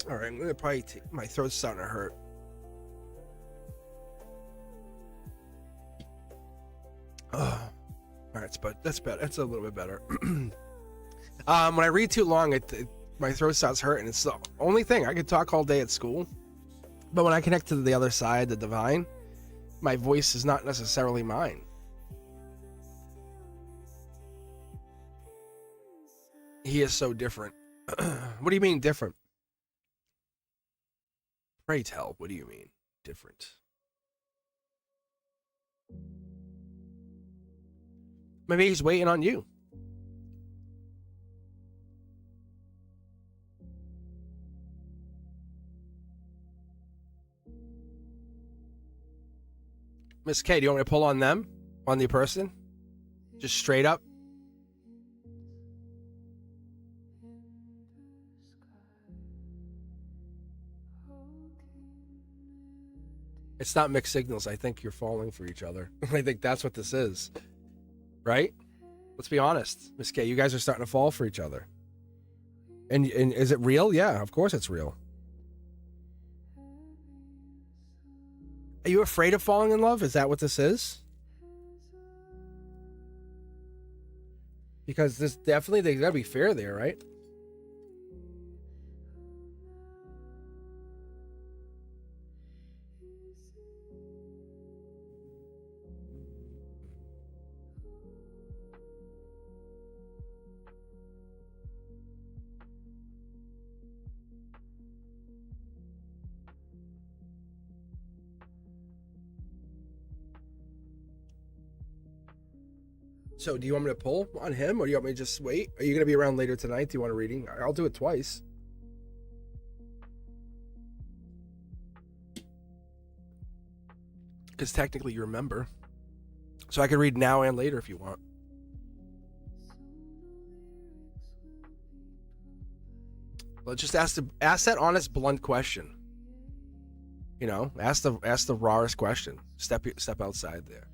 All right, I'm gonna probably take, my throat's starting to hurt. All right, but that's better. That's a little bit better. When I read too long, my throat starts hurting. It's the only thing. I could talk all day at school, but when I connect to the other side, the divine, my voice is not necessarily mine. He is so different. What do you mean different? Pray tell, what do you mean different? Maybe he's waiting on you. Miss K, do you want me to pull on them? On the person? Just straight up? It's not mixed signals. I think you're falling for each other. I think that's what this is. Right? Let's be honest. Miss K, you guys are starting to fall for each other. And is it real? Yeah, of course it's real. Are you afraid of falling in love? Is that what this is? Because there's gotta be fear there, right? So do you want me to pull on him, or do you want me to just wait? Are you going to be around later tonight? Do you want a reading? I'll do it twice. Because technically you remember. So I can read now and later if you want. Well, just ask that honest, blunt question. You know, ask the rawest question. Step outside there.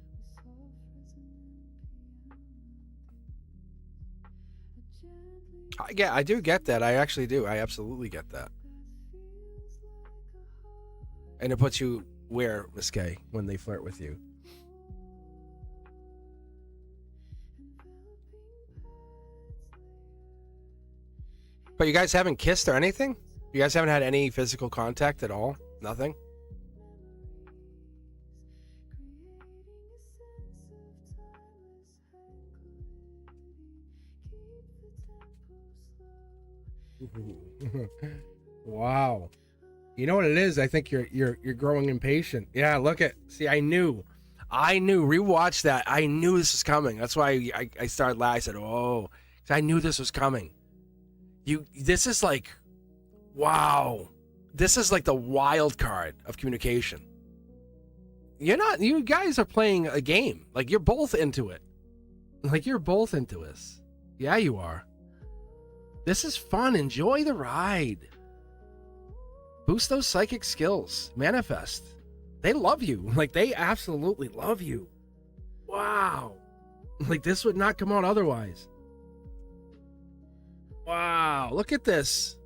I do get that. I actually do. I absolutely get that. And it puts you where, Miss K, when they flirt with you? But you guys haven't kissed or anything? You guys haven't had any physical contact at all? Nothing? Wow. You know what it is? I think you're growing impatient. Yeah, look at. See, I knew. Rewatch that. I knew this was coming. That's why I started laughing. I said, "Oh," I knew this was coming. This is like, wow. This is like the wild card of communication. You guys are playing a game. Like, you're both into it. Like, you're both into this. Yeah, you are. This is fun. Enjoy the ride. Boost those psychic skills. Manifest. They love you. Like, they absolutely love you. Wow. Like, this would not come out otherwise. Wow, look at this.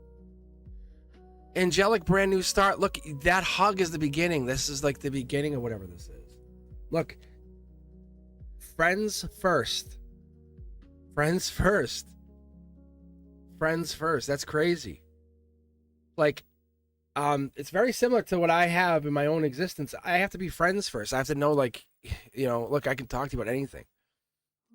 Angelic brand new start. Look, that hug is the beginning. This is like the beginning of whatever this is. Look, friends first. Friends first. Friends first. That's crazy. Like, it's very similar to what I have in my own existence. I have to be friends first. I have to know, like, you know, look, I can talk to you about anything.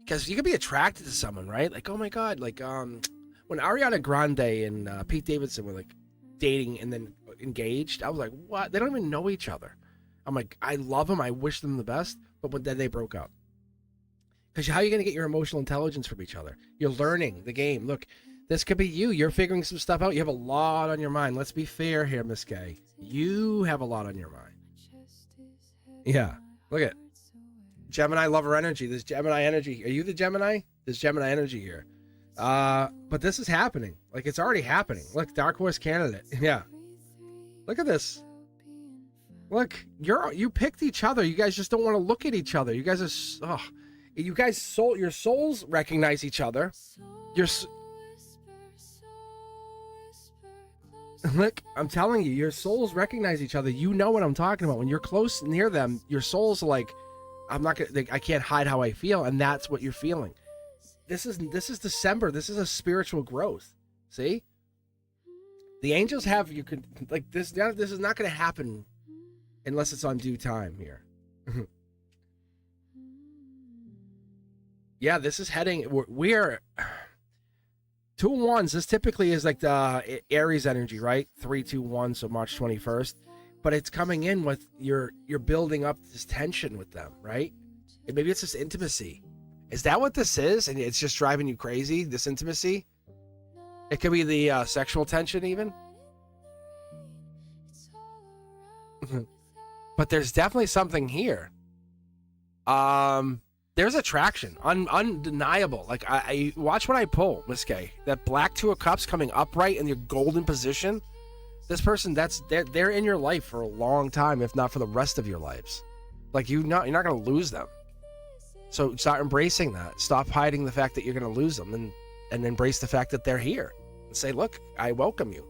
Because you could be attracted to someone, right? Like, oh my God, like, when Ariana Grande and Pete Davidson were like dating and then engaged, I was like, what? They don't even know each other. I'm like, I love them. I wish them the best. But then they broke up. Because how are you going to get your emotional intelligence from each other? You're learning the game. Look, this could be you. You're figuring some stuff out. You have a lot on your mind. Let's be fair here, Miss K. You have a lot on your mind. Yeah. Look at Gemini lover energy. There's Gemini energy. Are you the Gemini? There's Gemini energy here. But this is happening. Like, it's already happening. Look, Dark Horse candidate. Yeah. Look at this. Look, you picked each other. You guys just don't want to look at each other. You guys are, you guys your souls recognize each other. Look, I'm telling you, your souls recognize each other. You know what I'm talking about. When you're close near them, your souls are like, I can't hide how I feel, and that's what you're feeling. This is December. This is a spiritual growth. See? The angels have you could like this. This is not going to happen unless it's on due time here. Yeah, this is heading. We're 2 and 1s. This typically is like the Aries energy, right? 3, 2, 1. So March 21st. But it's coming in with you're building up this tension with them, right? And maybe it's this intimacy. Is that what this is? And it's just driving you crazy, this intimacy? It could be the sexual tension even. But there's definitely something here. There's attraction, undeniable. Like, I watch when I pull, Miss K. That black 2 of cups coming upright in your golden position. This person, they're in your life for a long time, if not for the rest of your lives. Like, you're not going to lose them. So start embracing that. Stop hiding the fact that you're going to lose them, and embrace the fact that they're here. And say, look, I welcome you.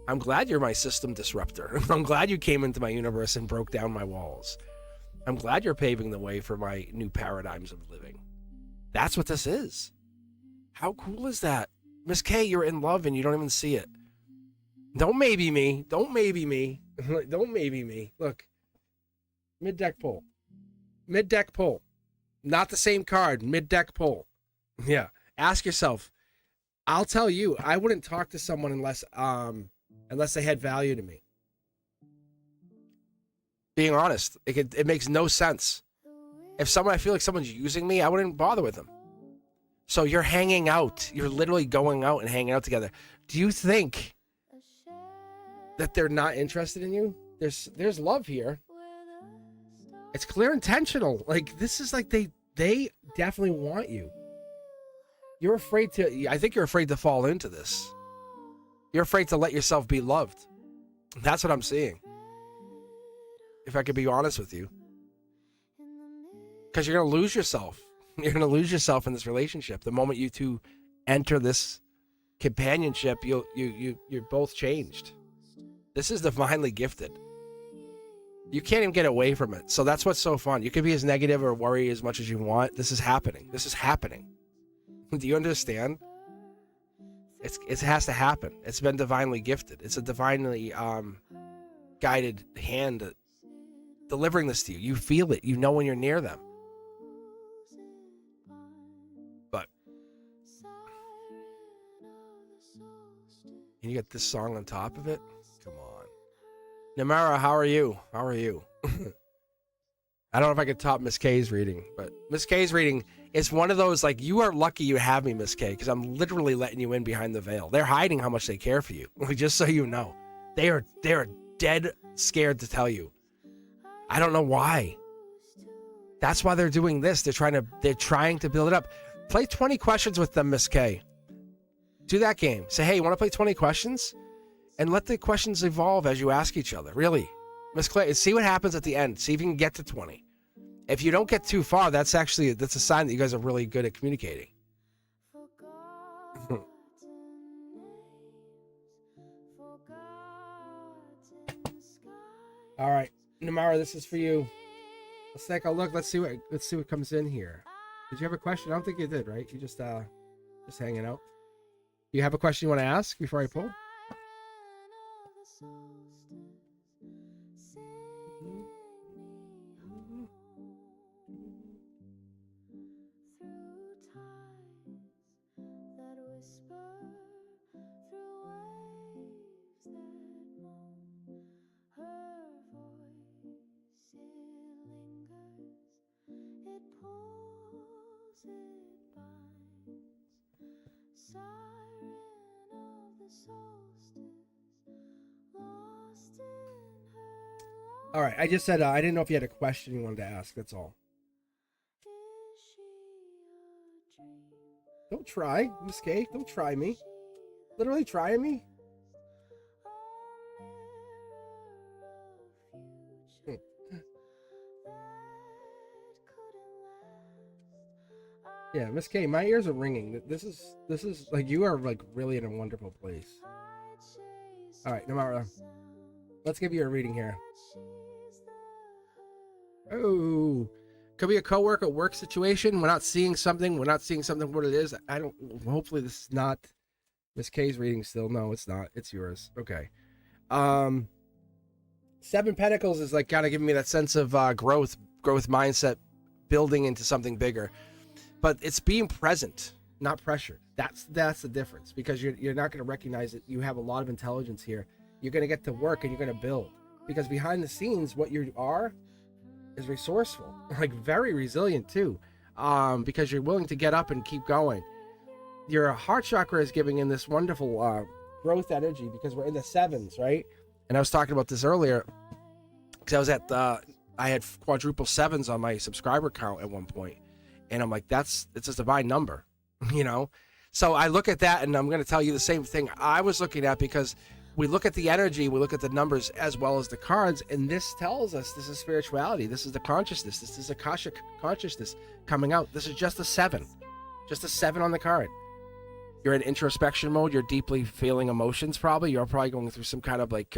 I'm glad you're my system disruptor. I'm glad you came into my universe and broke down my walls. I'm glad you're paving the way for my new paradigms of living. That's what this is. How cool is that? Miss K, you're in love and you don't even see it. Don't maybe me. Don't maybe me. Don't maybe me. Look. Mid-deck pull. Mid-deck pull. Not the same card. Mid-deck pull. Yeah. Ask yourself. I'll tell you, I wouldn't talk to someone unless they had value to me. Being honest, it makes no sense. If I feel like someone's using me, I wouldn't bother with them. So you're hanging out. You're literally going out and hanging out together. Do you think that they're not interested in you? There's love here. It's clear intentional. Like, this is like they definitely want you. I think you're afraid to fall into this. You're afraid to let yourself be loved. That's what I'm seeing. If I could be honest with you. Because you're going to lose yourself. You're going to lose yourself in this relationship. The moment you two enter this companionship, you're both changed. This is divinely gifted. You can't even get away from it. So that's what's so fun. You can be as negative or worry as much as you want. This is happening. This is happening. Do you understand? It has to happen. It's been divinely gifted. It's a divinely guided hand delivering this to you. You feel it. You know when you're near them. But and you get this song on top of it. Come on, Namara, how are you? How are you? I don't know if I could top Miss K's reading, but Miss K's reading is one of those, like, you are lucky you have me, Miss K, because I'm literally letting you in behind the veil. They're hiding how much they care for you. Just so you know. They are dead scared to tell you. I don't know why. That's why they're doing this. They're trying to build it up. Play 20 questions with them, Miss K. Do that game. Say, hey, you want to play 20 questions? And let the questions evolve as you ask each other. Really. Miss Clay, see what happens at the end. See if you can get to 20. If you don't get too far, that's a sign that you guys are really good at communicating. All right, Namara, this is for you. Let's take a look. Let's see what comes in here. Did you have a question? I don't think you did, right? You just hanging out. You have a question you want to ask before I pull? All right, I just said I didn't know if you had a question you wanted to ask. That's all. Don't try, Miss K. Don't try me. Literally trying me. Yeah, Miss K, my ears are ringing. This is like you are like really in a wonderful place. All right, Namara, let's give you a reading here. Oh, could be a coworker work situation. We're not seeing something. We're not seeing something what it is. I don't. Hopefully, this is not Miss K's reading. Still, no, it's not. It's yours. Okay. Seven Pentacles is like kind of giving me that sense of growth mindset, building into something bigger. But it's being present, not pressured. That's the difference, because you're not going to recognize it. You have a lot of intelligence here. You're going to get to work and you're going to build, because behind the scenes, what you are is resourceful, like very resilient too, because you're willing to get up and keep going. Your heart chakra is giving in this wonderful growth energy, because we're in the sevens, right? And I was talking about this earlier because I was at I had quadruple sevens on my subscriber count at one point. And I'm like, it's a divine number, you know? So I look at that, and I'm going to tell you the same thing I was looking at, because we look at the energy, we look at the numbers as well as the cards, and this tells us this is spirituality. This is the consciousness. This is Akashic consciousness coming out. This is just a 7 on the card. You're in introspection mode. You're deeply feeling emotions probably. You're probably going through some kind of like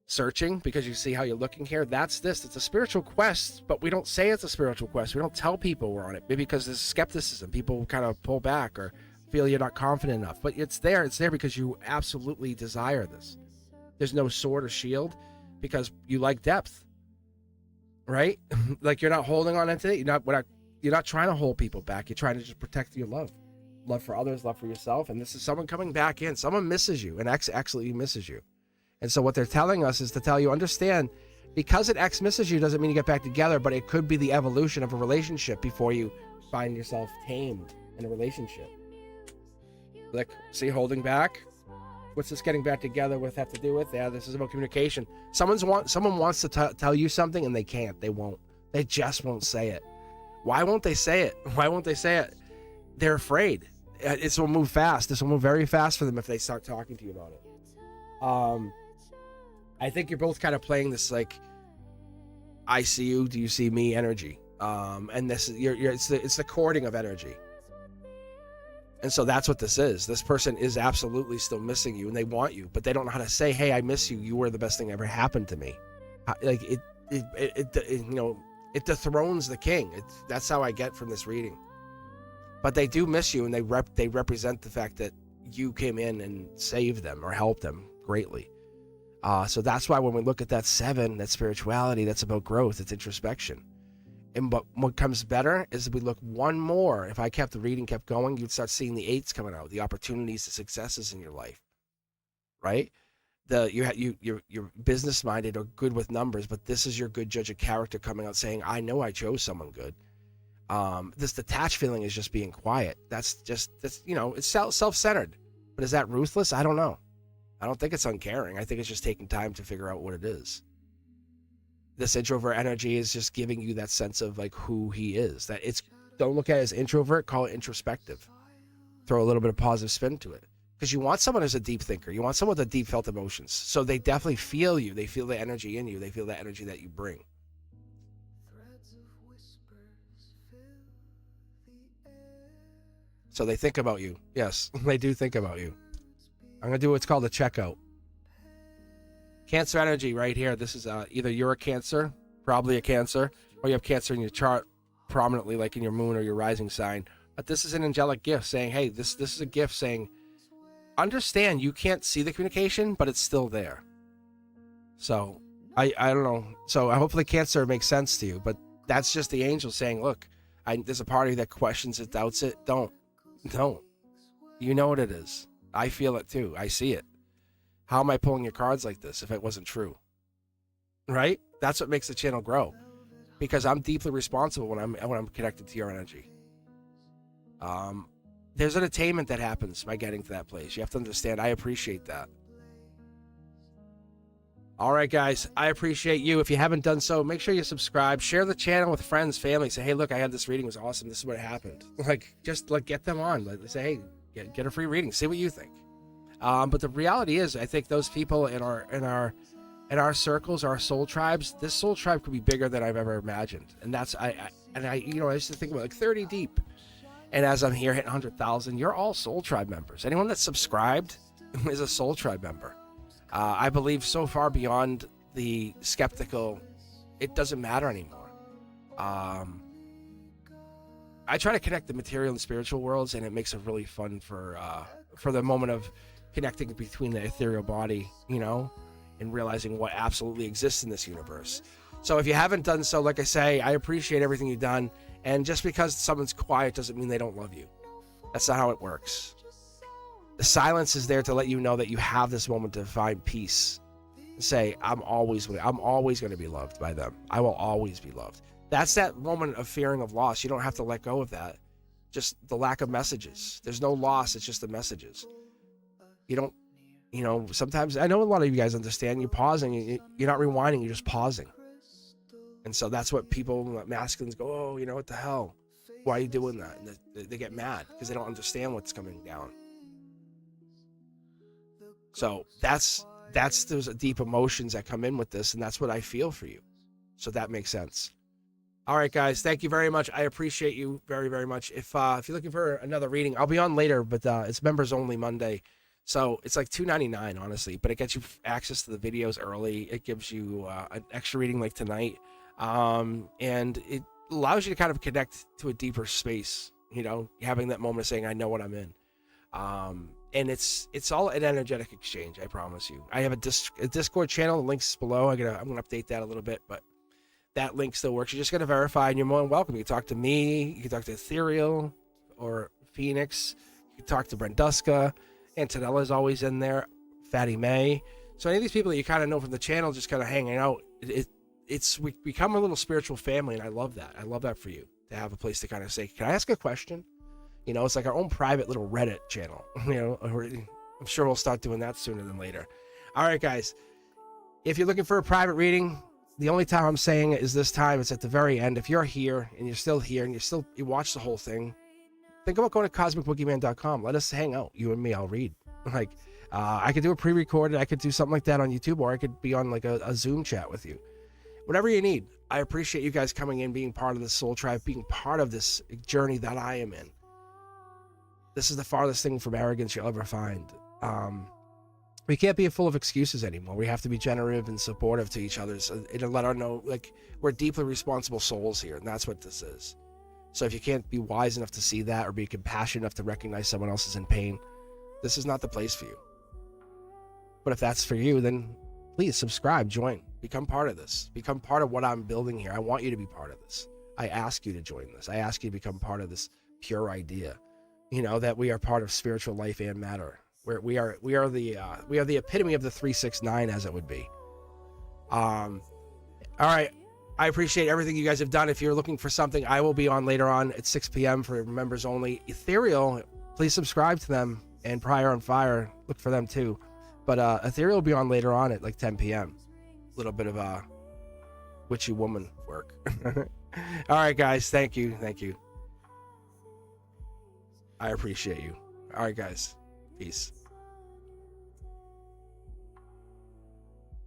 searching, because you see how you're looking here. That's this. It's a spiritual quest, but we don't say it's a spiritual quest. We don't tell people we're on it, maybe because there's skepticism. People kind of pull back or feel you're not confident enough. But it's there. It's there because you absolutely desire this. There's no sword or shield, because you like depth, right? Like you're not holding on into it. You're not trying to hold people back. You're trying to just protect your love for others, love for yourself. And this is someone coming back in. Someone misses you, and absolutely misses you. And so what they're telling us is to tell you, understand, because an ex misses you doesn't mean you get back together, but it could be the evolution of a relationship before you find yourself tamed in a relationship. Like, see, holding back. What's this getting back together with have to do with? Yeah, this is about communication. Someone wants to tell you something, and they can't. They won't. They just won't say it. Why won't they say it? Why won't they say it? They're afraid. This will move fast. This will move very fast for them if they start talking to you about it. I think you're both kind of playing this like, I see you, do you see me energy, and this is it's the courting of energy, and so that's what this is. This person is absolutely still missing you, and they want you, but they don't know how to say, "Hey, I miss you. You were the best thing that ever happened to me." Like it you know, it dethrones the king. That's how I get from this reading. But they do miss you, and they represent the fact that you came in and saved them or helped them greatly. So that's why when we look at that 7, that spirituality, that's about growth, it's introspection. And what comes better is we look one more. If I kept the reading, kept going, you'd start seeing the 8s coming out, the opportunities, the successes in your life, right? You're business minded or good with numbers, but this is your good judge of character coming out saying, I know I chose someone good. This detached feeling is just being quiet. That's you know, it's self-centered. But is that ruthless? I don't know. I don't think it's uncaring. I think it's just taking time to figure out what it is. This introvert energy is just giving you that sense of like who he is. That it's, don't look at it as introvert, call it introspective. Throw a little bit of positive spin to it. Because you want someone who's a deep thinker. You want someone with deep felt emotions. So they definitely feel you. They feel the energy in you. They feel the energy that you bring. So they think about you. Yes, they do think about you. I'm going to do what's called a checkout. Cancer energy right here. This is either you're a Cancer, probably a Cancer, or you have Cancer in your chart prominently, like in your moon or your rising sign. But this is an angelic gift saying, hey, this is a gift saying, understand you can't see the communication, but it's still there. So I don't know. So hopefully Cancer makes sense to you, but that's just the angel saying, look, there's a part of you that questions it, doubts it. Don't. You know what it is. I feel it too. I see it. How am I pulling your cards like this if it wasn't true? Right? That's what makes the channel grow, because I'm deeply responsible when I'm connected to your energy. There's an attainment that happens by getting to that place. You have to understand. I appreciate that. All right, guys, I appreciate you. If you haven't done so, make sure you subscribe, share the channel with friends, family. Say, hey, look, I had this reading. It was awesome. This is what happened. Just get them on. Say, hey, get a free reading. See what you think. But the reality is, I think those people in our circles, our soul tribes, this soul tribe could be bigger than I've ever imagined. And that's, I used to think about like 30 deep. And as I'm here hitting 100,000, you're all soul tribe members. Anyone that's subscribed is a soul tribe member. I believe so far beyond the skeptical, it doesn't matter anymore. I try to connect the material and spiritual worlds, and it makes it really fun for the moment of connecting between the ethereal body, and realizing what absolutely exists in this universe. So if you haven't done so, like I say, I appreciate everything you've done. And just because someone's quiet doesn't mean they don't love you. That's not how it works. The silence is there to let you know that you have this moment to find peace. Say, I'm always going to be loved by them. I will always be loved. That's that moment of fearing of loss. You don't have to let go of that. Just the lack of messages. There's no loss. It's just the messages. You don't, sometimes, I know a lot of you guys understand, you're pausing, you're not rewinding, you're just pausing. And so that's what people, masculines, go, oh, what the hell? Why are you doing that? And they get mad because they don't understand what's coming down. So there's deep emotions that come in with this, and that's what I feel for you. So that makes sense. All right, guys, thank you very much. I appreciate you very, very much. If you're looking for another reading, I'll be on later, but it's members only Monday. So it's like $2.99, honestly, but it gets you access to the videos early. It gives you an extra reading like tonight. And it allows you to kind of connect to a deeper space, having that moment of saying, I know what I'm in. And it's all an energetic exchange. I promise you. I have a Discord channel. The link's below. I'm going to update that a little bit, but that link still works. You're just going to verify, and you're more than welcome. You can talk to me. You can talk to Ethereal or Phoenix. You can talk to Brenduska. Antonella's always in there. Fatty May. So any of these people that you kind of know from the channel just kind of hanging out, we become a little spiritual family, and I love that. I love that for you, to have a place to kind of say, can I ask a question? It's like our own private little Reddit channel. I'm sure we'll start doing that sooner than later. All right, guys. If you're looking for a private reading, the only time I'm saying it is this time. It's at the very end. If you're here and you're still here and you watch the whole thing, think about going to cosmicboogeyman.com. Let us hang out. You and me, I'll read. I could do a pre-recorded. I could do something like that on YouTube, or I could be on like a Zoom chat with you. Whatever you need. I appreciate you guys coming in, being part of this soul tribe, being part of this journey that I am in. This is the farthest thing from arrogance you'll ever find. We can't be full of excuses anymore. We have to be generative and supportive to each other, and let our know, we're deeply responsible souls here, and that's what this is. So if you can't be wise enough to see that, or be compassionate enough to recognize someone else is in pain, this is not the place for you. But if that's for you, then please subscribe, join, become part of this. Become part of what I'm building here. I want you to be part of this. I ask you to join this. I ask you to become part of this pure idea. That we are part of spiritual life and matter. We are the epitome of the 369, as it would be. All right. I appreciate everything you guys have done. If you're looking for something, I will be on later on at 6 p.m. for members only. Ethereal, please subscribe to them, and Prior on Fire, look for them too. But Ethereal will be on later on at like 10 p.m. A little bit of witchy woman work. All right, guys. Thank you. I appreciate you. All right, guys. Peace.